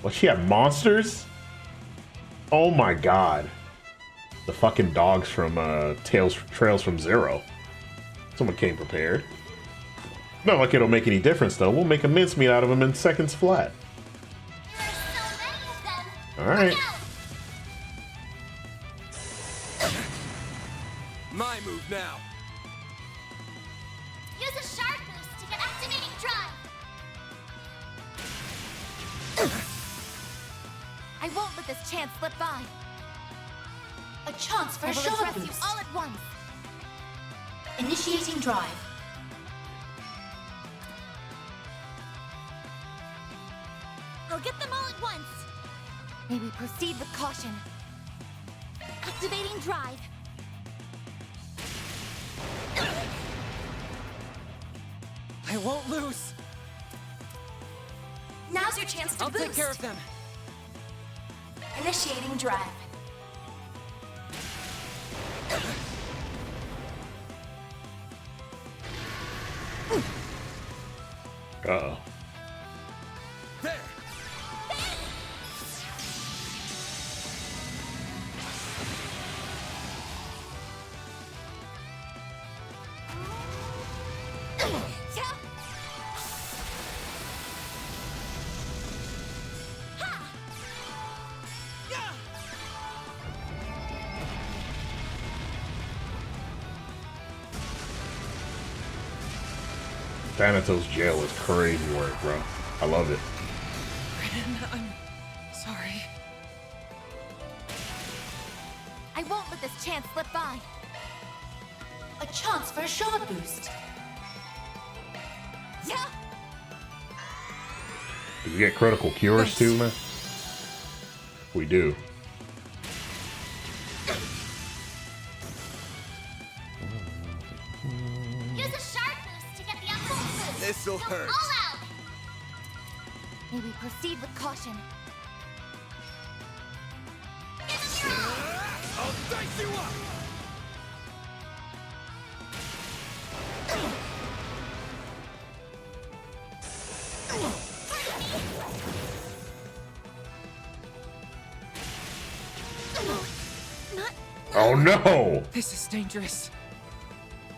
What, she had monsters? Oh my god. The fucking dogs from Trails from Zero. Someone came prepared. Not like it'll make any difference though. We'll make a mincemeat out of them in seconds flat. Alright.
My move now.
Use a shark boost to get activating drive. I won't let this chance slip by. A chance for a shark boost all at once. Initiating drive. I'll get them all at once. May we proceed with caution. Activating drive.
I won't lose.
Now's your chance to
I'll
boost.
take care of them.
Initiating drive.
Uh-oh.
There.
Thanatos jail is crazy work, bro. I love it.
I'm sorry.
I won't let this chance slip by. A chance for a shard boost. Yeah.
Do we get critical cures too, man? We do.
Use a shark boost to get the upper boost.
This'll
Go
hurt.
all out. May we proceed with caution.
I'll dice you up.
Oh no!
This is dangerous.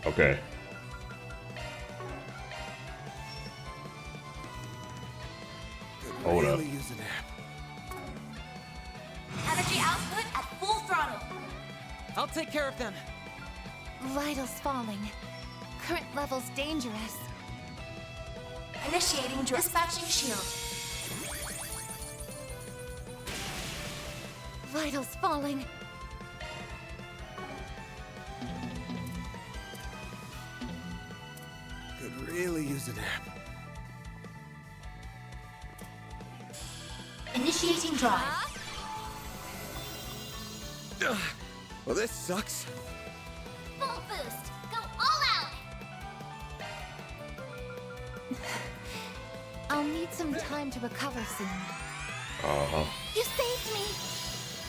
Okay. Hold up.
Really use a nap.
Energy output at full throttle.
I'll take care of them.
Vitals falling. Current levels dangerous. Initiating dispatching shield. Vitals falling.
Could really use a nap.
Initiating drive.
Well, this sucks.
Full boost. Go all out. I'll need some time to recover soon.
Uh-huh.
You saved me.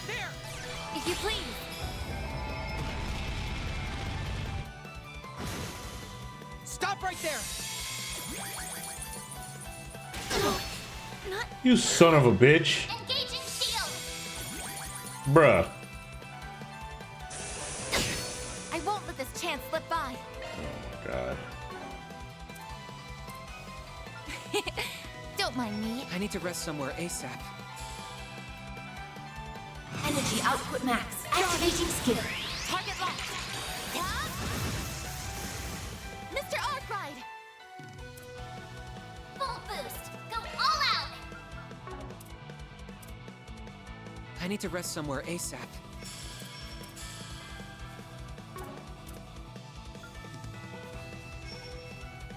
There.
If you please.
Stop right there.
Not
You son of a bitch.
engaging shield.
Bruh.
I won't let this chance slip by.
Oh my god.
Don't mind me.
I need to rest somewhere ASAP.
Energy output max. Activating skill. Target locked. Mr. Arkride. Full boost. Go all out.
I need to rest somewhere ASAP.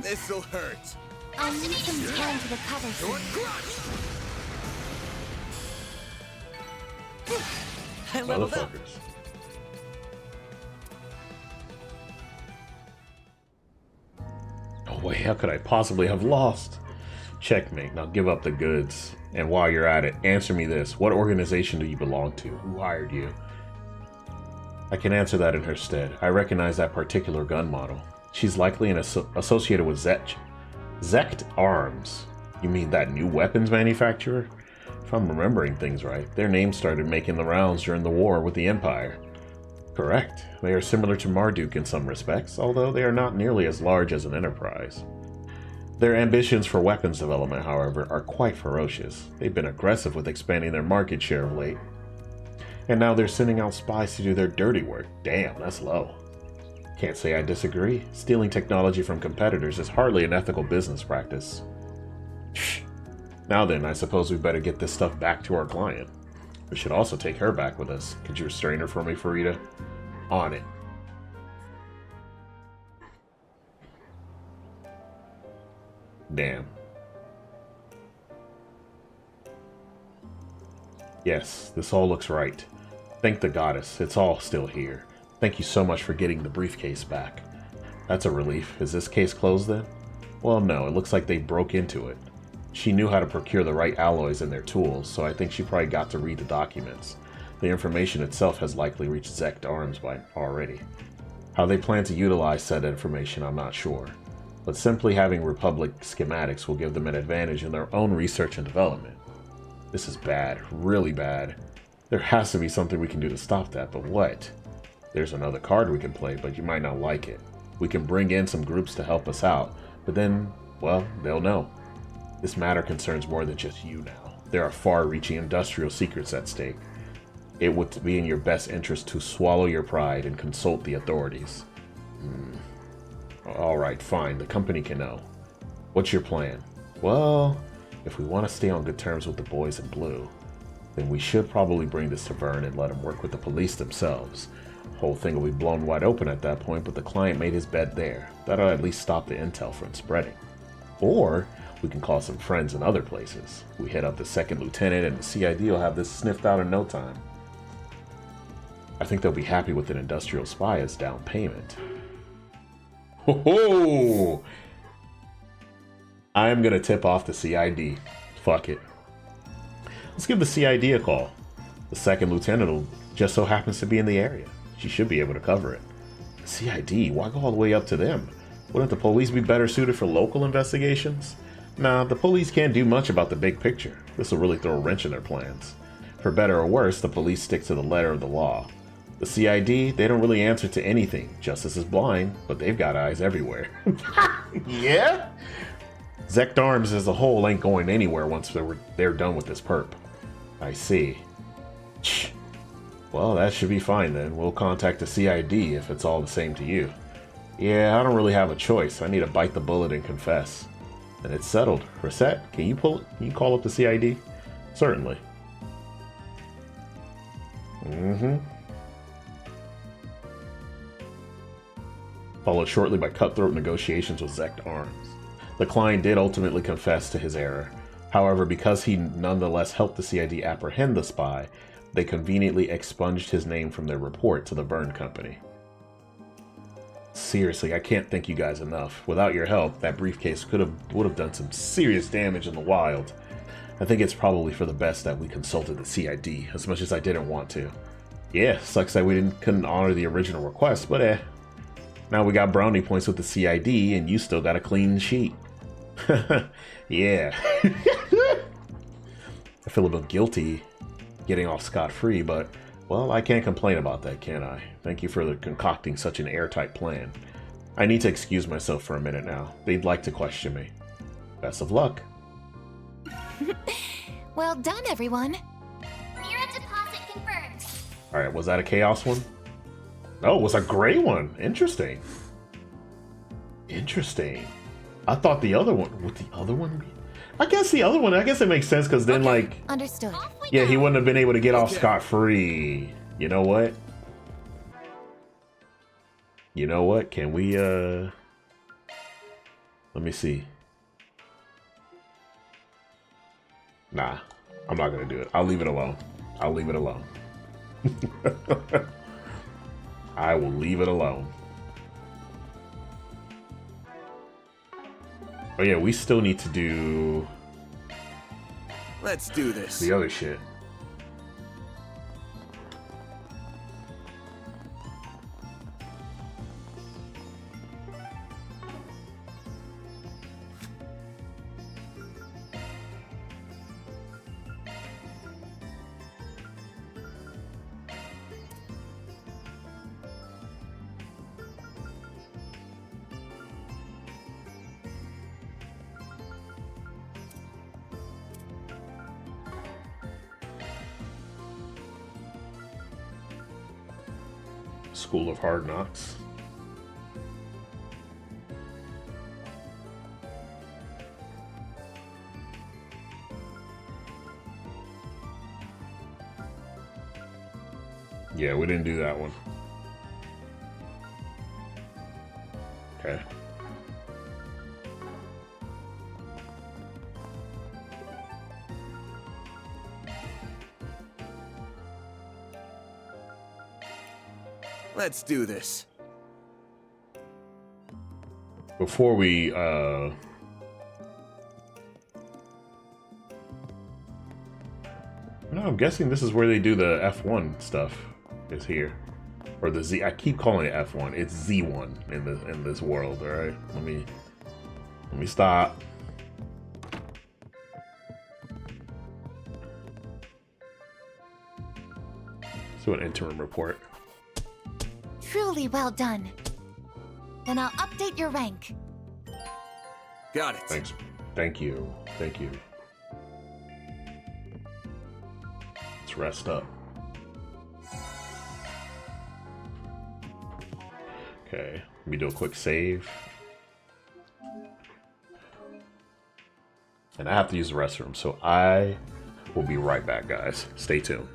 This'll hurt.
I'll need some time to recover
Short
soon.
crush.
I leveled up.
Motherfuckers. No way, how could I possibly have lost? Checkmate. Now give up the goods. And while you're at it, answer me this. What organization do you belong to? Who hired you? I can answer that in her stead. I recognize that particular gun model. She's likely associated with Zect Arms. You mean that new weapons manufacturer? If I'm remembering things right, their name started making the rounds during the war with the Empire. Correct. They are similar to Marduk in some respects, although they are not nearly as large as an enterprise. Their ambitions for weapons development, however, are quite ferocious. They've been aggressive with expanding their market share of late. And now they're sending out spies to do their dirty work. Damn, that's low. Can't say I disagree. Stealing technology from competitors is hardly an ethical business practice. Shh. Now then, I suppose we better get this stuff back to our client. We should also take her back with us. Could you restrain her for me, Farida? On it. Damn. Yes, this all looks right. Thank the goddess, it's all still here. Thank you so much for getting the briefcase back. That's a relief. Is this case closed then? Well, no, it looks like they broke into it. She knew how to procure the right alloys and their tools, so I think she probably got to read the documents. The information itself has likely reached Zect Arms by already. How they plan to utilize said information, I'm not sure. But simply having Republic schematics will give them an advantage in their own research and development. This is bad, really bad. There has to be something we can do to stop that, but what? There's another card we can play, but you might not like it. We can bring in some groups to help us out, but then, well, they'll know. This matter concerns more than just you now. There are far-reaching industrial secrets at stake. It would be in your best interest to swallow your pride and consult the authorities. Alright, fine. The company can know. What's your plan? Well, if we want to stay on good terms with the boys in blue, then we should probably bring this to Vern and let him work with the police themselves. The whole thing will be blown wide open at that point, but the client made his bed there. That'll at least stop the intel from spreading. Or we can call some friends in other places. We hit up the second lieutenant and the CID will have this sniffed out in no time. I think they'll be happy with an industrial spy as down payment. Ho-ho! I am going to tip off the CID. Fuck it. Let's give the CID a call. The second lieutenant just so happens to be in the area. She should be able to cover it. The CID? Why go all the way up to them? Wouldn't the police be better suited for local investigations? Nah, the police can't do much about the big picture. This will really throw a wrench in their plans. For better or worse, the police stick to the letter of the law. The CID, they don't really answer to anything. Justice is blind, but they've got eyes everywhere. Yeah? Zect Arms as a whole ain't going anywhere once they're done with this perp. I see. Well, that should be fine then. We'll contact the CID if it's all the same to you. Yeah, I don't really have a choice. I need to bite the bullet and confess. Then it's settled. Reset, can you call up the CID? Certainly. Followed shortly by cutthroat negotiations with Zect Arms. The client did ultimately confess to his error. However, because he nonetheless helped the CID apprehend the spy, they conveniently expunged his name from their report to the Vern Company. Seriously, I can't thank you guys enough. Without your help, that briefcase would have done some serious damage in the wild. I think it's probably for the best that we consulted the CID, as much as I didn't want to. Yeah, sucks that we couldn't honor the original request, but now we got brownie points with the CID, and you still got a clean sheet. Yeah. I feel a bit guilty getting off scot-free, but, well, I can't complain about that, can I? Thank you for concocting such an airtight plan. I need to excuse myself for a minute now. They'd like to question me. Best of luck.
Well done, everyone.
Mira deposit confirmed.
Alright, was that a chaos one? Oh, it was a gray one. Interesting. Interesting. I thought the other one... Would the other one be? I guess the other one... I guess it makes sense, because then, like...
Understood.
Yeah, he wouldn't have been able to get off scot-free. You know what? You know what? Can we, Let me see. Nah, I'm not gonna do it. I'll leave it alone. I'll leave it alone. I will leave it alone. Oh yeah, we still need to do...
Let's do this.
The other shit. School of Hard Knocks. Yeah, we didn't do that one. Okay.
Let's do this.
Before we no, I'm guessing this is where they do the F1 stuff, is here. Or the Z. I keep calling it F1. It's Z1 in this world, alright? Let me stop. Let's do an interim report.
Truly well done. Then I'll update your rank.
Got it.
Thanks. Thank you. Thank you. Let's rest up. Okay, let me do a quick save. And I have to use the restroom, so I will be right back, guys. Stay tuned.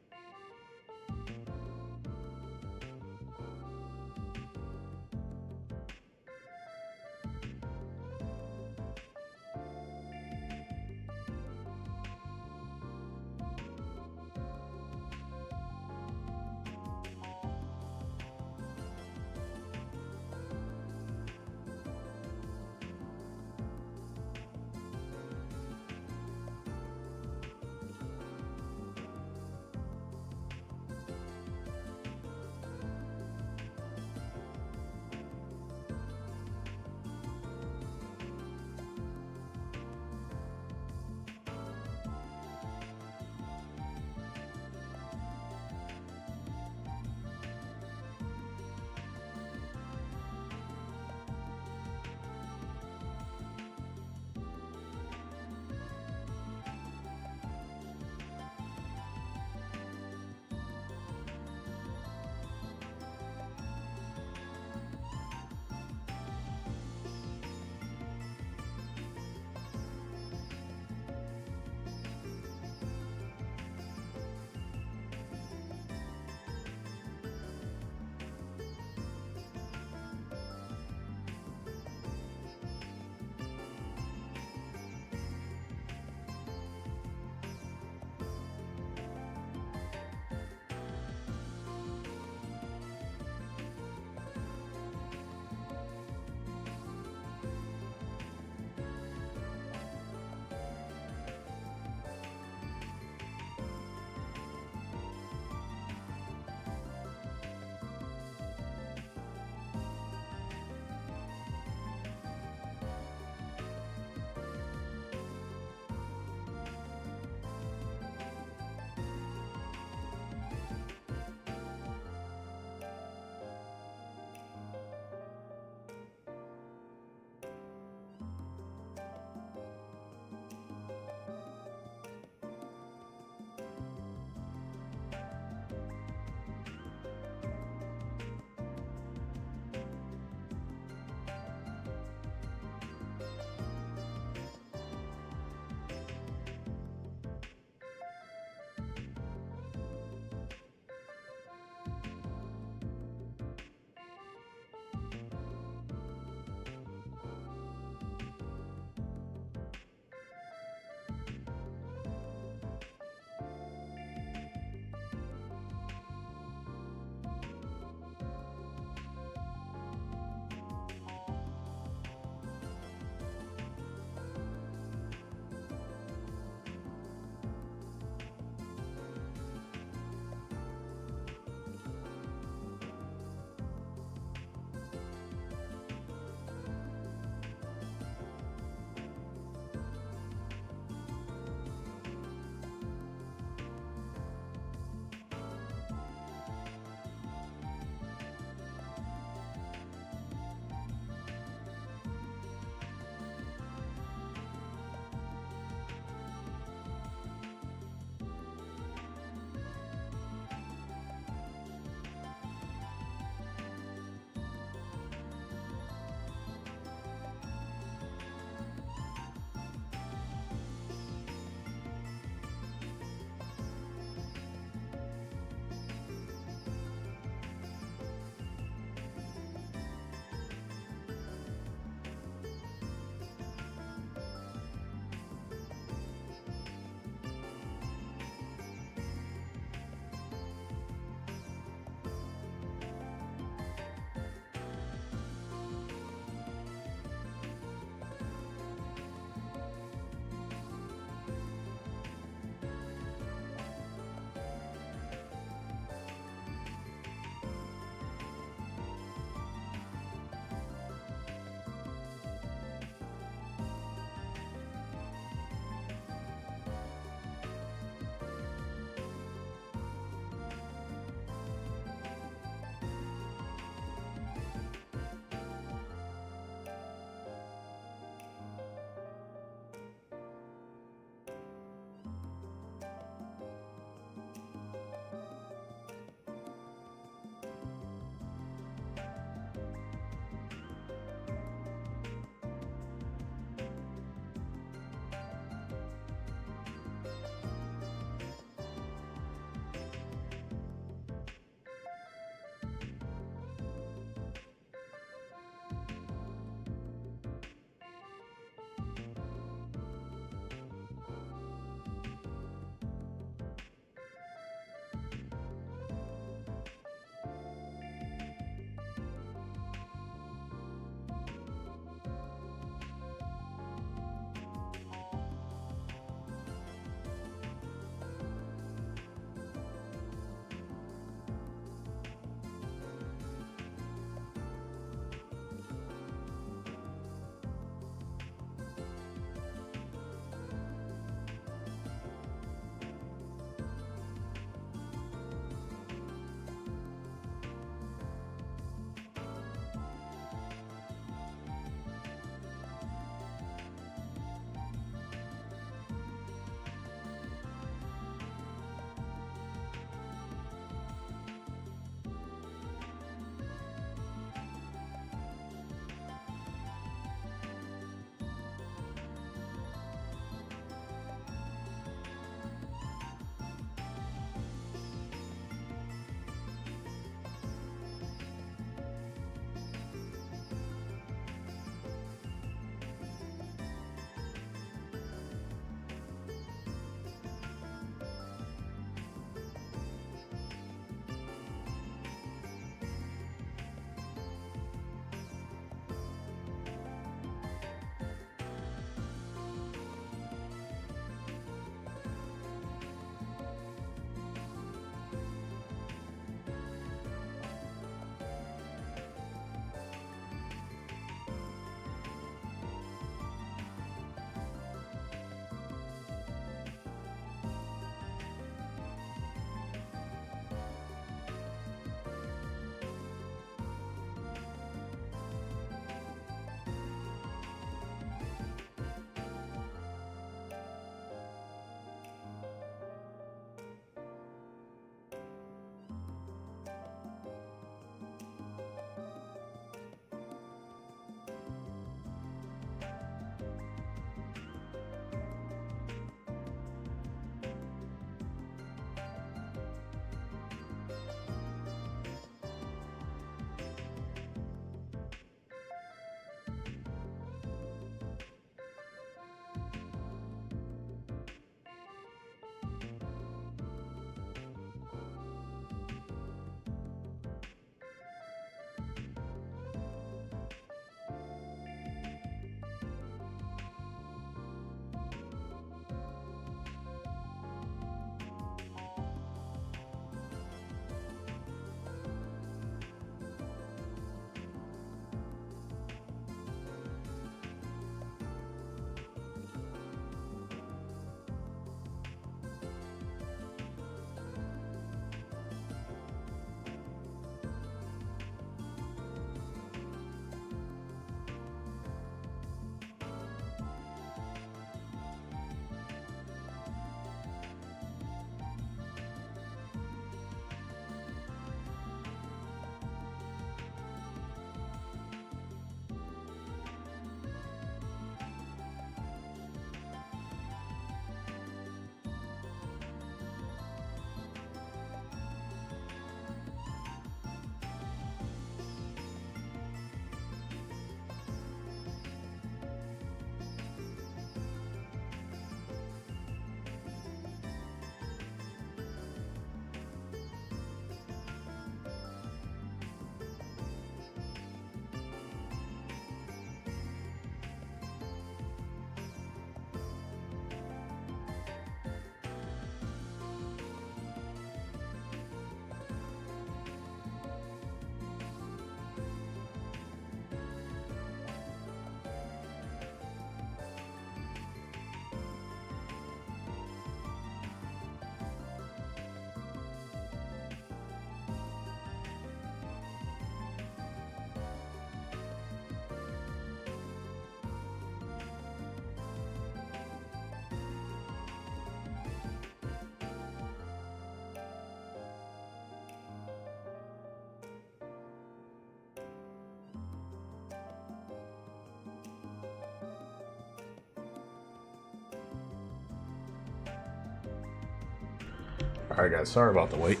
Alright guys, sorry about the wait.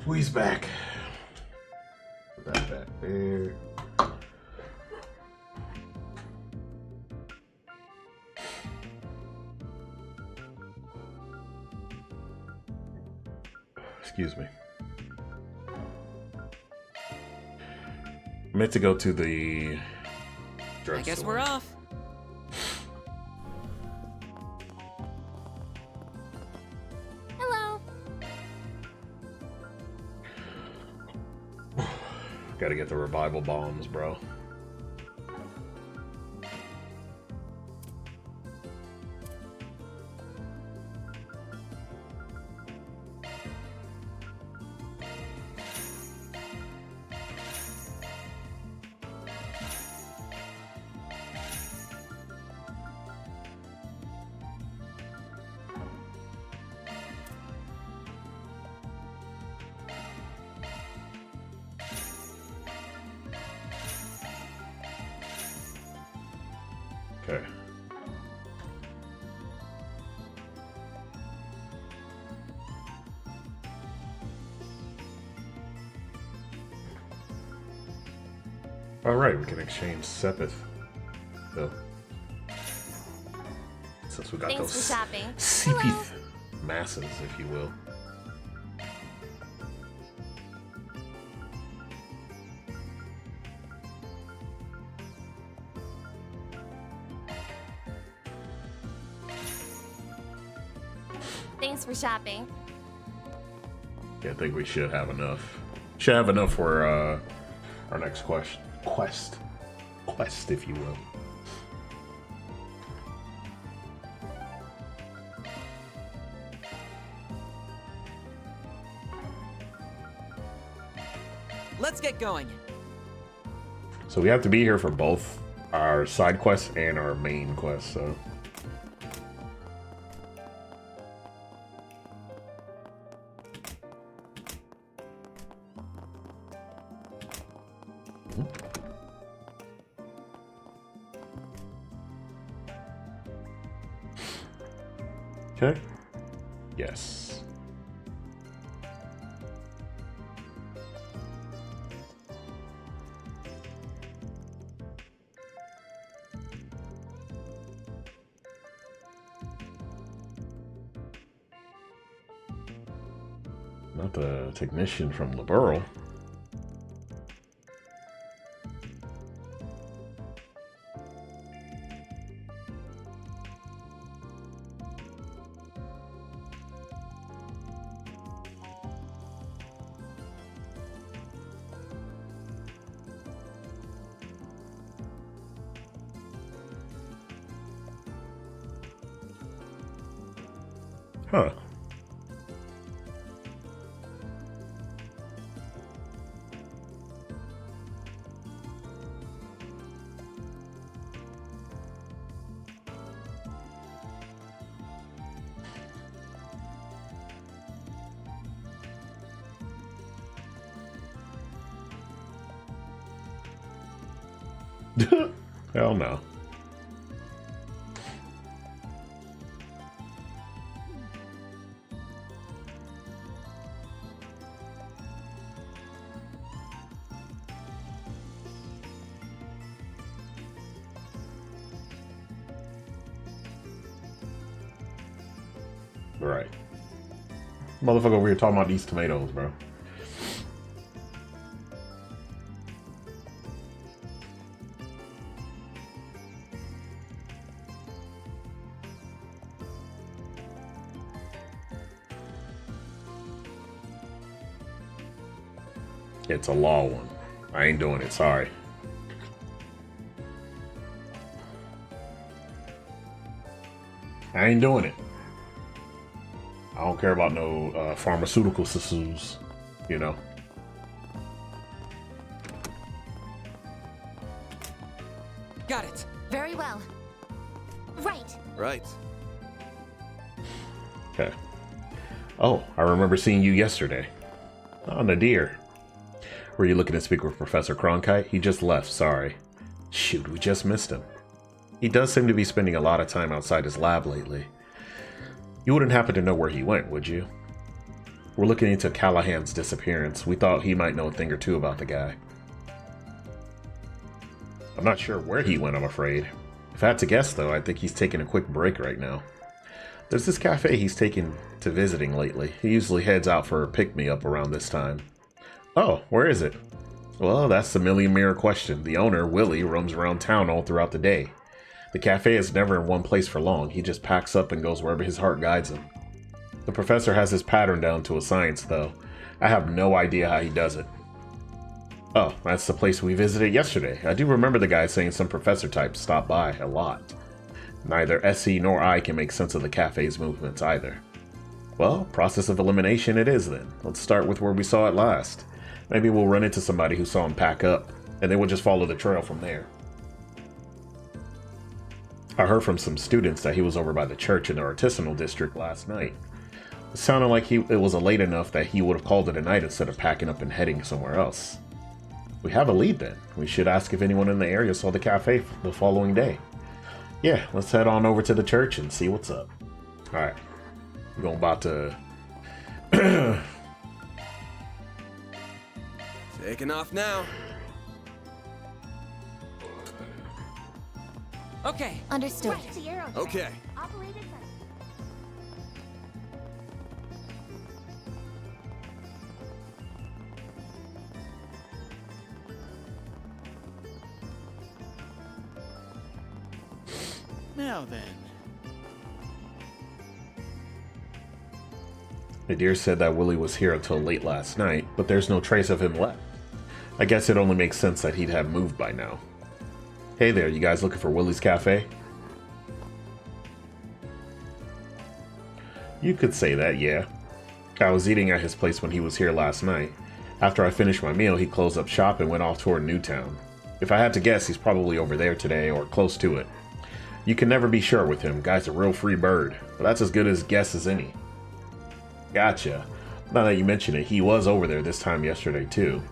Squeeze back. Put that back there. Excuse me. I meant to go to the
I guess we're off.
Hello.
Gotta get the revival bombs, bro. Okay. All right, we can exchange Sepith. So, since we got
Thanks
those
for shopping.
Sepith masses, if you will.
Thanks for shopping.
Yeah, I think we should have enough. Should have enough for our next quest, if you will.
Let's get going.
So we have to be here for both our side quests and our main quest. So. Okay. Yes. Not the technician from Liberal. Huh. Hell no. Right. Motherfucker over here talking about these tomatoes, bro. It's a law one. I ain't doing it, sorry. I ain't doing it. I don't care about no pharmaceutical systems, you know.
Got it.
Very well. Right.
Right.
Okay. Oh, I remember seeing you yesterday. Oh, Nadir. Were you looking to speak with Professor Cronkite? He just left, sorry. Shoot, we just missed him. He does seem to be spending a lot of time outside his lab lately. You wouldn't happen to know where he went, would you? We're looking into Callahan's disappearance. We thought he might know a thing or two about the guy. I'm not sure where he went, I'm afraid. If I had to guess, though, I think he's taking a quick break right now. There's this cafe he's taken to visiting lately. He usually heads out for a pick-me-up around this time. Oh, where is it? Well, that's the million-mirror question. The owner, Willie, roams around town all throughout the day. The cafe is never in one place for long. He just packs up and goes wherever his heart guides him. The professor has his pattern down to a science, though. I have no idea how he does it. Oh, that's the place we visited yesterday. I do remember the guy saying some professor types stop by a lot. Neither SE nor I can make sense of the cafe's movements either. Well, process of elimination it is then. Let's start with where we saw it last. Maybe we'll run into somebody who saw him pack up, and then we'll just follow the trail from there. I heard from some students that he was over by the church in the artisanal district last night. It sounded like it was late enough that he would have called it a night instead of packing up and heading somewhere else. We have a lead then. We should ask if anyone in the area saw the cafe the following day. Yeah, let's head on over to the church and see what's up. Alright. We're going about to...
Taking off now.
Okay.
Understood.
Okay.
Now then.
Nadir said that Willie was here until late last night, but there's no trace of him left. I guess it only makes sense that he'd have moved by now. Hey there, you guys looking for Willie's Cafe? You could say that, yeah. I was eating at his place when he was here last night. After I finished my meal, he closed up shop and went off toward Newtown. If I had to guess, he's probably over there today or close to it. You can never be sure with him. Guy's a real free bird, but that's as good a guess as any. Gotcha. Now that you mention it, he was over there this time yesterday too.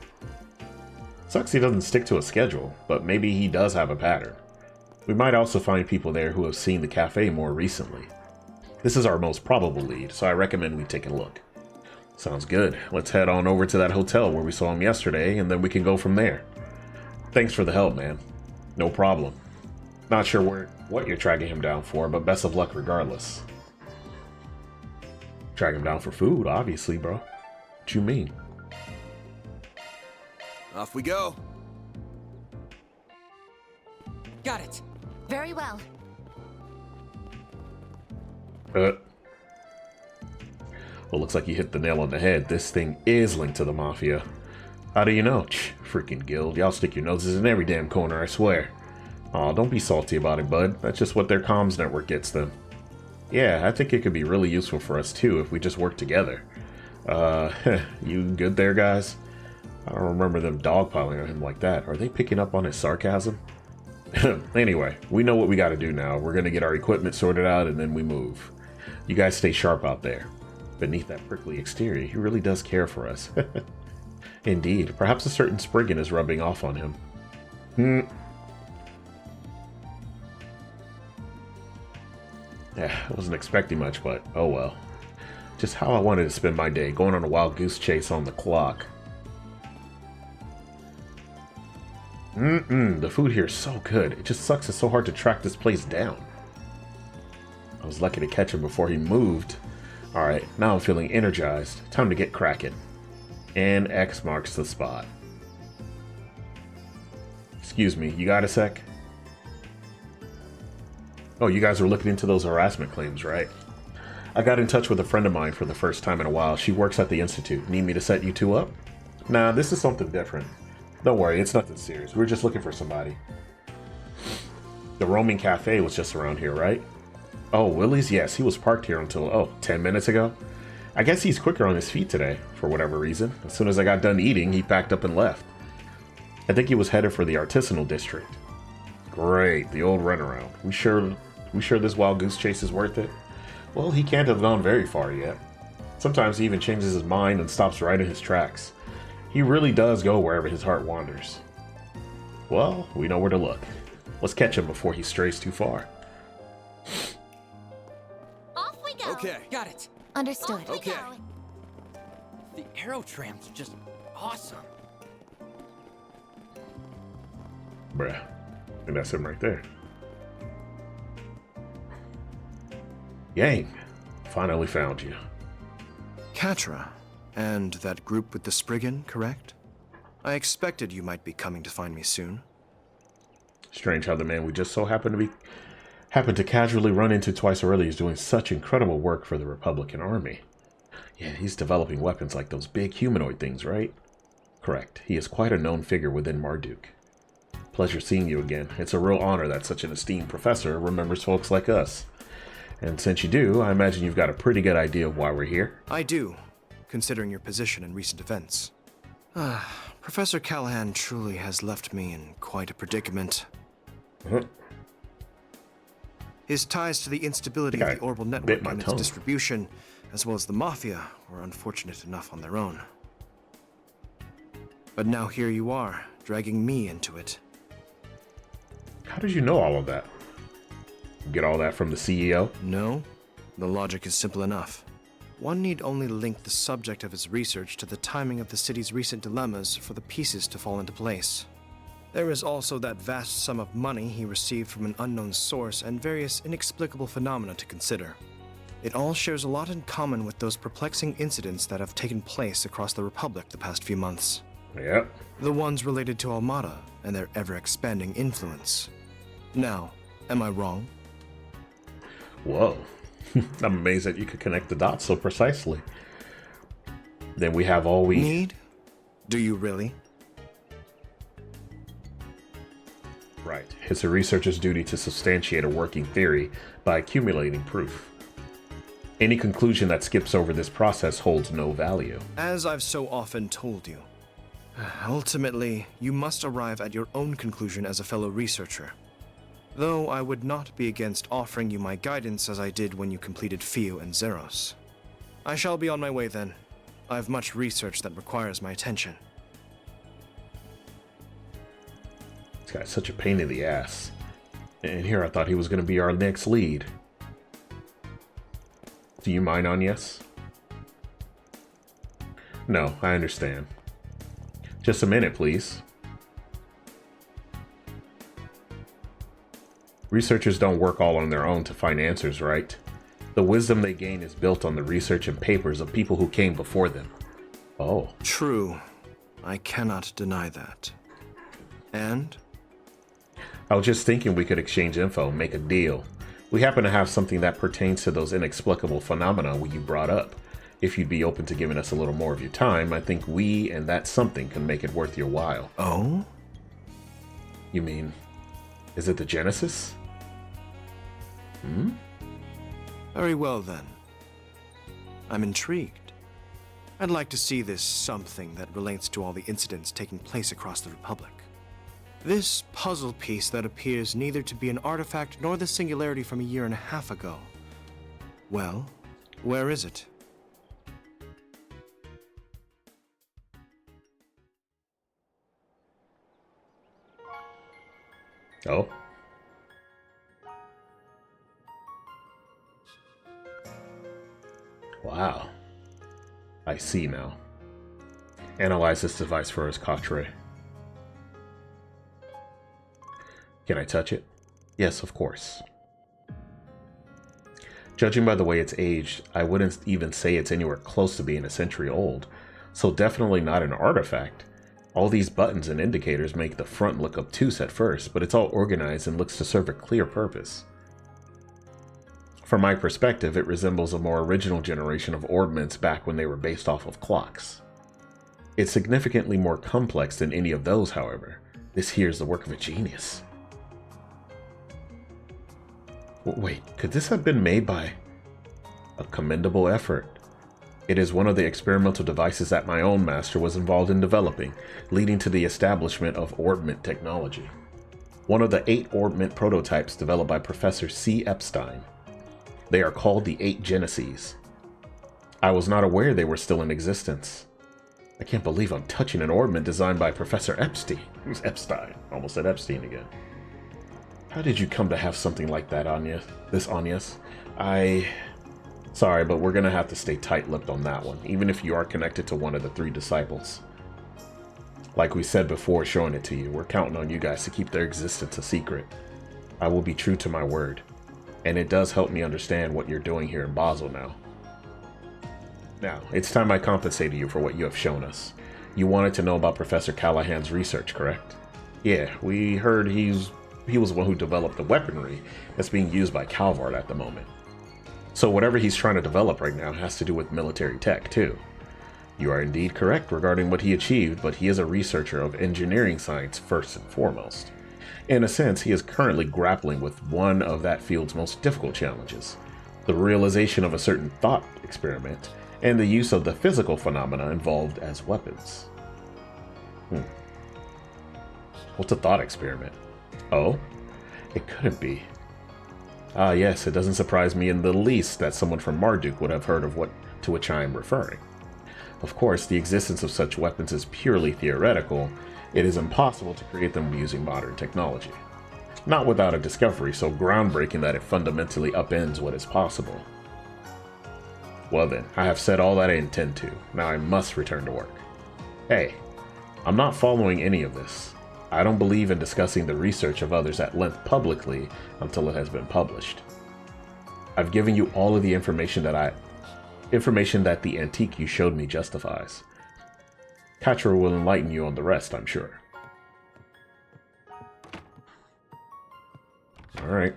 Sucks he doesn't stick to a schedule, but maybe he does have a pattern. We might also find people there who have seen the cafe more recently. This is our most probable lead, so I recommend we take a look. Sounds good. Let's head on over to that hotel where we saw him yesterday, and then we can go from there. Thanks for the help, man. No problem. Not sure what you're tracking him down for, but best of luck regardless. Track him down for food, obviously, bro. What you mean?
Off we go.
Got it.
Very well.
Well, looks like you hit the nail on the head. This thing is linked to the Mafia. How do you know? Freaking guild. Y'all stick your noses in every damn corner, I swear. Aw, don't be salty about it, bud. That's just what their comms network gets them. Yeah, I think it could be really useful for us, too, if we just work together. You good there, guys? I don't remember them dogpiling on him like that. Are they picking up on his sarcasm? Anyway, we know what we gotta do now. We're gonna get our equipment sorted out, and then we move. You guys stay sharp out there. Beneath that prickly exterior, he really does care for us. Indeed, perhaps a certain Spriggan is rubbing off on him. Yeah, I wasn't expecting much, but oh well. Just how I wanted to spend my day, going on a wild goose chase on the clock. The food here is so good. It just sucks it's so hard to track this place down. I was lucky to catch him before he moved. Alright, now I'm feeling energized. Time to get cracking. And X marks the spot. Excuse me, you got a sec? Oh, you guys were looking into those harassment claims, right? I got in touch with a friend of mine for the first time in a while. She works at the Institute. Need me to set you two up? Nah, this is something different. Don't worry, it's nothing serious. We're just looking for somebody. The roaming cafe was just around here, right? Oh, Willie's? Yes, he was parked here until, 10 minutes ago? I guess he's quicker on his feet today, for whatever reason. As soon as I got done eating, he packed up and left. I think he was headed for the artisanal district. Great, the old runaround. We sure this wild goose chase is worth it? Well, he can't have gone very far yet. Sometimes he even changes his mind and stops right in his tracks. He really does go wherever his heart wanders. Well, we know where to look. Let's catch him before he strays too far.
Off we go.
Okay.
Got it.
Understood.
Off we
Okay.
go.
The aerotram's just awesome.
Bruh. And that's him right there. Yang, finally found you.
Katra, and that group with the Spriggan, correct? I expected you might be coming to find me soon.
Strange how the man we just so happened to casually run into twice already is doing such incredible work for the Republican Army. Yeah, he's developing weapons like those big humanoid things, right? Correct. He is quite a known figure within Marduk. Pleasure seeing you again. It's a real honor that such an esteemed professor remembers folks like us. And since you do, I imagine you've got a pretty good idea of why we're here.
I do, considering your position in recent events. Professor Callahan truly has left me in quite a predicament. His ties to the instability of the Orbital Network and its distribution, as well as the Mafia, were unfortunate enough on their own. But now here you are, dragging me into it.
How did you know all of that? Get all that from the CEO?
No, the logic is simple enough. One need only link the subject of his research to the timing of the city's recent dilemmas for the pieces to fall into place. There is also that vast sum of money he received from an unknown source and various inexplicable phenomena to consider. It all shares a lot in common with those perplexing incidents that have taken place across the Republic the past few months.
Yep.
The ones related to Almada and their ever-expanding influence. Now, am I wrong?
Whoa. I'm amazed that you could connect the dots so precisely. Then we have all we
need. Do you really?
Right. It's a researcher's duty to substantiate a working theory by accumulating proof. Any conclusion that skips over this process holds no value.
As I've so often told you, ultimately, you must arrive at your own conclusion as a fellow researcher. Though I would not be against offering you my guidance as I did when you completed Fio and Zeros. I shall be on my way then. I have much research that requires my attention.
This guy's such a pain in the ass. And here I thought he was going to be our next lead. Do you mind, Agnes? No, I understand. Just a minute, please. Researchers don't work all on their own to find answers, right? The wisdom they gain is built on the research and papers of people who came before them. Oh.
True. I cannot deny that. And?
I was just thinking we could exchange info, make a deal. We happen to have something that pertains to those inexplicable phenomena you brought up. If you'd be open to giving us a little more of your time, I think we and that something can make it worth your while.
Oh?
You mean, is it the Genesis?
Very well then. I'm intrigued. I'd like to see this something that relates to all the incidents taking place across the Republic. This puzzle piece that appears neither to be an artifact nor the singularity from a year and a half ago. Well, where is it?
Oh. Wow. I see now. Analyze this device for us, Katre. Can I touch it? Yes, of course. Judging by the way it's aged, I wouldn't even say it's anywhere close to being a century old, so definitely not an artifact. All these buttons and indicators make the front look obtuse at first, but it's all organized and looks to serve a clear purpose. From my perspective, it resembles a more original generation of orbments back when they were based off of clocks. It's significantly more complex than any of those, however. This here is the work of a genius. Wait, could this have been made by a commendable effort? It is one of the experimental devices that my own master was involved in developing, leading to the establishment of orbment technology. One of the 8 orbment prototypes developed by Professor C. Epstein. They are called the 8 Geneses. I was not aware they were still in existence. I can't believe I'm touching an ornament designed by Professor Epstein. Who's Epstein? Almost said Epstein again. How did you come to have something like that on you? This on us? Sorry, but we're gonna have to stay tight-lipped on that one, even if you are connected to one of the 3 disciples. Like we said before showing it to you, we're counting on you guys to keep their existence a secret. I will be true to my word. And it does help me understand what you're doing here in Basel now. Now, it's time I compensated you for what you have shown us. You wanted to know about Professor Callahan's research, correct? Yeah, we heard he was the one who developed the weaponry that's being used by Calvard at the moment. So whatever he's trying to develop right now has to do with military tech, too. You are indeed correct regarding what he achieved, but he is a researcher of engineering science first and foremost. In a sense, he is currently grappling with one of that field's most difficult challenges, the realization of a certain thought experiment, and the use of the physical phenomena involved as weapons. What's a thought experiment? Oh? It couldn't be. Ah yes, it doesn't surprise me in the least that someone from Marduk would have heard of to which I am referring. Of course, the existence of such weapons is purely theoretical. It is impossible to create them using modern technology. Not without a discovery so groundbreaking that it fundamentally upends what is possible. Well then, I have said all that I intend to. Now I must return to work. Hey, I'm not following any of this. I don't believe in discussing the research of others at length publicly until it has been published. I've given you all of the information that the antique you showed me justifies. Katra will enlighten you on the rest, I'm sure. Alright.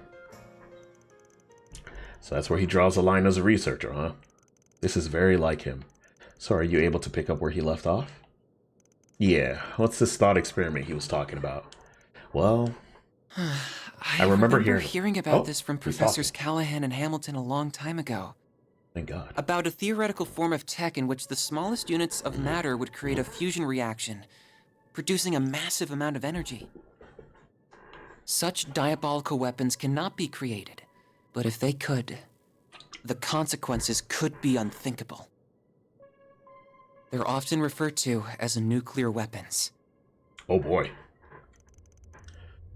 So that's where he draws the line as a researcher, huh? This is very like him. So are you able to pick up where he left off? Yeah, what's this thought experiment he was talking about? Well, I remember
hearing about this from Professors Callahan and Hamilton a long time ago.
Thank God.
About a theoretical form of tech in which the smallest units of matter would create a fusion reaction, producing a massive amount of energy. Such diabolical weapons cannot be created, but if they could, the consequences could be unthinkable. They're often referred to as nuclear weapons.
Oh boy.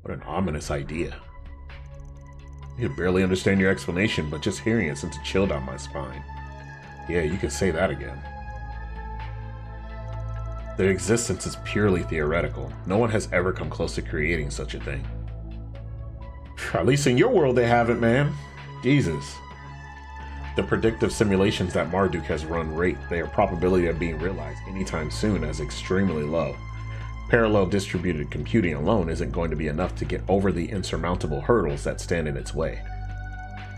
What an ominous idea. I could barely understand your explanation, but just hearing it sends a chill down my spine. Yeah, you could say that again. Their existence is purely theoretical. No one has ever come close to creating such a thing. At least in your world they haven't, man. Jesus. The predictive simulations that Marduk has run rate their probability of being realized anytime soon as extremely low. Parallel distributed computing alone isn't going to be enough to get over the insurmountable hurdles that stand in its way.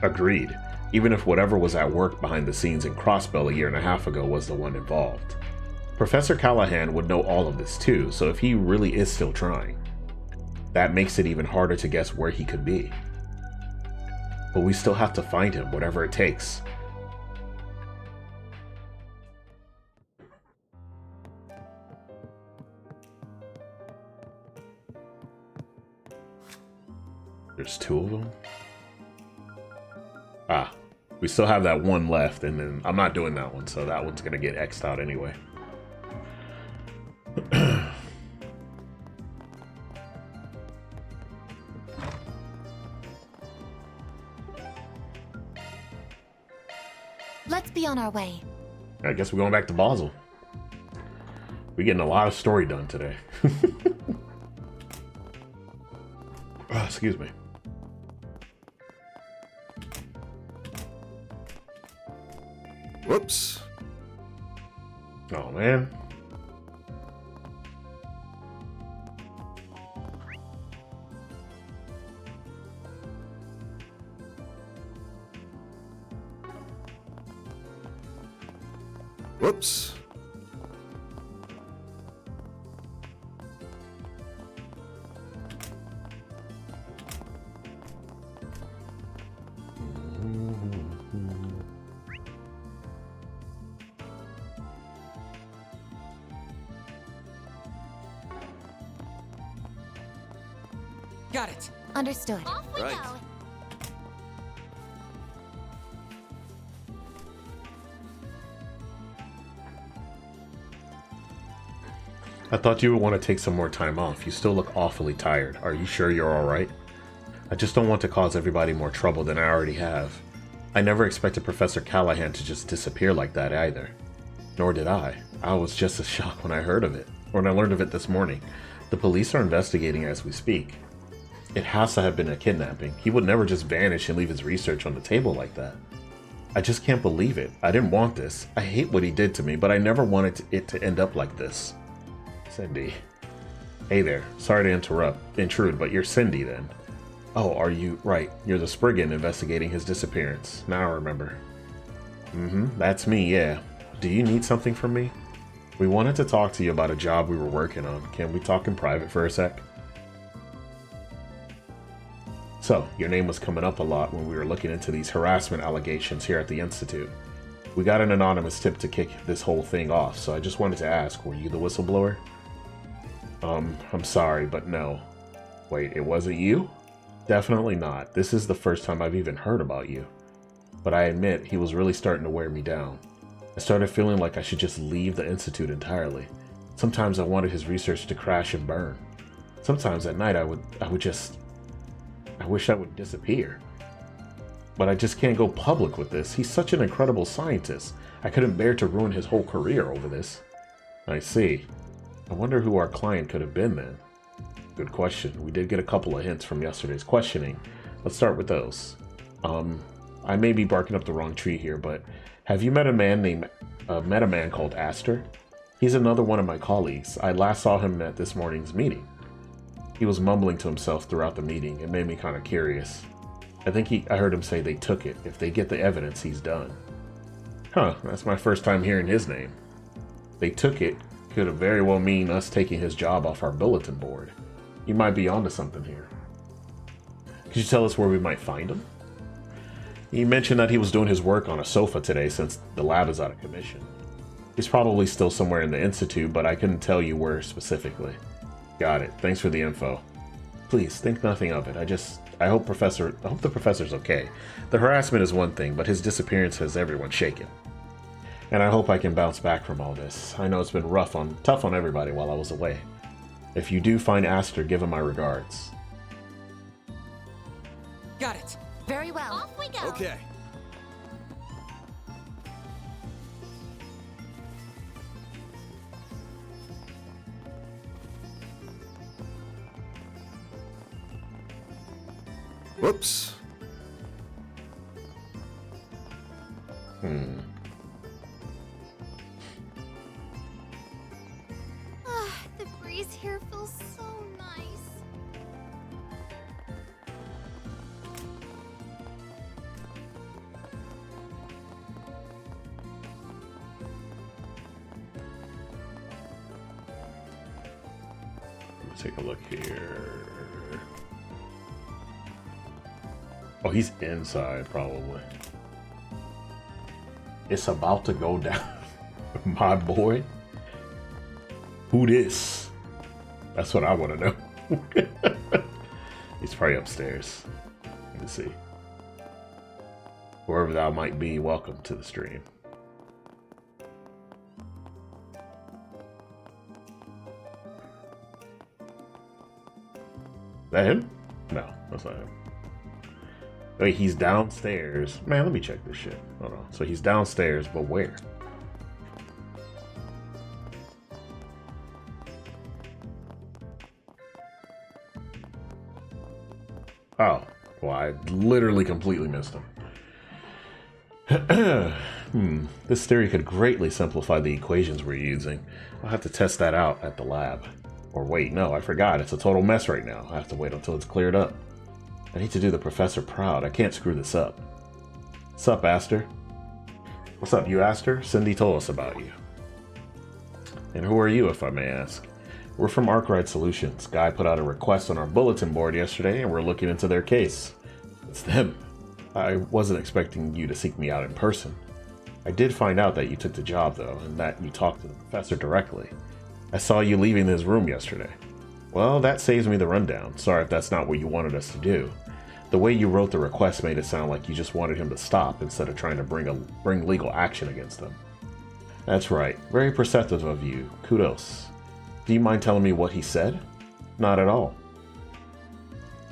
Agreed, even if whatever was at work behind the scenes in Crossbell a year and a half ago was the one involved. Professor Callahan would know all of this too, so if he really is still trying, that makes it even harder to guess where he could be. But we still have to find him, whatever it takes. There's 2 of them? Ah, we still have that one left, and then I'm not doing that one, so that one's gonna get X'd out anyway.
Let's be on our way.
I guess we're going back to Basel. We're getting a lot of story done today. Oh, excuse me.
Whoops.
Oh, man.
Whoops.
Got it.
Understood.
Off we
Right.
go.
I thought you would want to take some more time off. You still look awfully tired. Are you sure you're alright? I just don't want to cause everybody more trouble than I already have. I never expected Professor Callahan to just disappear like that either. Nor did I. I was just as shocked when I learned of it this morning. The police are investigating as we speak. It has to have been a kidnapping. He would never just vanish and leave his research on the table like that. I just can't believe it. I didn't want this. I hate what he did to me, but I never wanted it to end up like this. Cindy. Hey there. Sorry to intrude, but you're Cindy then. Oh, are you? Right. You're the Spriggan investigating his disappearance. Now I remember. That's me, yeah. Do you need something from me? We wanted to talk to you about a job we were working on. Can we talk in private for a sec? So, your name was coming up a lot when we were looking into these harassment allegations here at the Institute. We got an anonymous tip to kick this whole thing off, so I just wanted to ask, were you the whistleblower? I'm sorry, but no. Wait, it wasn't you? Definitely not. This is the first time I've even heard about you. But I admit, he was really starting to wear me down. I started feeling like I should just leave the Institute entirely. Sometimes I wanted his research to crash and burn. Sometimes at night I wish I would disappear. But I just can't go public with this. He's such an incredible scientist. I couldn't bear to ruin his whole career over this. I see. I wonder who our client could have been then. Good question. We did get a couple of hints from yesterday's questioning. Let's start with those. I may be barking up the wrong tree here, but have you met a man called Aster? He's another one of my colleagues. I last saw him at this morning's meeting. He was mumbling to himself throughout the meeting. It made me kind of curious. I heard him say they took it. If they get the evidence, he's done. Huh, that's my first time hearing his name. They took it could have very well mean us taking his job off our bulletin board. You might be onto something here. Could you tell us where we might find him? He mentioned that he was doing his work on a sofa today since the lab is out of commission. He's probably still somewhere in the Institute, but I couldn't tell you where specifically. Got it. Thanks for the info. Please, think nothing of it. I hope the professor's okay. The harassment is one thing, but his disappearance has everyone shaken. And I hope I can bounce back from all this. I know it's been tough on everybody while I was away. If you do find Aster, give him my regards.
Got it.
Very well. Off we go.
Okay. Whoops.
The breeze here feels so nice.
Let's take a look here. Oh, he's inside, probably. It's about to go down. My boy. Who this? That's what I want to know. He's probably upstairs. Let me see. Wherever thou might be, welcome to the stream. Is that him? No, that's not him. Wait, he's downstairs. Man, let me check this shit. Hold on. So he's downstairs, but where? Oh, well, I literally completely missed him. This theory could greatly simplify the equations we're using. I'll have to test that out at the lab. Or wait, no, I forgot. It's a total mess right now. I have to wait until it's cleared up. I need to do the professor proud. I can't screw this up. What's up, Aster? What's up, you Aster? Cindy told us about you. And who are you, if I may ask? We're from Arkwright Solutions. Guy put out a request on our bulletin board yesterday, and we're looking into their case. It's them. I wasn't expecting you to seek me out in person. I did find out that you took the job, though, and that you talked to the professor directly. I saw you leaving his room yesterday. Well, that saves me the rundown. Sorry if that's not what you wanted us to do. The way you wrote the request made it sound like you just wanted him to stop instead of trying to bring legal action against him. That's right. Very perceptive of you. Kudos. Do you mind telling me what he said? Not at all.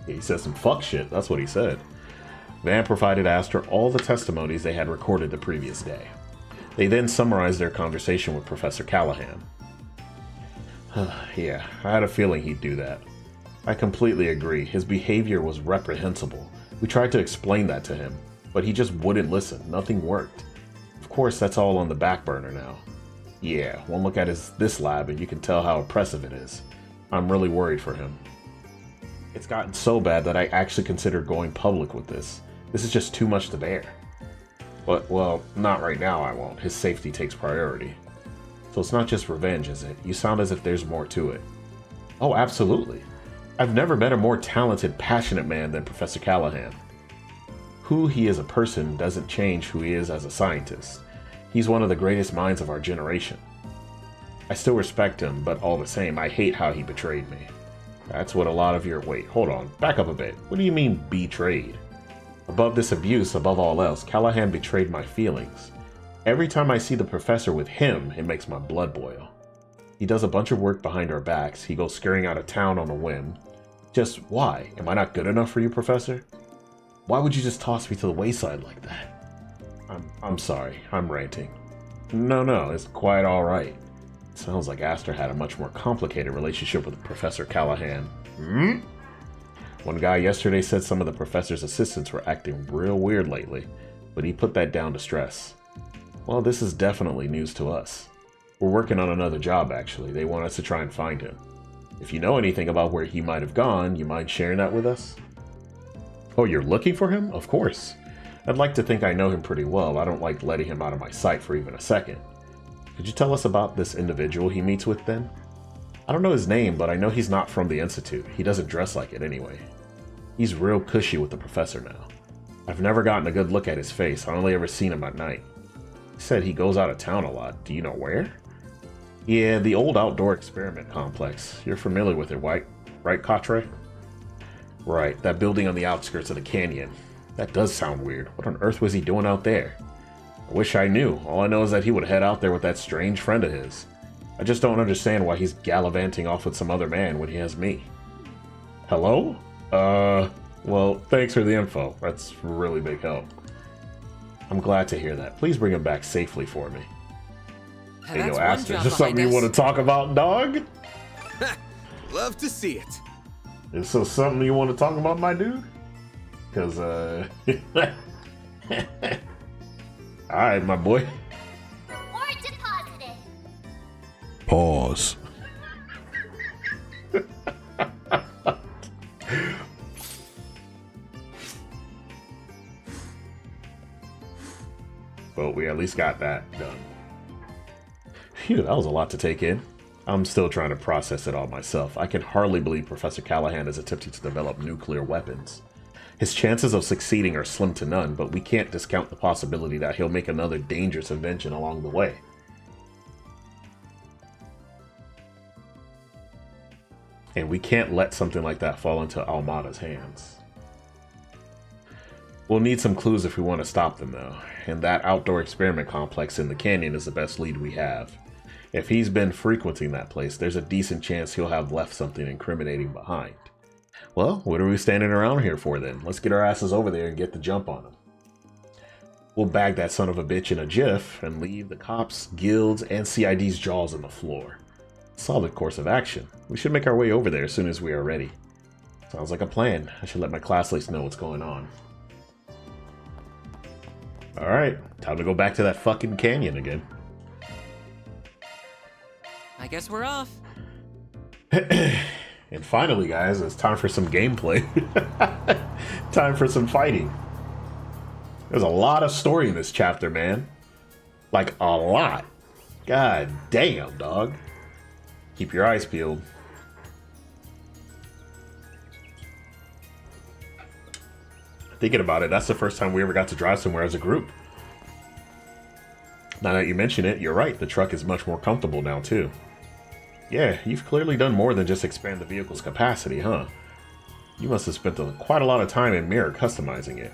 He said some fuck shit, that's what he said. Van provided Aster all the testimonies they had recorded the previous day. They then summarized their conversation with Professor Callahan. Yeah, I had a feeling he'd do that. I completely agree. His behavior was reprehensible. We tried to explain that to him, but he just wouldn't listen. Nothing worked. Of course, that's all on the back burner now. Yeah, one look at this lab and you can tell how oppressive it is. I'm really worried for him. It's gotten so bad that I actually considered going public with this. This is just too much to bear. But, well, not right now I won't. His safety takes priority. So it's not just revenge, is it? You sound as if there's more to it. Oh, absolutely. I've never met a more talented, passionate man than Professor Callahan. Who he is as a person doesn't change who he is as a scientist. He's one of the greatest minds of our generation. I still respect him, but all the same, I hate how he betrayed me. That's what a lot of your... Wait, hold on. Back up a bit. What do you mean, betrayed? Above this abuse, above all else, Callahan betrayed my feelings. Every time I see the professor with him, it makes my blood boil. He does a bunch of work behind our backs. He goes scurrying out of town on a whim. Just why? Am I not good enough for you, Professor? Why would you just toss me to the wayside like that? I'm sorry. I'm ranting. No, it's quite alright. Sounds like Aster had a much more complicated relationship with Professor Callahan. One guy yesterday said some of the professor's assistants were acting real weird lately, but he put that down to stress. Well, this is definitely news to us. We're working on another job, actually. They want us to try and find him. If you know anything about where he might have gone, you mind sharing that with us? Oh, you're looking for him? Of course. I'd like to think I know him pretty well. I don't like letting him out of my sight for even a second. Could you tell us about this individual he meets with then? I don't know his name, but I know he's not from the Institute. He doesn't dress like it anyway. He's real cushy with the professor now. I've never gotten a good look at his face. I only ever seen him at night. He said he goes out of town a lot. Do you know where? Yeah, the old outdoor experiment complex. You're familiar with it, right, Quatre? Right, that building on the outskirts of the canyon. That does sound weird. What on earth was he doing out there? I wish I knew. All I know is that he would head out there with that strange friend of his. I just don't understand why he's gallivanting off with some other man when he has me. Hello? Well, thanks for the info. That's really big help. I'm glad to hear that. Please bring him back safely for me. Hey, yo, Aster, is this something you want to talk about, dog?
Love to see it.
Is this something you want to talk about, my dude? Because, Alright, my boy.
Reward deposited.
Pause.
But we at least got that done. Phew, that was a lot to take in. I'm still trying to process it all myself. I can hardly believe Professor Callahan is attempting to develop nuclear weapons. His chances of succeeding are slim to none, but we can't discount the possibility that he'll make another dangerous invention along the way. And we can't let something like that fall into Almada's hands. We'll need some clues if we want to stop them, though, and that outdoor experiment complex in the canyon is the best lead we have. If he's been frequenting that place, there's a decent chance he'll have left something incriminating behind. Well, what are we standing around here for then? Let's get our asses over there and get the jump on him. We'll bag that son of a bitch in a jiff and leave the cops, guilds, and CID's jaws on the floor. Solid course of action. We should make our way over there as soon as we are ready. Sounds like a plan. I should let my classmates know what's going on. Alright, time to go back to that fucking canyon again.
I guess we're off.
And finally, guys, it's time for some gameplay. Time for some fighting. There's a lot of story in this chapter, man. Like, a lot. God damn, dog. Keep your eyes peeled. Thinking about it, that's the first time we ever got to drive somewhere as a group. Now that you mention it, you're right. The truck is much more comfortable now, too. Yeah, you've clearly done more than just expand the vehicle's capacity, huh? You must have spent quite a lot of time in Mirror customizing it.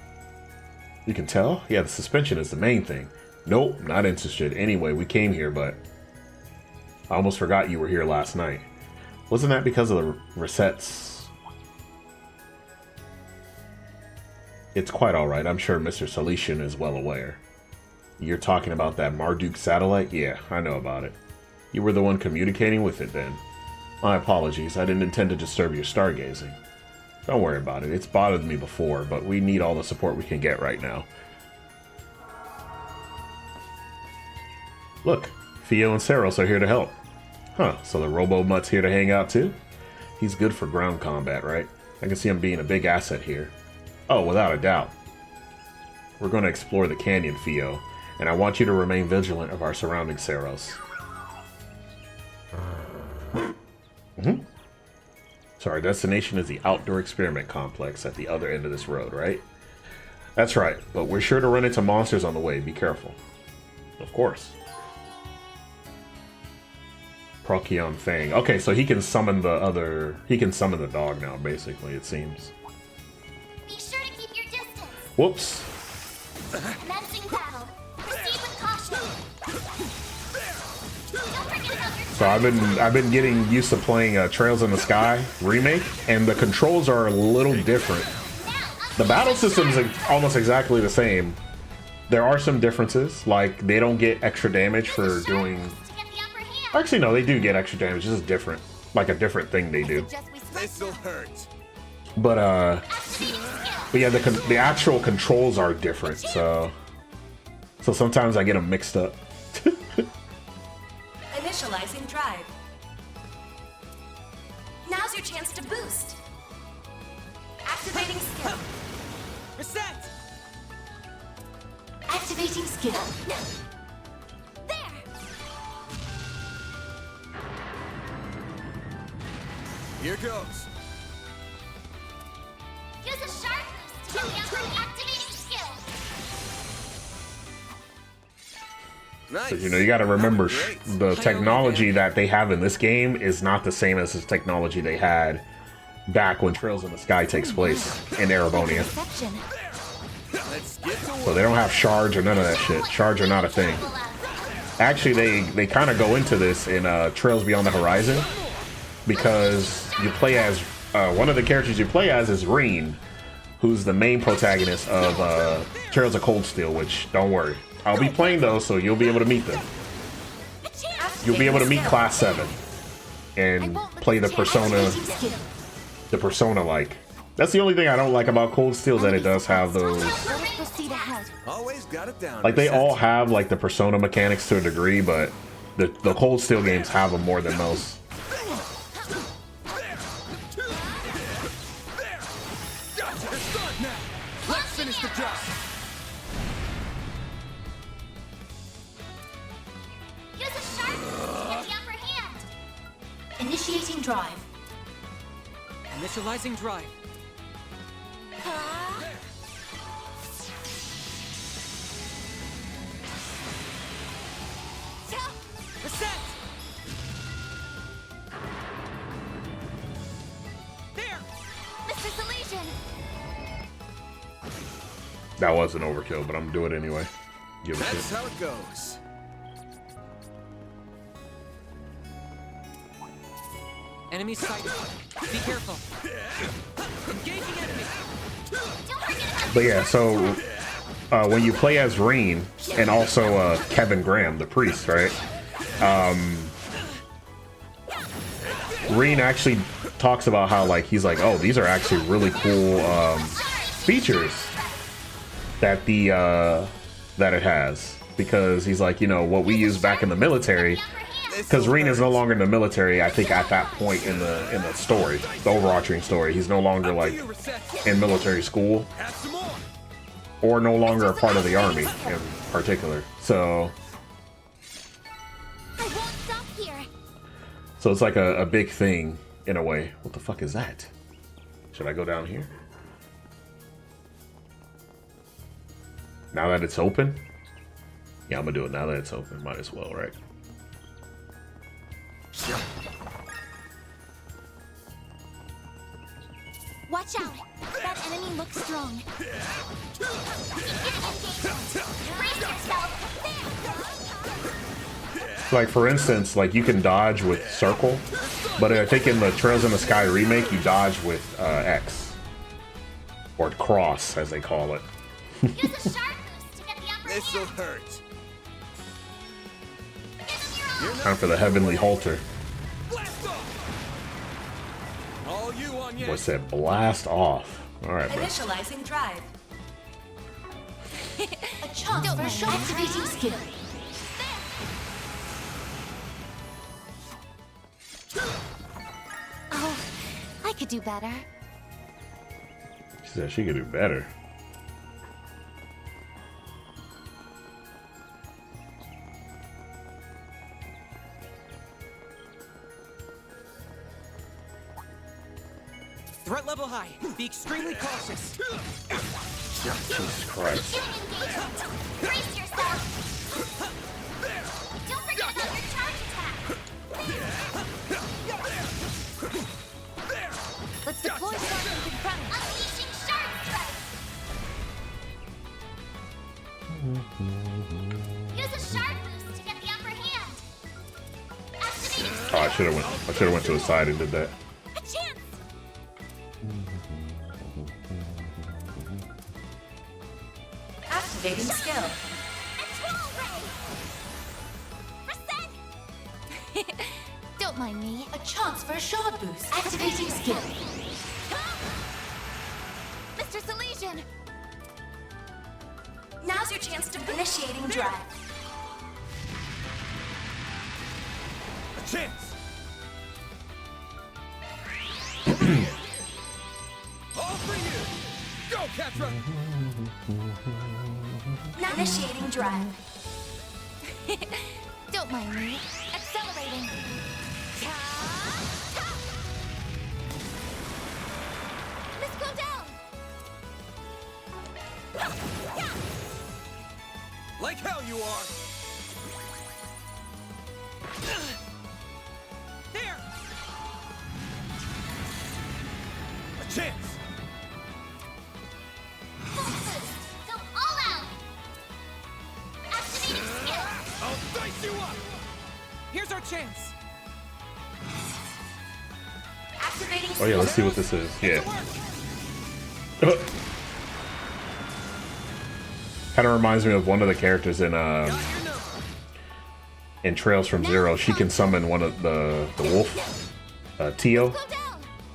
You can tell? Yeah, the suspension is the main thing. Nope, not interested. Anyway, we came here, but... I almost forgot you were here last night. Wasn't that because of the resets? It's quite alright. I'm sure Mr. Salesian is well aware. You're talking about that Marduk satellite? Yeah, I know about it. You were the one communicating with it then. My apologies. I didn't intend to disturb your stargazing. Don't worry about it. It's bothered me before, but we need all the support we can get right now. Look, Theo and Saros are here to help. Huh, so the Robo-Mutt's here to hang out too? He's good for ground combat, right? I can see him being a big asset here. Oh, without a doubt. We're going to explore the canyon, Theo, and I want you to remain vigilant of our surroundings, Saros. So our destination is the outdoor experiment complex at the other end of this road, right? That's right, but we're sure to run into monsters on the way. Be careful. Of course. Procyon Fang. Okay, so he can summon the dog now, basically, it seems.
Be sure to keep your distance.
Whoops.
Commencing battle. Proceed with caution. Don't forget about your
So I've been getting used to playing Trails in the Sky remake, and the controls are a little different. The battle system's almost exactly the same. There are some differences, like they don't get extra damage for doing. Actually, no, they do get extra damage. It's just different, like a different thing they do.
This'll hurt.
But yeah, the actual controls are different. So sometimes I get them mixed up.
Initializing drive. Now's your chance to boost. Activating skill.
Reset!
Activating skill. There!
Here goes.
Use a sharp boost to improve activating skill.
Nice.
So, you got to remember the technology that they have in this game is not the same as the technology they had back when Trails in the Sky takes place in Erebonia. So they don't have shards or none of that shit. Shards are not a thing. Actually, they kind of go into this in Trails Beyond the Horizon, because you play as one of the characters you play as is Reen, who's the main protagonist of Trails of Cold Steel. Which, don't worry, I'll be playing those, so you'll be able to meet them. You'll be able to meet Class 7 and play the Persona like. That's the only thing I don't like about Cold Steel, is that it does have those.
Always got it down.
Like, they all have like the Persona mechanics to a degree, but the Cold Steel games have them more than most.
Let's finish the job.
Use a sharp boost to get the upper hand.
Initiating drive.
Initializing drive. Reset! There!
Mr. Salesian!
That was an overkill, but I'm doing it anyway. Give a shit.
That's how it goes.
Enemy sighted. Be careful. Engaging enemy.
But yeah, so when you play as Reen and also Kevin Graham, the priest, right? Reen actually talks about how, like, he's like, oh, these are actually really cool features that that it has, because he's like, what we used back in the military. Because Reen is no longer in the military, I think, at that point in the story, the overarching story. He's no longer, like, in military school, or no longer a part of the army in particular. So it's like a big thing in a way. What the fuck is that? Should I go down here? Now that it's open? Yeah, I'm gonna do it now that it's open. Might as well, right?
Watch out! That enemy looks strong. Brace yourself!
like for instance, like you can dodge with circle, but I think in the Trails in the Sky remake, you dodge with X or cross, as they call it.
This'll hurt.
Time for the Heavenly Halter.
All you on
What's that? Blast off. All right, bro.
Initializing drive. A chance for a shot. Activating skill.
Oh, I could do better.
She said she could do better.
Threat level high. Be extremely cautious.
Jesus Christ.
Brace yourself. Don't forget about your charge attack.
Let's deploy something in front.
Unleashing Shard Strike. Use a shard boost to get the upper hand. Activating
Oh, I should have went to the side and did that.
a chance. Activating skill. Control ray.
Don't mind me.
A chance for a shard boost. Activating skill.
Mr. Salesian!
Now's your chance to initiating drive.
A chance. All for you. Go, Catra.
Now initiating drive.
Don't mind me. Accelerating. Let's go down!
Like hell you are.
There!
A chance.
Go all out. Activating skill.
I'll dice you up.
Here's our chance.
Activating
Oh yeah, let's see what this is. Yeah. Kind of reminds me of one of the characters in Trails from Zero. She can summon one of the wolf, Tio.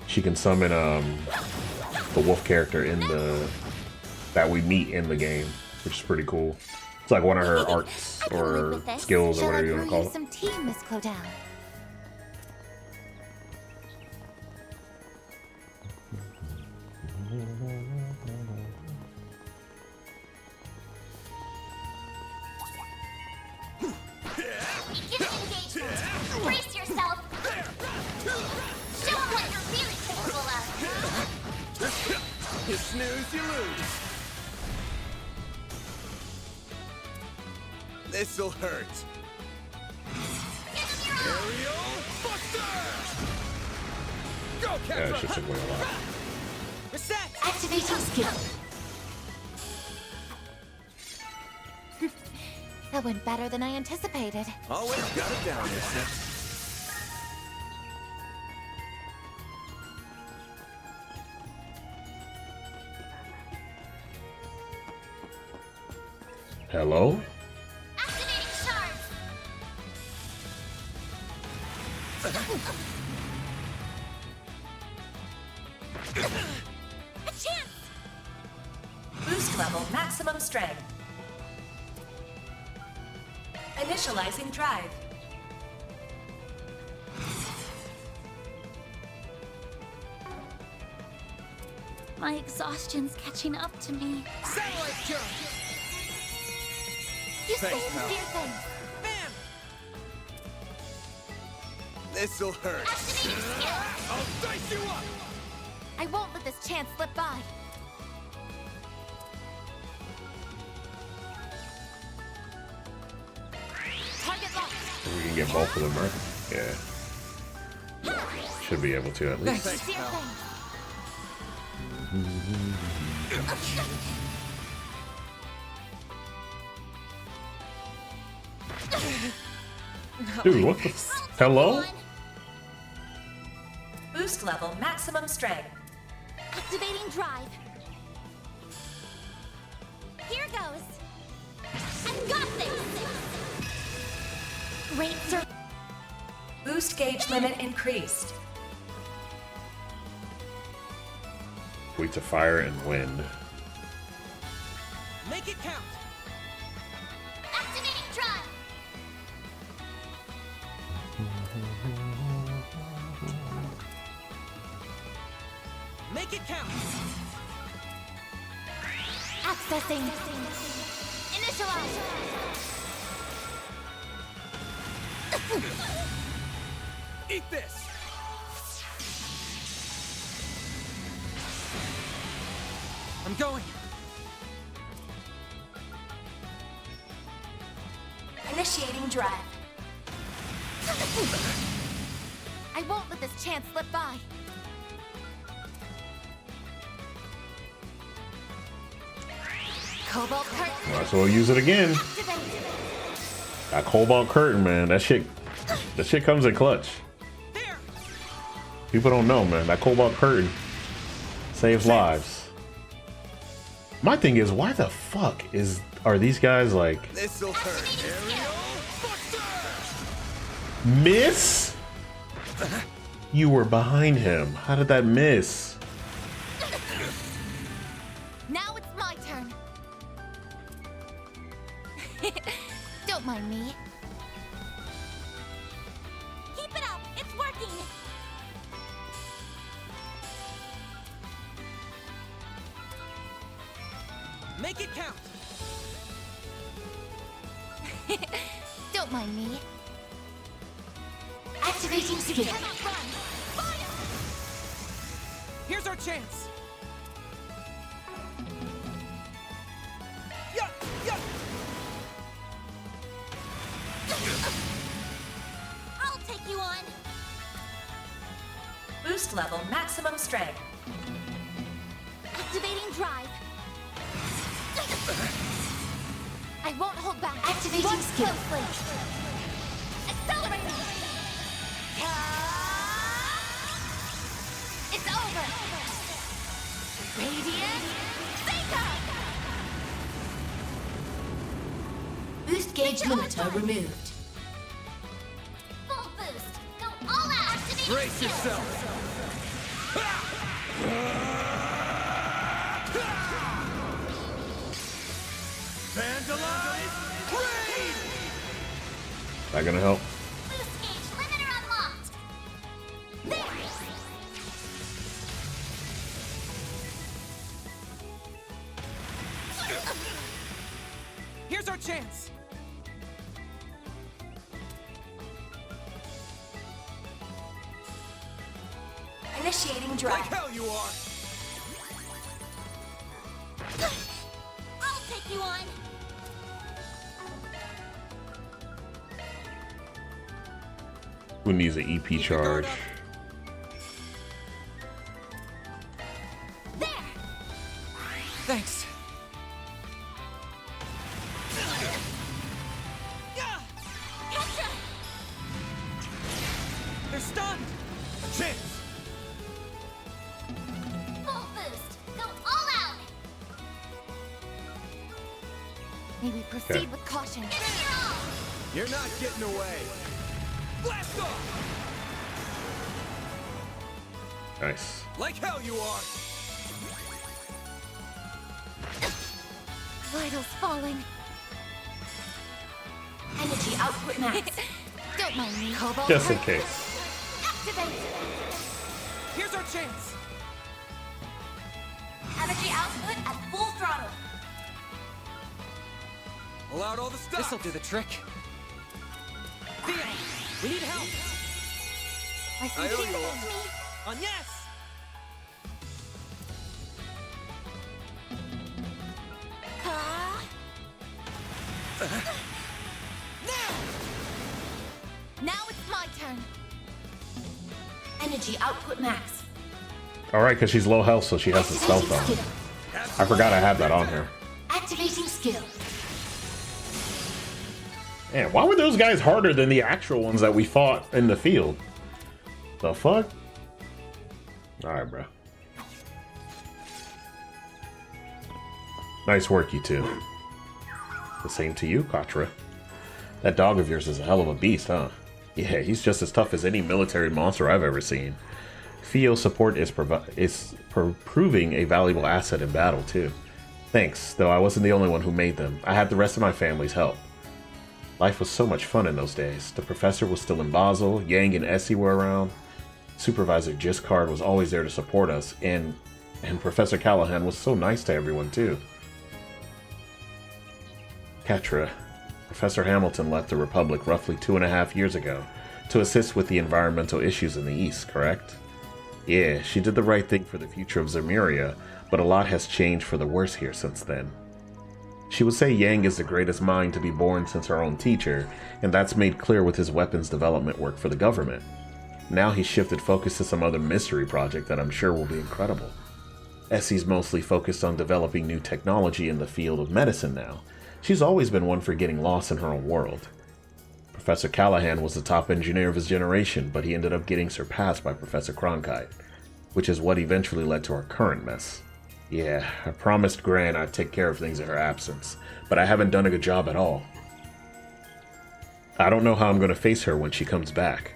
She can summon the wolf character in that we meet in the game, which is pretty cool. It's like one of her arts or skills or whatever you want to call it.
Some tea, Miss Clodell.
Begin engagement. Brace yourself. Show them what you're really capable of.
You snooze, you lose. This'll hurt. Aerial Buster! Go,
Yeah,
Catra!
it should take away a lot.
Reset!
Activating skill.
That went better than I anticipated.
Always got it down, mister.
Hello?
Activating shards. A chance. Boost level maximum strength. Initializing drive.
My exhaustion's catching up to me.
Satellite jump!
You
Thanks,
say
pal.
dear things.
Bam!
This'll hurt.
Activating skill.
I'll dice you up!
I won't let this chance slip by.
Target locked.
We can get both of them, right? Yeah. Should be able to at least.
Thanks,
Dear
pal.
things.
Dude, what the hello?
Boost level maximum strength.
Activating drive. Here goes. I've got this. Great sir.
Boost gauge limit increased.
Wait to fire and wind.
Make it count.
Activating drive.
Make it count.
Accessing. Initialize.
Eat this. I'm going.
Initiating drive. I won't let this chance slip by. Cobalt curtain.
Might as well use it again.
Activate.
That cobalt curtain, man. That shit comes in clutch. People don't know, man. That cobalt curtain saves lives. My thing is, why the fuck are these guys like?
This'll hurt.
Miss? You were behind him. How did that miss?
Now it's my turn. Don't mind me. Keep it up. It's working.
Make it count.
Don't mind me. Activating skill.
Here's our chance. Yeah, yeah.
I'll take you on.
Boost level maximum strength.
Activating drive. I won't hold back. Activating
Watch
skill. Closely. Accelerating. It's over. Radiant Seeker. Boost gauge limiter removed. Full boost. Go all out. Activating
Brace
skill.
yourself. Vandalize! Raid!
That gonna help?
Boost gauge limiter unlocked. There.
Here's our chance.
Initiating drive.
Like hell you are!
I'll take you on.
Who needs an EP charge?
There.
Thanks.
Catcher.
They're stunned.
A chance!
Full boost. Go all out. May we proceed
Okay.
with caution. Give it your all.
You're not getting away! Blast off!
Nice.
Like hell you are!
Vitals falling.
Energy output max.
Don't mind me. Cobalt
Just in
curtain.
case.
Activate.
Here's our chance.
Energy output at full throttle.
Pull out all the stuff!
This'll do the trick. Theo, we need help.
I see
I owe
keep
you
it
one.
with me.
On yes.
Ah. Now it's my turn.
Energy output max.
All right, because she's low health, so she has the stealth on. I forgot I had that on her.
Activating skill.
Man, why were those guys harder than the actual ones that we fought in the field? The fuck? Alright, bro. Nice work, you two. The same to you, Katra. That dog of yours is a hell of a beast, huh? Yeah, he's just as tough as any military monster I've ever seen. Fio's support is proving a valuable asset in battle, too. Thanks, though I wasn't the only one who made them. I had the rest of my family's help. Life was so much fun in those days. The professor was still in Basel, Yang and Essie were around. Supervisor Giscard was always there to support us, and Professor Callahan was so nice to everyone, too. Katra, Professor Hamilton left the Republic roughly 2.5 years ago to assist with the environmental issues in the East, correct? Yeah, she did the right thing for the future of Zemuria, but a lot has changed for the worse here since then. She would say Yang is the greatest mind to be born since her own teacher, and that's made clear with his weapons development work for the government. Now he's shifted focus to some other mystery project that I'm sure will be incredible. Essie's mostly focused on developing new technology in the field of medicine now. She's always been one for getting lost in her own world. Professor Callahan was the top engineer of his generation, but he ended up getting surpassed by Professor Cronkite, which is what eventually led to our current mess. Yeah, I promised Gran I'd take care of things in her absence, but I haven't done a good job at all. I don't know how I'm going to face her when she comes back.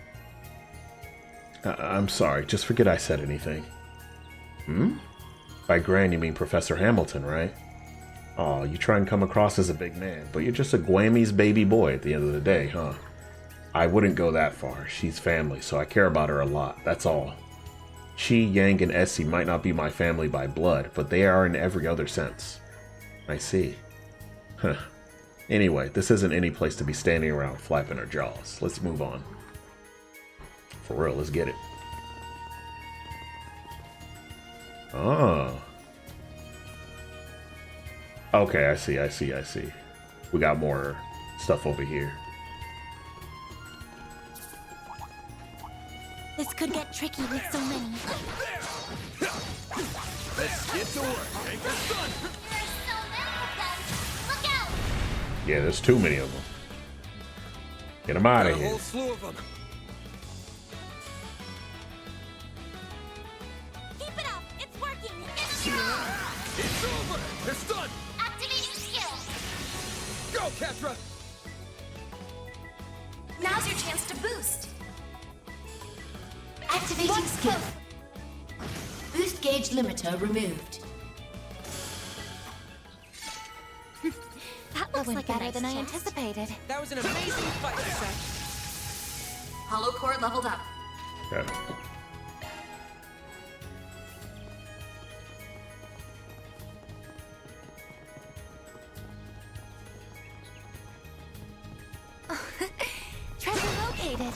I'm sorry, just forget I said anything. By Gran you mean Professor Hamilton, right? Aw, you try and come across as a big man, but you're just a Guami's baby boy at the end of the day, huh? I wouldn't go that far. She's family, so I care about her a lot, that's all. She, Yang, and Essie might not be my family by blood, but they are in every other sense. I see. Huh. Anyway, this isn't any place to be standing around flapping our jaws. Let's move on. For real, let's get it. Oh. Okay, I see. We got more stuff over here.
This could get tricky with so many.
Let's get to work. Take the sun.
There are so many of them. Look out!
Yeah, there's too many of them. Get them out of
A
here.
whole slew of them.
Keep it up! It's working! Give them your all!
It's over. It's done.
Activating skill!
Go, Katra.
Now's your chance to boost. Activating skill. Boost gauge limiter removed.
That looks like better than I anticipated.
That was an amazing fight, Seth.
Hollow core leveled up.
Okay.
Treasure located.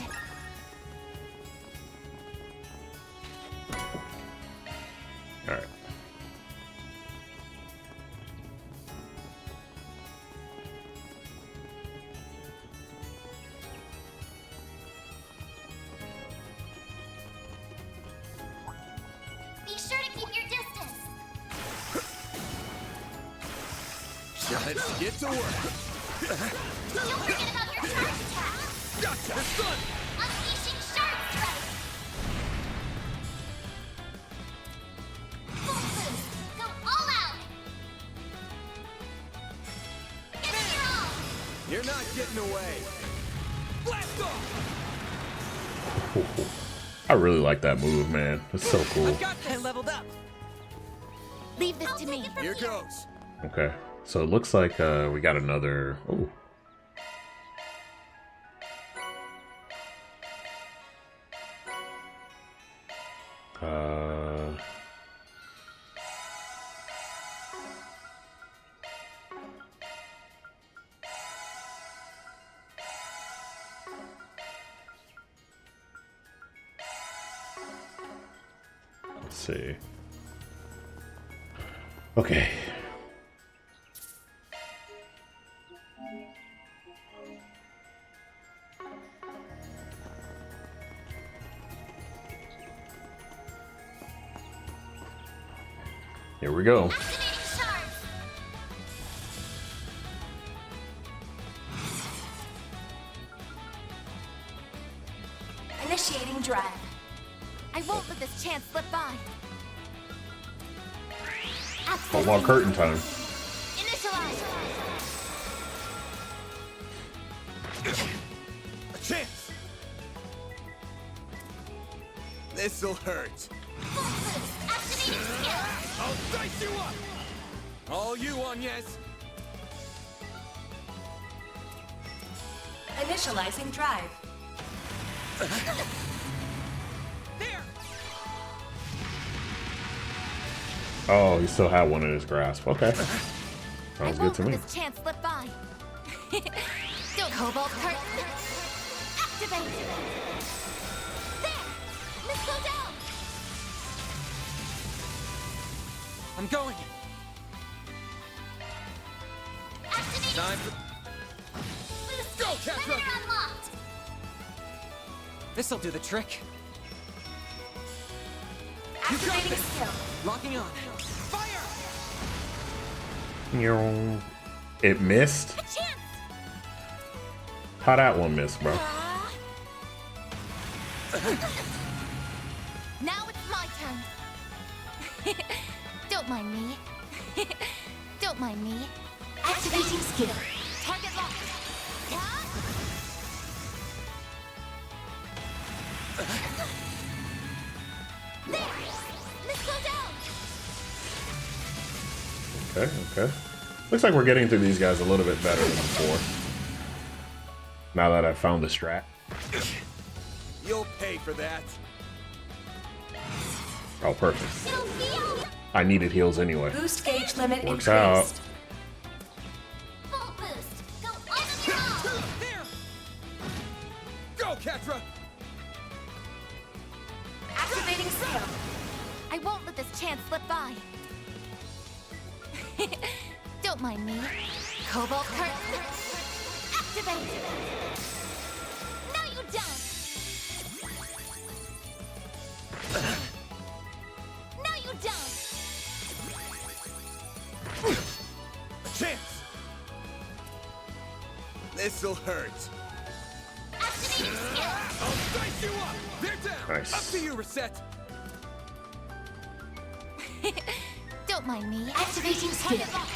Alright.
Be sure to keep your distance!
Let's get to work.
Don't forget about your charge attack!
Gotcha. It's done.
Unleashing Shard Strike! Full boost! Go all out! Give it your all!
You're not getting away. Blast off.
I really like that move, man. It's so cool.
I leveled up.
Leave this to me.
Here goes.
Okay. So it looks like we got another... Ooh. Let's see. Okay. Here we go.
Activating shards!
Oh, well, curtain time.
Initialize.
A chance! This'll hurt.
Activating skill.
I'll dice you up! All you on, yes.
Initializing drive.
There!
Oh, he still had one in his grasp. Okay. Sounds good to me.
This chance slip by. Don't Cobalt Curtain. Activate. There. Missile down.
I'm going.
Activating
Time for...
boost
Go,
stage.
Capra.
Limiter unlocked.
This'll do the trick.
Activating skill.
Locking on. Fire!
It missed?
A chance.
How that one missed, bro?
Now it's my turn. Don't mind me. Don't mind me.
Activating skill.
Target locked. There. Missile down.
Okay, okay. Looks like we're getting through these guys a little bit better than before. Now that I've found the strat.
You'll pay for that.
Oh, perfect. I needed heals anyway.
Boost gauge limit
Works
increased.
out.
Full boost. Go all of your own.
There!
Go, Catra!
Activating skill.
I won't let this chance slip by. Don't mind me. Cobalt Curtain. Activate. Now you don't. Now you don't.
A chance! This'll hurt.
Activating skill.
I'll dice you up! They're down!
Nice.
Up to you, Reset!
Don't mind me.
Activating skill.
Target locked.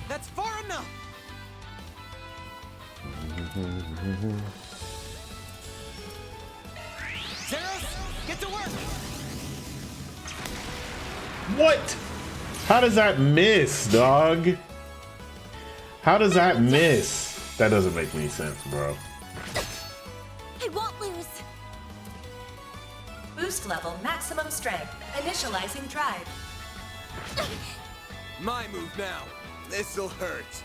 That's far enough! Zeros, get to work!
What? How does that miss, dog? How does that miss? That doesn't make any sense, bro.
I won't lose.
Boost level maximum strength. Initializing drive.
My move now. This'll hurt.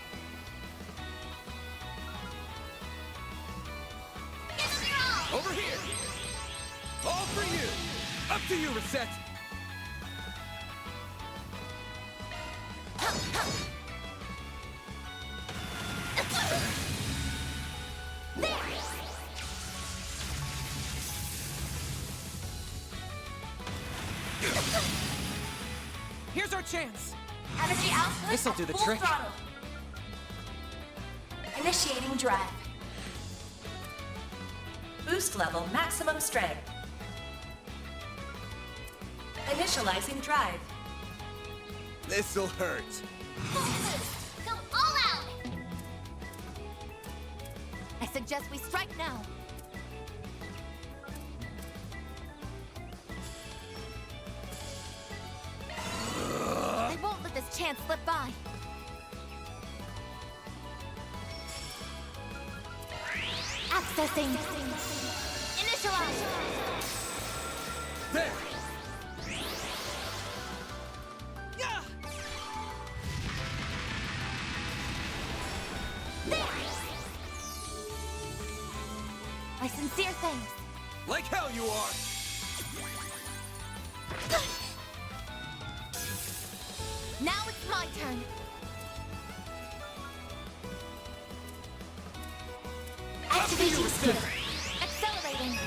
Over here! All for you! Up to you, Reset!
Here's our chance!
Energy output
This'll
at
do the
full
trick.
throttle. Initiating drive. Boost level maximum strength. Initializing drive.
This'll hurt.
Go all out.
I suggest we strike now. I won't let this chance slip by. Accessing. Initialize.
There!
My sincere thanks.
Like hell you are!
Now it's my turn.
Activating skill.
Accelerating.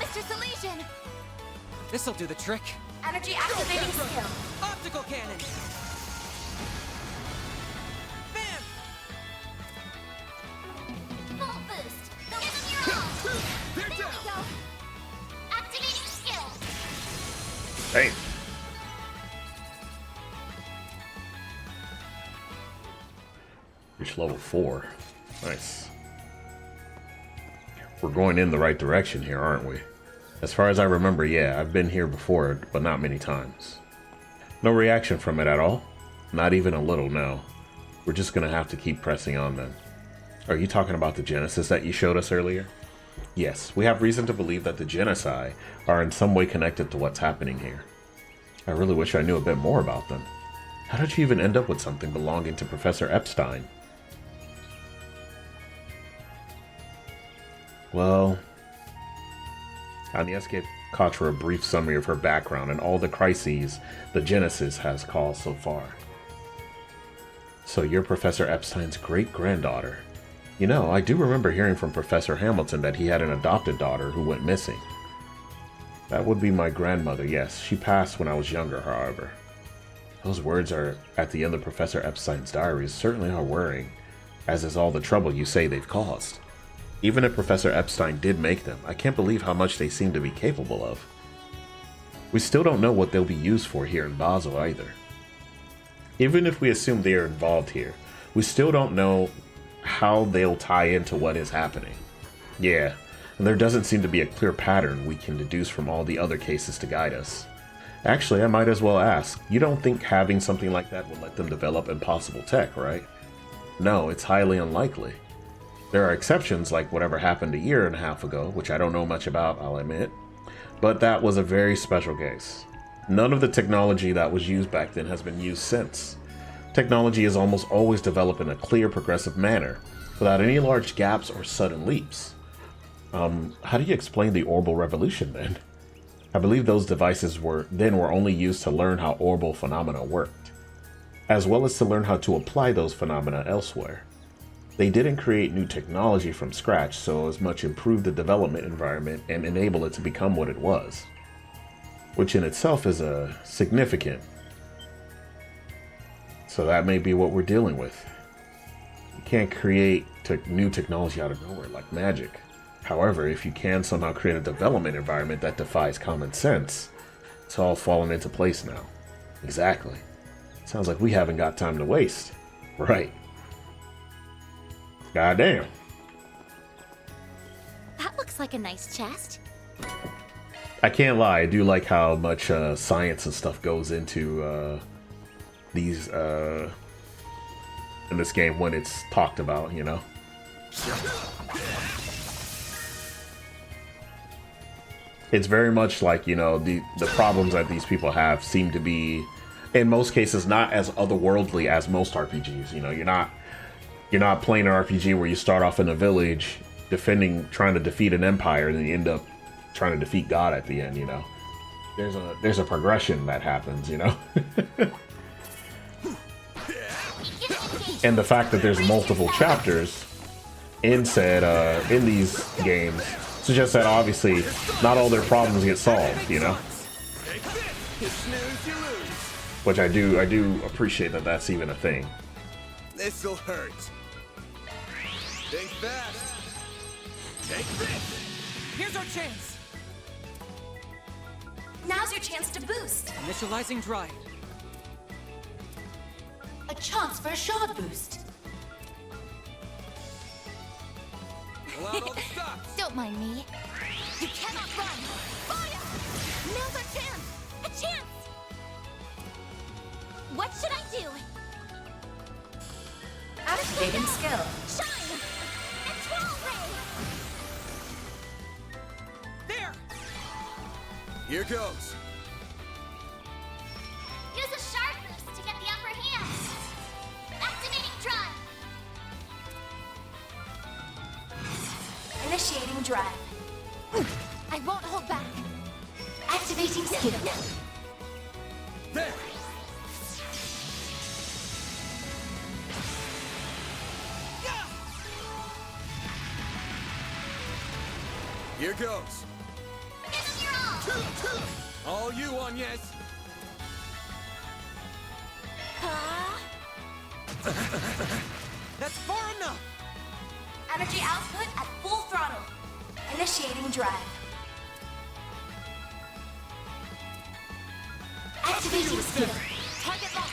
Mr. Salesian.
This'll do the trick.
Energy activating skill.
Optical cannon! Bam!
Hey. Reach level 4. Nice. We're going in the right direction here, aren't we? As far as I remember, yeah, I've been here before, but not many times. No reaction from it at all? Not even a little, no. We're just gonna have to keep pressing on then. Are you talking about the Genesis that you showed us earlier? Yes, we have reason to believe that the Genocide are in some way connected to what's happening here. I really wish I knew a bit more about them. How did you even end up with something belonging to Professor Epstein? Well, Agnieszka gave Katra a brief summary of her background and all the crises the Genesis has caused so far. So you're Professor Epstein's great-granddaughter. You know, I do remember hearing from Professor Hamilton that he had an adopted daughter who went missing. That would be my grandmother, yes. She passed when I was younger, however. Those words are at the end of Professor Epstein's diaries certainly are worrying, as is all the trouble you say they've caused. Even if Professor Epstein did make them, I can't believe how much they seem to be capable of. We still don't know what they'll be used for here in Basel either. Even if we assume they are involved here, we still don't know how they'll tie into what is happening. Yeah, and there doesn't seem to be a clear pattern we can deduce from all the other cases to guide us. Actually, I might as well ask, you don't think having something like that would let them develop impossible tech, right? No, it's highly unlikely. There are exceptions like whatever happened a year and a half ago, which I don't know much about, I'll admit, but that was a very special case. None of the technology that was used back then has been used since. Technology is almost always developed in a clear, progressive manner, without any large gaps or sudden leaps. How do you explain the orbital revolution then? I believe those devices were only used to learn how orbital phenomena worked, as well as to learn how to apply those phenomena elsewhere. They didn't create new technology from scratch, so as much improve the development environment and enable it to become what it was. Which in itself is significant. So that may be what we're dealing with. You can't create new technology out of nowhere like magic. However, if you can somehow create a development environment that defies common sense, it's all fallen into place now. Exactly. Sounds like we haven't got time to waste. Right. Goddamn.
That looks like a nice chest.
I can't lie, I do like how much science and stuff goes into these in this game when it's talked about, you know. It's very much like, you know, the problems that these people have seem to be, in most cases, not as otherworldly as most RPGs. You know, you're not playing an RPG where you start off in a village trying to defeat an empire, and then you end up trying to defeat God at the end, you know. There's a progression that happens, you know. And the fact that there's multiple chapters in these games suggests that obviously not all their problems get solved, you know. Which I do appreciate that that's even a thing.
This'll hurt. Think fast. Take this.
Here's our chance.
Now's your chance to boost.
Initializing drive.
A chance for a shot boost.
Pull out all the stops.
Don't mind me. You cannot run. Fire! Now's our chance. A chance. What should I do?
Activating skill.
Shine! Control ray!
There!
Here goes.
Use a shard boost to get the upper hand. Activating drive.
Initiating drive.
I won't hold back.
Activating skill.
There. Here goes.
Give him your all.
All you, Agnes.
That's far enough!
Energy output at full throttle. Initiating drive.
Activating skill. Target locked.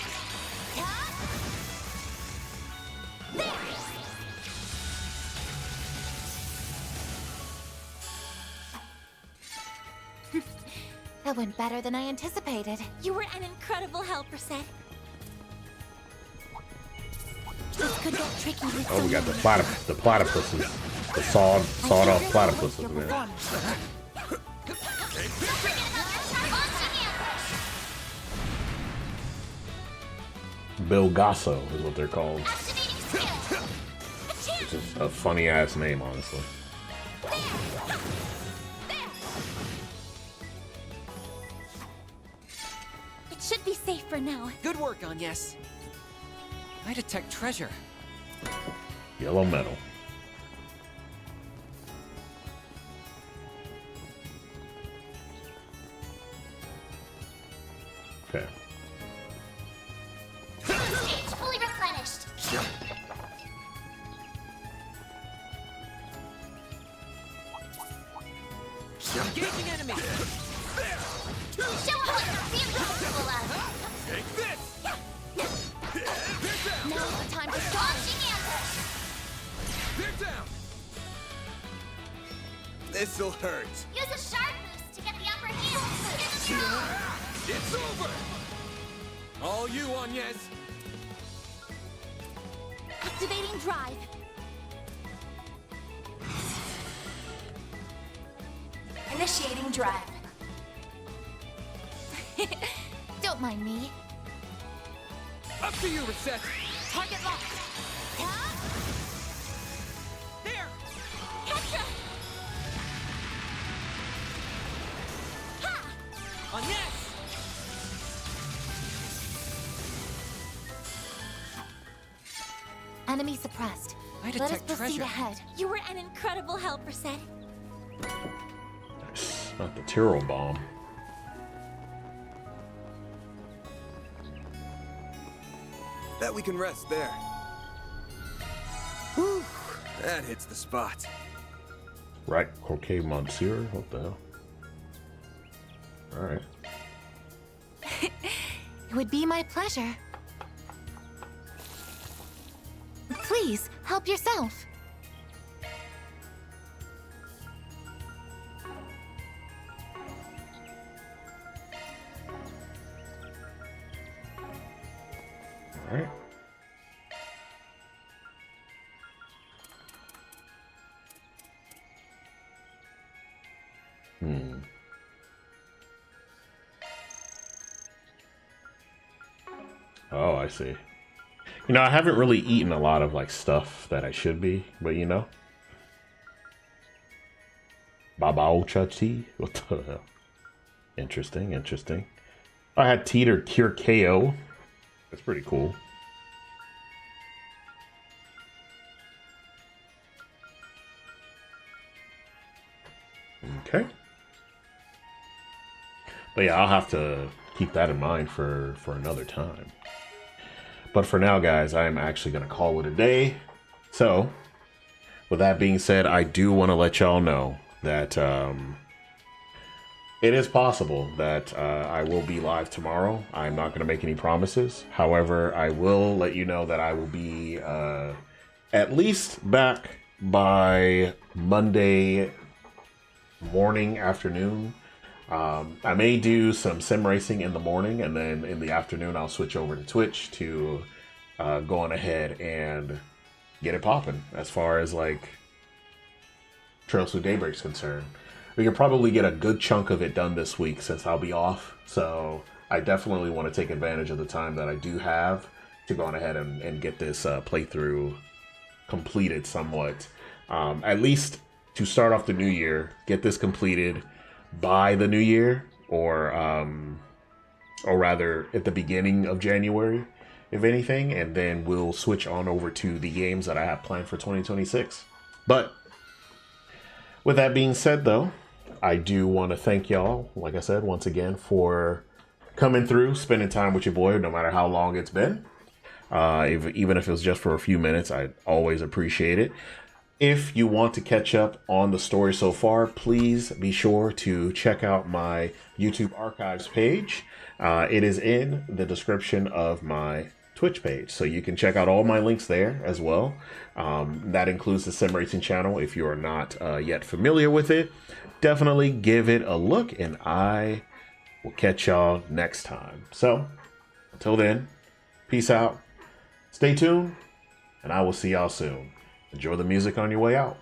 That went better than I anticipated.
You were an incredible helper, Seth. This could get tricky with
Oh, we got the platypuses. The sawed off platypuses, man. Bill Gasso is what they're called. Which is a funny ass name, honestly.
It should be safe for now.
Good work, Agnes. I detect treasure.
Yellow metal. Okay.
Stage fully replenished.
Engaging enemy.
Show 'em what you're really capable of.
Take this!
Now's the time to launching ambush.
They're down!
This'll hurt.
Use a shard boost to get the upper hand.
It's over! All you, Agnes!
Activating drive.
Initiating drive.
Don't mind me.
Up to you, Reset!
Target locked.
There!
Petra!
Agnes!
Enemy suppressed.
I
Let us
detect
proceed
treasure.
ahead.
You were an incredible helper, Seth.
Not the Tyrrell bomb.
Bet we can rest there. Whew, that hits the spot.
Right, Croquet Monsieur? What the hell? Alright.
It would be my pleasure. Please, help yourself.
Alright. Oh, I see. You know, I haven't really eaten a lot of like stuff that I should be, but you know. Babao tea? What the hell? Interesting, interesting. I had Teeter Cure KO. That's pretty cool. Okay. But yeah, I'll have to keep that in mind for another time. But for now, guys, I am actually going to call it a day. So, with that being said, I do want to let y'all know that it is possible that I will be live tomorrow. I'm not going to make any promises. However, I will let you know that I will be at least back by Monday morning, afternoon. I may do some sim racing in the morning, and then in the afternoon I'll switch over to Twitch to go on ahead and get it popping as far as like Trails Through Daybreak's concerned. We can probably get a good chunk of it done this week since I'll be off, so I definitely want to take advantage of the time that I do have to go on ahead and get this playthrough completed somewhat. At least to start off the new year, get this completed by the new year, or rather at the beginning of January, if anything, and then we'll switch on over to the games that I have planned for 2026. But with that being said, though, I do want to thank y'all, like I said, once again, for coming through, spending time with your boy, no matter how long it's been. Even if it was just for a few minutes, I always appreciate it. If you want to catch up on the story so far, please be sure to check out my YouTube archives page. It is in the description of my Twitch page, so you can check out all my links there as well. That includes the sim racing channel. If you are not yet familiar with it, definitely give it a look, and I will catch y'all next time. So until then, peace out, stay tuned, and I will see y'all soon. Enjoy the music on your way out.